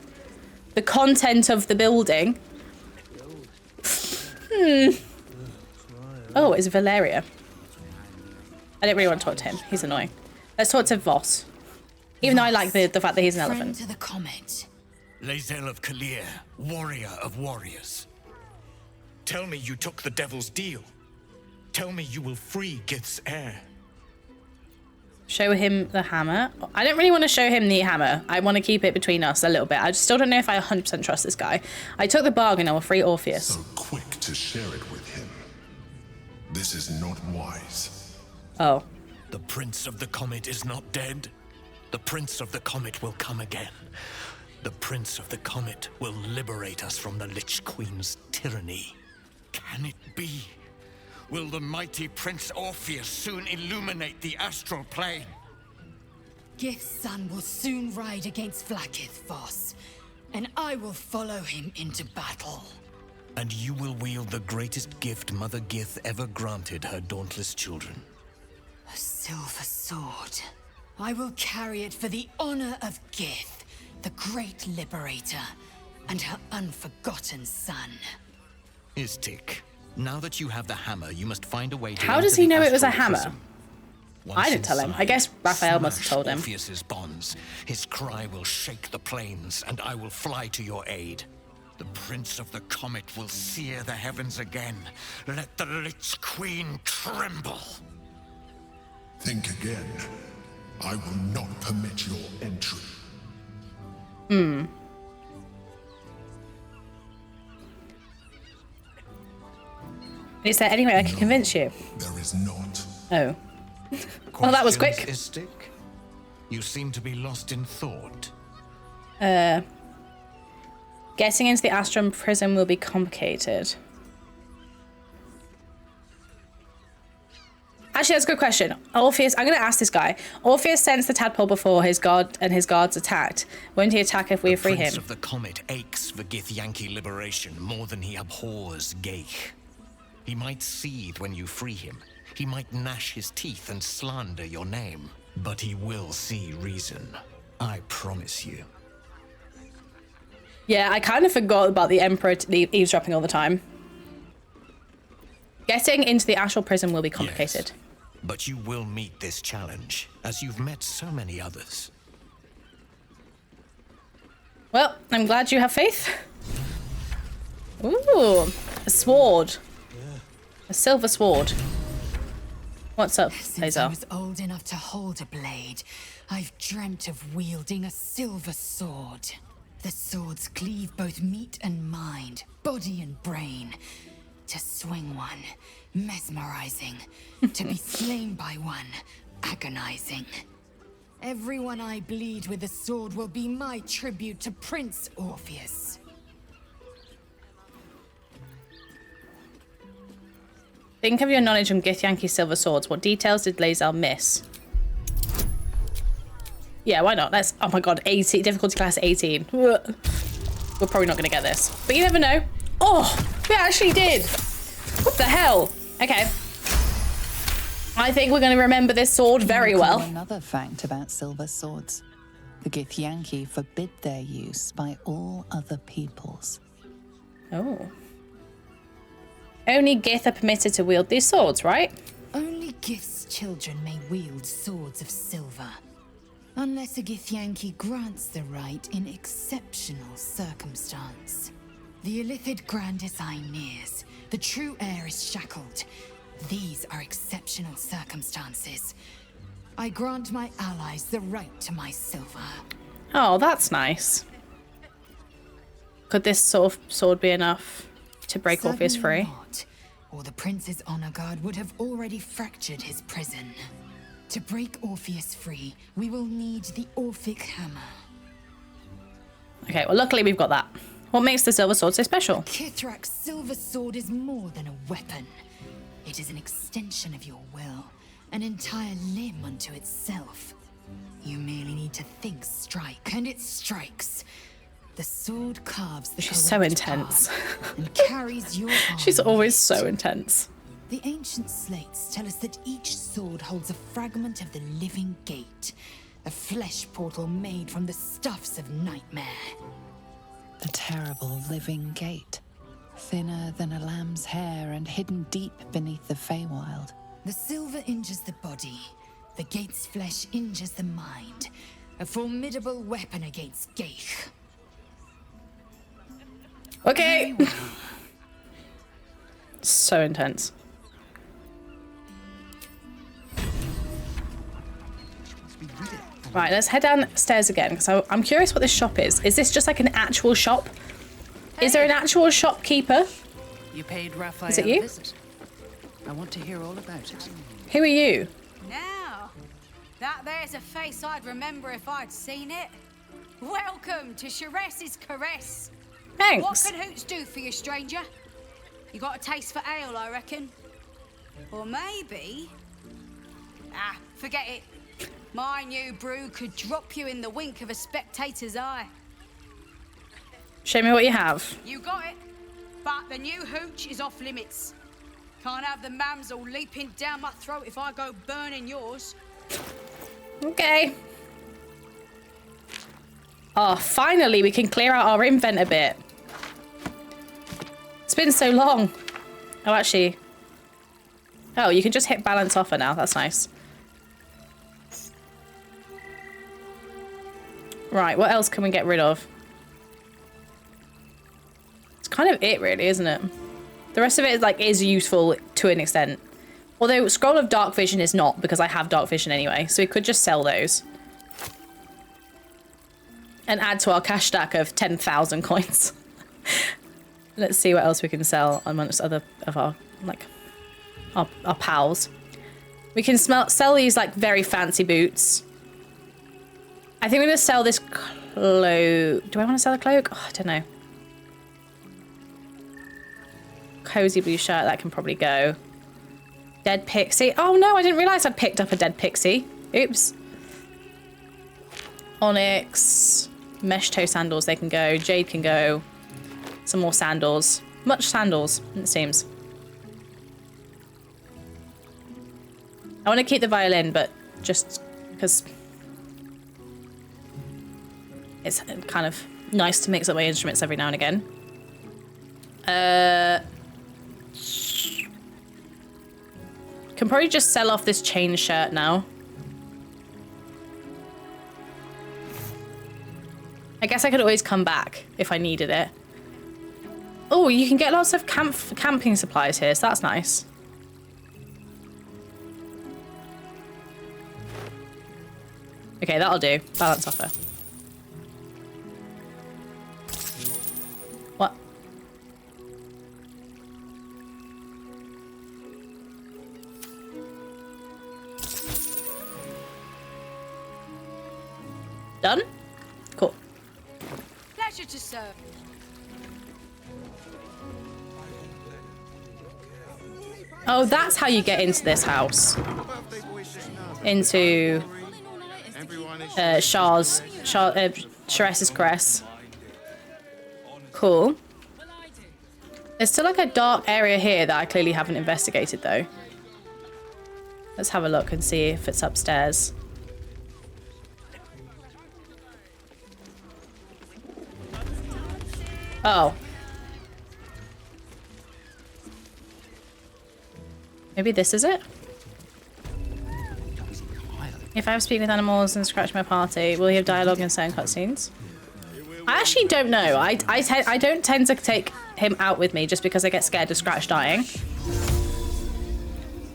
content of the building. Oh, it's Valeria. I don't really want to talk to him. He's annoying. Let's talk to Voss. Even though I like the fact that he's an elephant. To the comet. Lae'zel of Kalir, warrior of warriors. Tell me you took the devil's deal. Tell me you will free Gith's heir. Show him the hammer. I don't really want to show him the hammer. I want to keep it between us a little bit. I still don't know if I 100% trust this guy. I took the bargain. I will free Orpheus. So quick to share it with him. This is not wise. Oh. The Prince of the Comet is not dead. The Prince of the Comet will come again. The Prince of the Comet will liberate us from the Lich Queen's tyranny. Can it be? Will the mighty Prince Orpheus soon illuminate the astral plane? Gith's son will soon ride against Vlaakith, Voss, and I will follow him into battle. And you will wield the greatest gift Mother Gith ever granted her dauntless children. A silver sword. I will carry it for the honor of Gith, the great liberator, and her unforgotten son. Istik, now that you have the hammer, you must find a way to. How does he know it was a astral hammer? prism. I didn't tell him. I guess Raphael must have Smash told him. Orpheus's bonds. His cry will shake the plains, and I will fly to your aid. The Prince of the Comet will sear the heavens again. Let the Lich Queen tremble. Think again. I will not permit your entry. Is there any way I can convince you? There is not. Oh. Well, that was quick. Istik? You seem to be lost in thought. Getting into the Astrum prison will be complicated. Actually, that's a good question. Orpheus, I'm going to ask this guy. Orpheus sensed the tadpole before his guard and his guards attacked. Won't he attack if we free him? The Prince of the Comet aches for Githyanki liberation more than he abhors Geich. He might seethe when you free him. He might gnash his teeth and slander your name. But he will see reason. I promise you. Yeah, I kind of forgot about the Emperor eavesdropping all the time. Getting into the astral prison will be complicated. Yes, but you will meet this challenge, as you've met so many others. Well, I'm glad you have faith. Ooh, a sword. A silver sword. What's up, Since I Lae'zel? was old enough to hold a blade, I've dreamt of wielding a silver sword. The swords cleave both meat and mind, body and brain. To swing one, mesmerizing. To be slain by one, agonizing. Everyone I bleed with the sword will be my tribute to Prince Orpheus. Think of your knowledge on Githyanki's silver swords. What details did Lae'zel miss? Yeah, why not? Let's. Oh my god, 18. Difficulty class 18. We're probably not going to get this. But you never know. Oh, we actually did. What the hell? Okay. I think we're going to remember this sword very well. Another fact about silver swords. The Githyanki forbid their use by all other peoples. Oh. Only Gith are permitted to wield these swords, right? Only Gith's children may wield swords of silver. Unless a Githyanki grants the right in exceptional circumstance. The Illithid Grand Design nears. The true heir is shackled. These are exceptional circumstances. I grant my allies the right to my silver. Oh, that's nice. Could this sort of sword be enough to break Orpheus free? Not, or the Prince's honor guard would have already fractured his prison. To break Orpheus free, we will need the Orphic Hammer. Okay, well, luckily we've got that. What makes the silver sword so special? Kithrak's silver sword is more than a weapon. It is an extension of your will, an entire limb unto itself. You merely need to think strike, and it strikes. The sword carves the She's so intense. and carries your arm. She's always so intense. The ancient slates tell us that each sword holds a fragment of the living gate, a flesh portal made from the stuffs of nightmare. The terrible living gate, thinner than a lamb's hair and hidden deep beneath the Feywild. The silver injures the body, the gate's flesh injures the mind. A formidable weapon against Gaich. Okay. So intense. Right, let's head downstairs again because I'm curious what this shop is. Is this just like an actual shop? Is there an actual shopkeeper? You paid Raphael Is it you? a visit. I want to hear all about it. Who are you? Now, that there's a face I'd remember if I'd seen it. Welcome to Sharess's Caress. Thanks. What can Hoots do for you, stranger? You got a taste for ale, I reckon. Or maybe... Ah, forget it. My new brew could drop you in the wink of a spectator's eye. Show me what you have. You got it. But the new hooch is off limits. Can't have the mams all leaping down my throat if I go burning yours. Okay. Oh, finally we can clear out our invent a bit. It's been so long. Oh, actually. Oh, you can just hit balance offer now. That's nice. Right, what else can we get rid of? It's kind of it, really, isn't it? The rest of it is useful to an extent. Although Scroll of Dark Vision is not, because I have Dark Vision anyway, so we could just sell those. And add to our cash stack of 10,000 coins. Let's see what else we can sell amongst other of our our pals. We can sell these very fancy boots. I think we're gonna sell this cloak. Do I want to sell a cloak? Oh, I don't know. Cozy blue shirt, that can probably go. Dead pixie. Oh no, I didn't realize I'd picked up a dead pixie. Oops. Onyx. Mesh toe sandals, they can go. Jade can go. Some more sandals. Much sandals, it seems. I want to keep the violin, but just because it's kind of nice to mix up my instruments every now and again. Can probably just sell off this chain shirt now. I guess I could always come back if I needed it. Oh, you can get lots of camping supplies here, so that's nice. Okay, that'll do. Balance offer. What? Done? Cool. Pleasure to serve. Oh, that's how you get into this house. Into Sharess's Caress. Cool. There's still a dark area here that I clearly haven't investigated though. Let's have a look and see if it's upstairs. Oh. Maybe this is it? If I have speak with animals and scratch my party, will he have dialogue in certain cutscenes? I actually don't know. I don't tend to take him out with me just because I get scared of Scratch dying.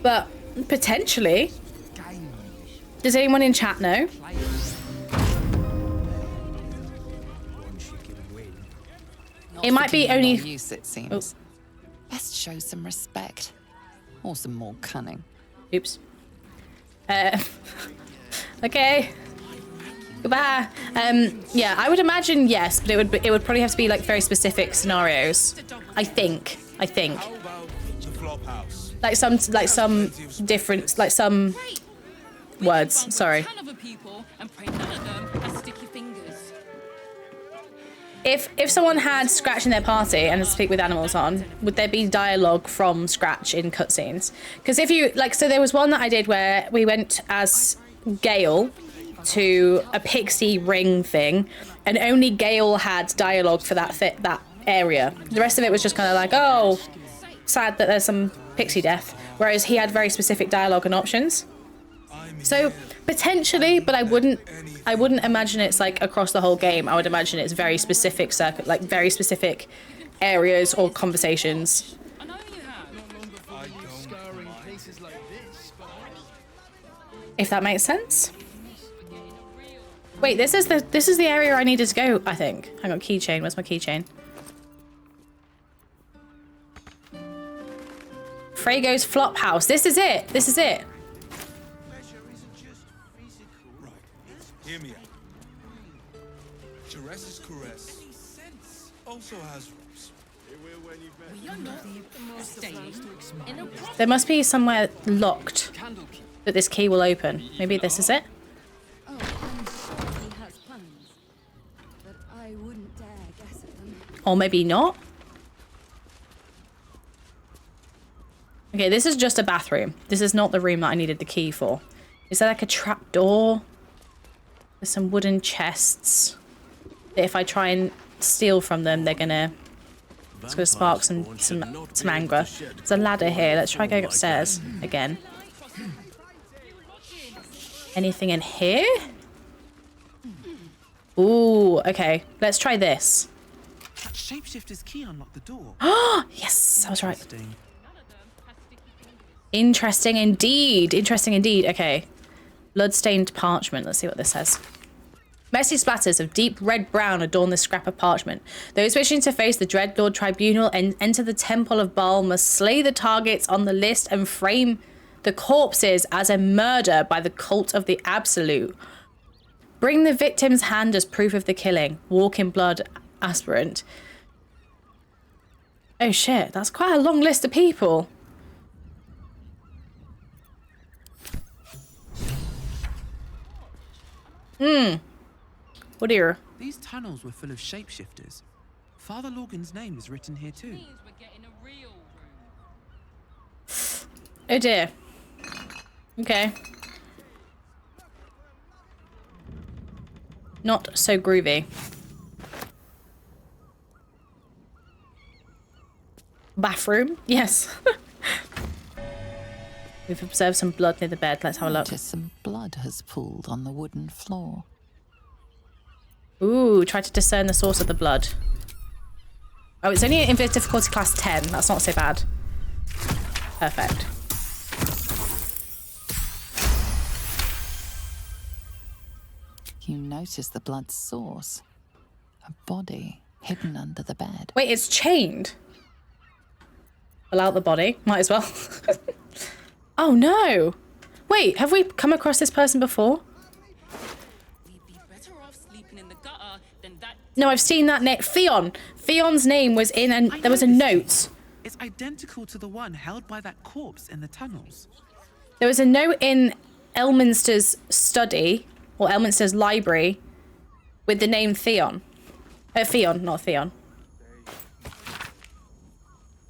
But potentially. Does anyone in chat know? It might be only use, it seems. Best show some respect. Or some more cunning. Oops. Okay. Goodbye. Yeah, I would imagine yes, but it would probably have to be like very specific scenarios. I think. Like some different, like some words. Sorry. If someone had Scratch in their party and a Speak with Animals on, would there be dialogue from Scratch in cutscenes? Because if you like, so there was one that I did where we went as Gale to a pixie ring thing, and only Gale had dialogue for that area. The rest of it was just kind of like, oh, sad that there's some pixie death. Whereas he had very specific dialogue and options. So potentially, but I wouldn't imagine it's like across the whole game. I would imagine it's very specific like very specific areas or conversations. If that makes sense. Wait, this is the area I needed to go, I think. I got keychain. Where's my keychain? Frago's flop house. This is it. This is it. Hear me out. Jerez's caress also has roots. There must be somewhere locked that this key will open. Maybe this is it? Oh, I'm sure he has plans, but I wouldn't dare guess at them. Or maybe not? Okay, this is just a bathroom. This is not the room that I needed the key for. Is there like a trap door? There's some wooden chests. If I try and steal from them, it's gonna spark some anger. There's a ladder here. Let's try going upstairs again. Anything in here? Ooh, okay. Let's try this. That shapeshifter's key unlocked the door. Oh, yes, I was right. Interesting indeed. Interesting indeed. Okay. Blood-stained parchment. Let's see what this says. Messy splatters of deep red-brown adorn this scrap of parchment. Those wishing to face the Dreadlord Tribunal and enter the Temple of Baal must slay the targets on the list and frame the corpses as a murder by the cult of the Absolute. Bring the victim's hand as proof of the killing. Walk in blood, aspirant. Oh shit, that's quite a long list of people. Oh dear. These tunnels were full of shapeshifters. Father Lorgan's name is written here too. Oh dear. Okay. Not so groovy. Bathroom? Yes. We've observed some blood near the bed. Let's have a look. Notice some blood has pooled on the wooden floor. Ooh, try to discern the source of the blood. Oh, it's only in difficulty class 10. That's not so bad. Perfect. You notice the blood's source. A body hidden under the bed. Wait, it's chained? Pull out the body. Might as well. Oh no! Wait, have we come across this person before? No, I've seen that name. Theon. Theon's name was in, and there was a note. It's identical to the one held by that corpse in the tunnels. There was a note in Elminster's study, or Elminster's library, with the name Theon. Theon, not Theon.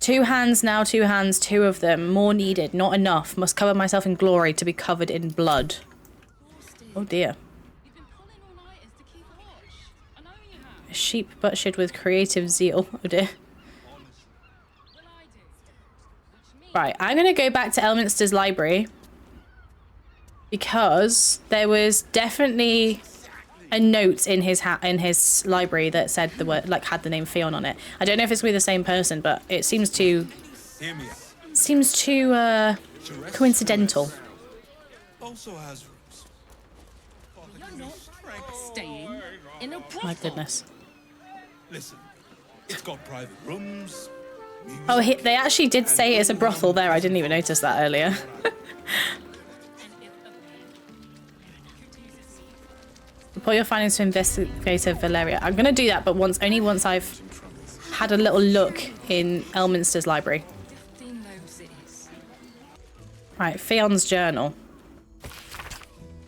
2 hands now, 2 hands, 2 of them. More needed, not enough. Must cover myself in glory to be covered in blood. Oh dear. A sheep butchered with creative zeal. Oh dear. Right, I'm going to go back to Elminster's library. Because there was definitely a note in his library that said the word, like, had the name Theon on it. I don't know if it's with the same person, but it seems too coincidental. Also has roots. Staying in a brothel. My goodness. Listen, it's got private rooms. Oh, they actually did say it's a brothel there. I didn't even notice that earlier. Report your findings to Investigator Valeria. I'm going to do that, but only once I've had a little look in Elminster's library. Right, Fion's journal.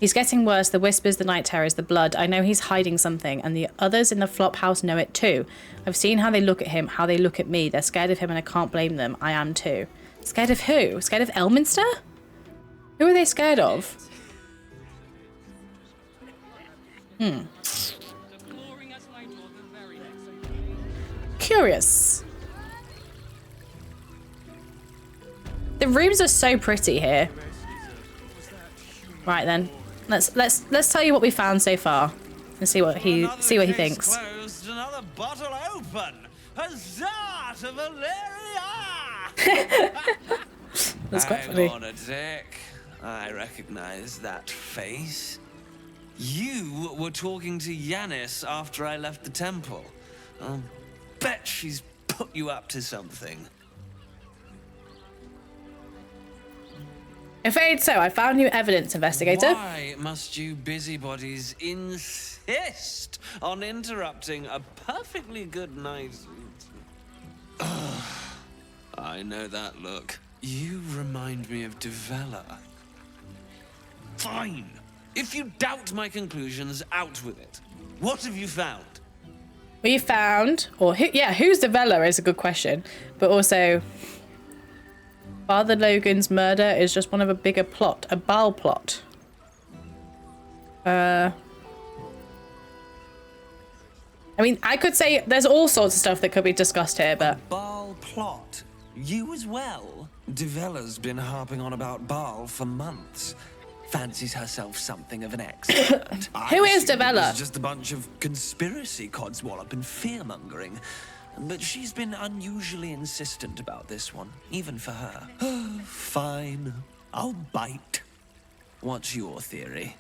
He's getting worse. The whispers, the night terrors, the blood. I know he's hiding something, and the others in the flop house know it too. I've seen how they look at him, how they look at me. They're scared of him, and I can't blame them. I am too. Scared of who? Scared of Elminster? Who are they scared of? Curious. The rooms are so pretty here. Right then, let's tell you what we found so far and see what he thinks. Closed, another bottle open. Huzzah to Valeria! That's quite funny. Hang on a sec. I recognize that face. You were talking to Yanis after I left the temple. I'll bet she's put you up to something. Afraid so. I found new evidence, investigator. Why must you busybodies insist on interrupting a perfectly good night? I know that look. You remind me of Devella. Fine. If you doubt my conclusions, out with it. What have you found? We found, who's Devella is a good question, but also Father Logan's murder is just one of a bigger plot, a Baal plot. I mean, I could say there's all sorts of stuff that could be discussed here, but Baal plot? You as well? Devella's been harping on about Baal for months. Fancies herself something of an expert. Who is Devella? It's just a bunch of conspiracy codswallop and fear-mongering. But she's been unusually insistent about this one, even for her. Fine, I'll bite. What's your theory?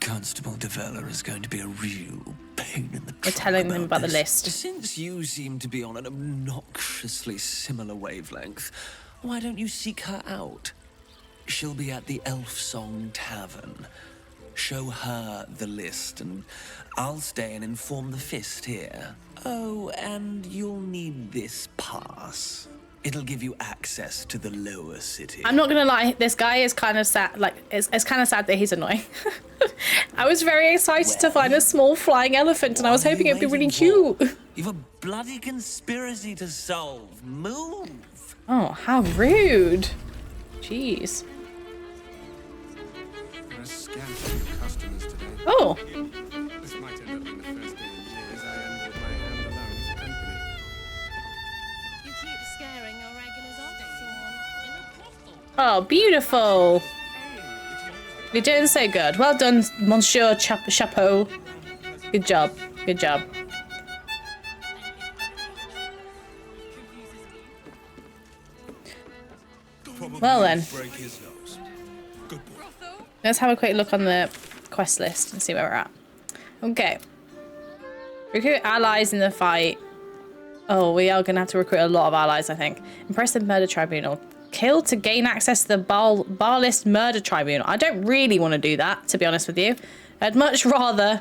Constable Devella is going to be a real pain in the trunk. We're telling them about the list. Since you seem to be on an obnoxiously similar wavelength, why don't you seek her out? She'll be at the Elf Song Tavern. Show her the list, and I'll stay and inform the Fist here. Oh, and you'll need this pass. It'll give you access to the lower city. I'm not gonna lie, this guy is kind of sad. Like, it's kind of sad that he's annoying. I was very excited to find a small flying elephant, and I was hoping it'd be really cute. You've a bloody conspiracy to solve. Move. Oh, how rude. Jeez. Oh. This might end up being the first day in years I end with my hand alone for company. You keep scaring your regulars off, Oh, beautiful. You're doing so good. Well done, Monsieur Chapeau. Good job. Good job. Well then. Let's have a quick look on the quest list and see where we're at. Okay. Recruit allies in the fight. Oh, we are going to have to recruit a lot of allies, I think. Impress the murder tribunal. Kill to gain access to the Baalist murder tribunal. I don't really want to do that, to be honest with you. I'd much rather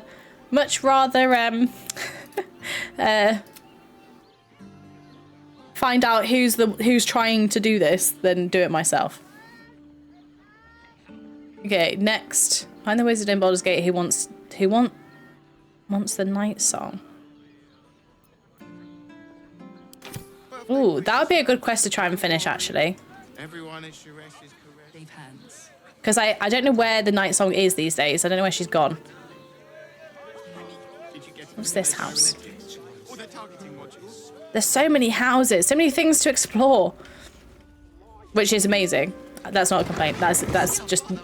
find out who's trying to do this than do it myself. Okay, next. Find the wizard in Baldur's Gate who wants the night song. Ooh, that would be a good quest to try and finish, actually. Everyone is correct. Leave hands. Because I don't know where the night song is these days. I don't know where she's gone. What's this house? There's so many houses, so many things to explore. Which is amazing. That's not a complaint. That's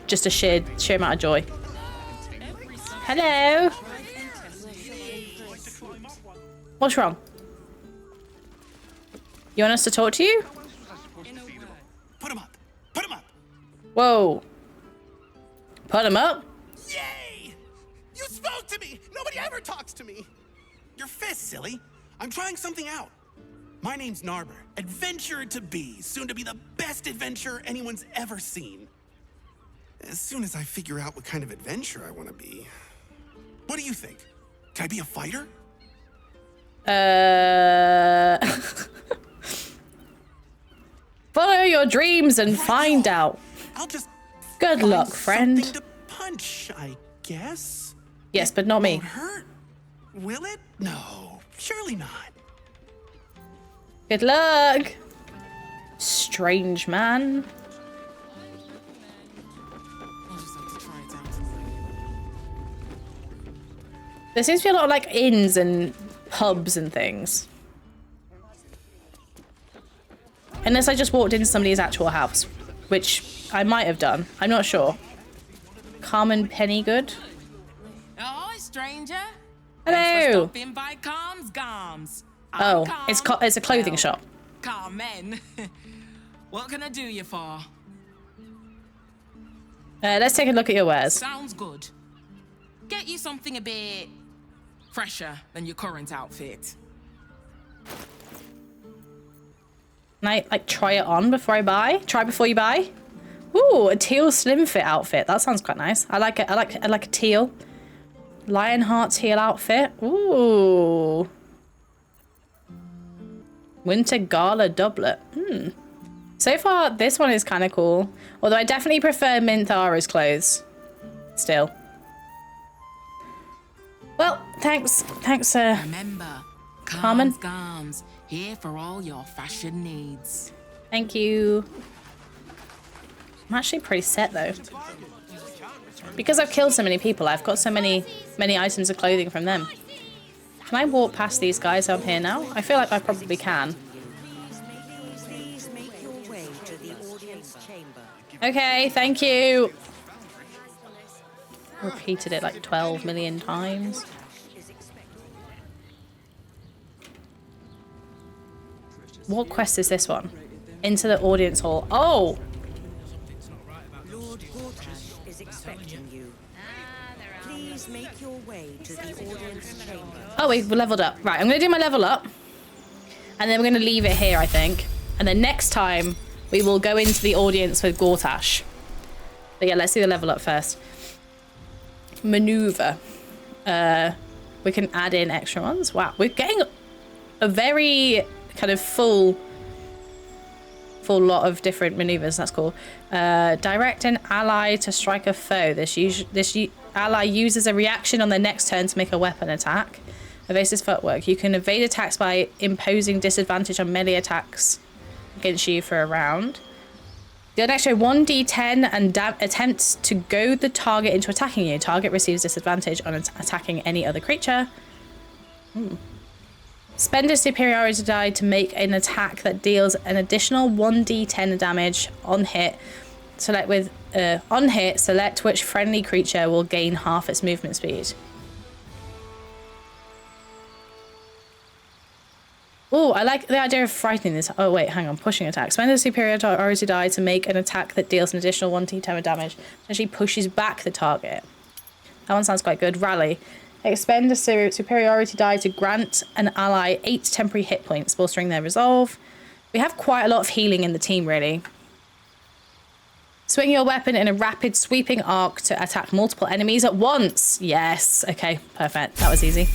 just a sheer amount of joy. Hello. What's wrong? You want us to talk to you? Put him up. Put him up. Whoa. Put him up? Yay! You spoke to me. Nobody ever talks to me. Your fist, silly. I'm trying something out. My name's Narber, adventurer to be, soon to be the best adventurer anyone's ever seen. As soon as I figure out what kind of adventure I want to be. What do you think? Can I be a fighter? Follow your dreams and find out. I'll just Good find luck, friend. something to punch, I guess. Yes, but not me. Won't hurt. Will it? No, surely not. Good luck. Strange man. There seems to be a lot of like inns and pubs and things. Unless I just walked into somebody's actual house, which I might have done. I'm not sure. Carmen Pennygood. Ahoy, stranger. Hello. Stopping by Calm's Gums. Oh, it's a clothing shop. Carmen. What can I do you for? Let's take a look at your wares. Sounds good. Get you something a bit fresher than your current outfit. Can I like try it on before I buy? Try before you buy? Ooh, a teal slim fit outfit. That sounds quite nice. I like it. I like a teal. Lionheart teal outfit. Ooh. Winter gala doublet. So far, this one is kind of cool. Although I definitely prefer Minthara's clothes. Still. Well, thanks, Remember, Carmen. Gums, here for all your fashion needs. Thank you. I'm actually pretty set though. Because I've killed so many people, I've got so many items of clothing from them. Can I walk past these guys up here now? I feel like I probably can. Okay, thank you. Repeated it like 12 million times. What quest is this one? Into the audience hall. Oh! Lord Gortash is expecting you. Please make your way to the audience chamber. Oh, we've leveled up. Right, I'm going to do my level up. And then we're going to leave it here, I think. And then next time, we will go into the audience with Gortash. But yeah, let's do the level up first. Maneuver. We can add in extra ones. Wow, we're getting a very kind of full lot of different maneuvers. That's cool. Direct an ally to strike a foe. This ally uses a reaction on their next turn to make a weapon attack. Evasive footwork. You can evade attacks by imposing disadvantage on melee attacks against you for a round. Deal an extra 1d10 and attempts to goad the target into attacking you. Target receives disadvantage on attacking any other creature. Spend a superiority die to make an attack that deals an additional 1d10 damage on hit. Select which friendly creature will gain half its movement speed. Oh, I like the idea of frightening this. Oh, wait, hang on. Pushing attack. Spend a superiority die to make an attack that deals an additional 1d10 damage. Actually pushes back the target. That one sounds quite good. Rally. Expend a superiority die to grant an ally 8 temporary hit points, bolstering their resolve. We have quite a lot of healing in the team, really. Swing your weapon in a rapid sweeping arc to attack multiple enemies at once. Yes. Okay, perfect. That was easy.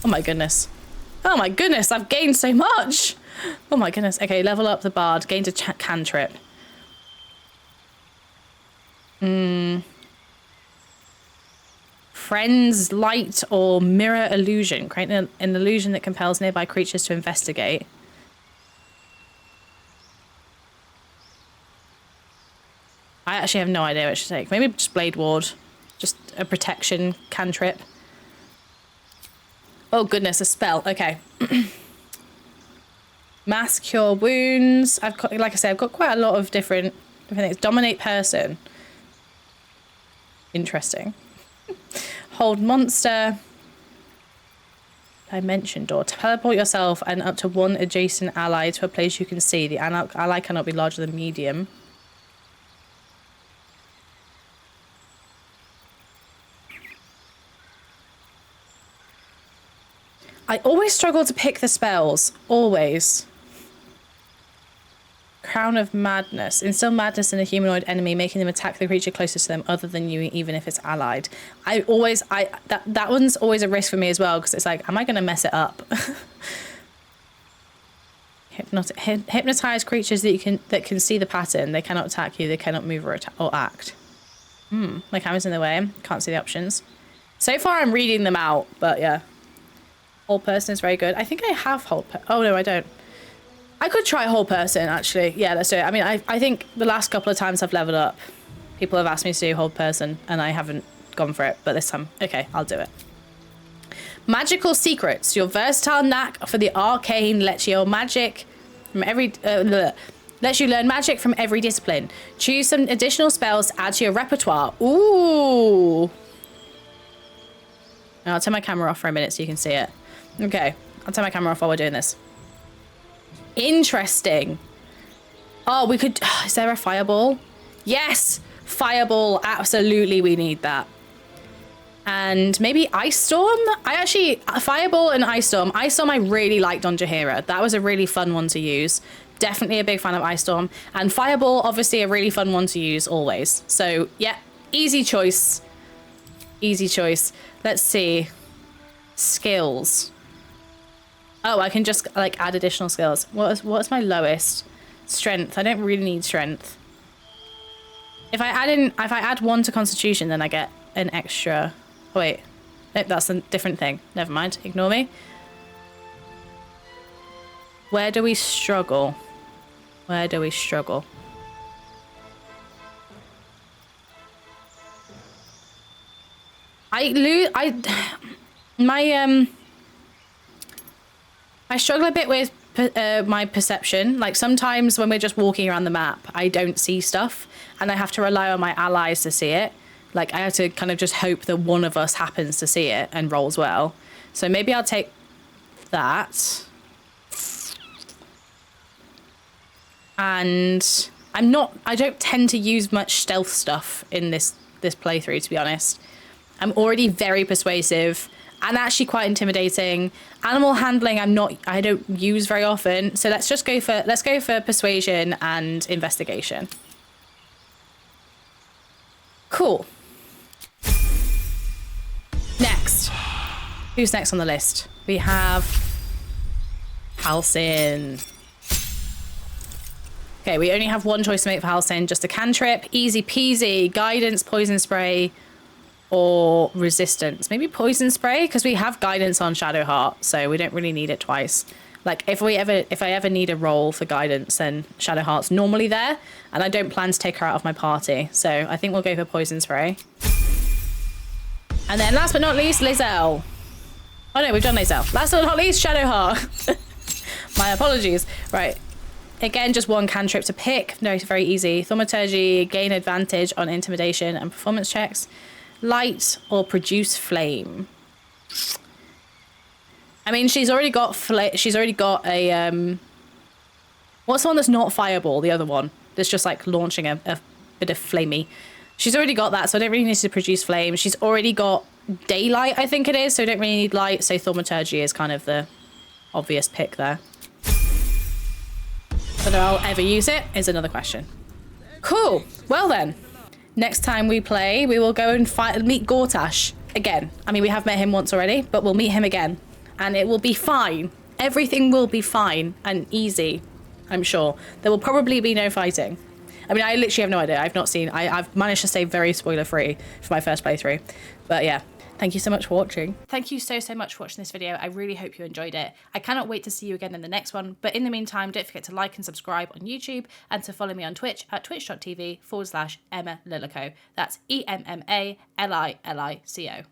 Oh my goodness. Oh my goodness, I've gained so much. Oh my goodness. Okay, level up the bard. Gained a cantrip. Friend's light or mirror illusion. Create an illusion that compels nearby creatures to investigate. I actually have no idea what I should take. Maybe just Blade Ward. Just a protection cantrip. Oh goodness, a spell. Okay. Mass cure wounds. I've got, like I said, I've got quite a lot of different things. Dominate person. Interesting. Hold monster. Dimension door. Teleport yourself and up to one adjacent ally to a place you can see. The ally cannot be larger than medium. I always struggle to pick the spells. Always. Crown of Madness. Instill madness in a humanoid enemy, making them attack the creature closest to them other than you, even if it's allied. That one's always a risk for me as well, because it's like, am I going to mess it up? Hypnotize creatures that can see the pattern. They cannot attack you. They cannot move or act. My camera's in the way. Can't see the options. So far, I'm reading them out, but yeah. Whole person is very good. I think I have oh no, I don't. I could try whole person, actually. Yeah, let's do it. I mean, I think the last couple of times I've leveled up, people have asked me to do whole person, and I haven't gone for it. But this time, okay, I'll do it. Magical secrets. Your versatile knack for the arcane lets you magic from every... lets you learn magic from every discipline. Choose some additional spells to add to your repertoire. Ooh. I'll turn my camera off for a minute so you can see it. Okay, I'll turn my camera off while we're doing this. Interesting. Oh, we could... is there a fireball? Yes! Fireball. Absolutely, we need that. And maybe Ice Storm? Fireball and Ice Storm. Ice Storm I really liked on Jaheira. That was a really fun one to use. Definitely a big fan of Ice Storm. And Fireball, obviously a really fun one to use always. So, yeah, easy choice. Easy choice. Let's see. Skills. Oh, I can just like add additional skills. What's my lowest? Strength. I don't really need strength. If I add 1 to Constitution, then I get an extra. Oh, wait, nope, that's a different thing. Never mind. Ignore me. Where do we struggle? Where do we struggle? I struggle a bit with my perception. Like sometimes when we're just walking around the map, I don't see stuff and I have to rely on my allies to see it. Like I have to kind of just hope that one of us happens to see it and rolls well. So maybe I'll take that. And I don't tend to use much stealth stuff in this playthrough, to be honest. I'm already very persuasive and actually quite intimidating. Animal handling I don't use very often. So let's go for persuasion and investigation. Cool. Next. Who's next on the list? We have Halcyon. Okay, we only have one choice to make for Halcyon, just a cantrip, easy peasy, guidance, poison spray, or resistance. Maybe poison spray, because we have guidance on Shadowheart, so we don't really need it twice. Like if I ever need a roll for guidance, then Shadowheart's normally there, and I don't plan to take her out of my party. So I think we'll go for poison spray. And then last but not least, Lizelle. Oh no, we've done Lizelle. Last but not least, Shadowheart. My apologies. Right. Again, just one cantrip to pick. No, it's very easy. Thaumaturgy, gain advantage on intimidation and performance checks. Light or produce flame. I mean, she's already got a what's the one that's not fireball? The other one that's just like launching a bit of flamey. She's already got that, so I don't really need to produce flame. She's already got daylight, I think it is, so I don't really need light. So thaumaturgy is kind of the obvious pick there. Whether I'll ever use it is another question. Cool. Well then, next time we play, we will go and meet Gortash again. I mean, we have met him once already, but we'll meet him again. And it will be fine. Everything will be fine and easy, I'm sure. There will probably be no fighting. I mean, I literally have no idea. I've managed to stay very spoiler-free for my first playthrough. But yeah. Thank you so much for watching. Thank you so much for watching this video. I really hope you enjoyed it. I cannot wait to see you again in the next one. But in the meantime, don't forget to like and subscribe on YouTube and to follow me on Twitch at twitch.tv/emmalilico. That's EMMALILICO.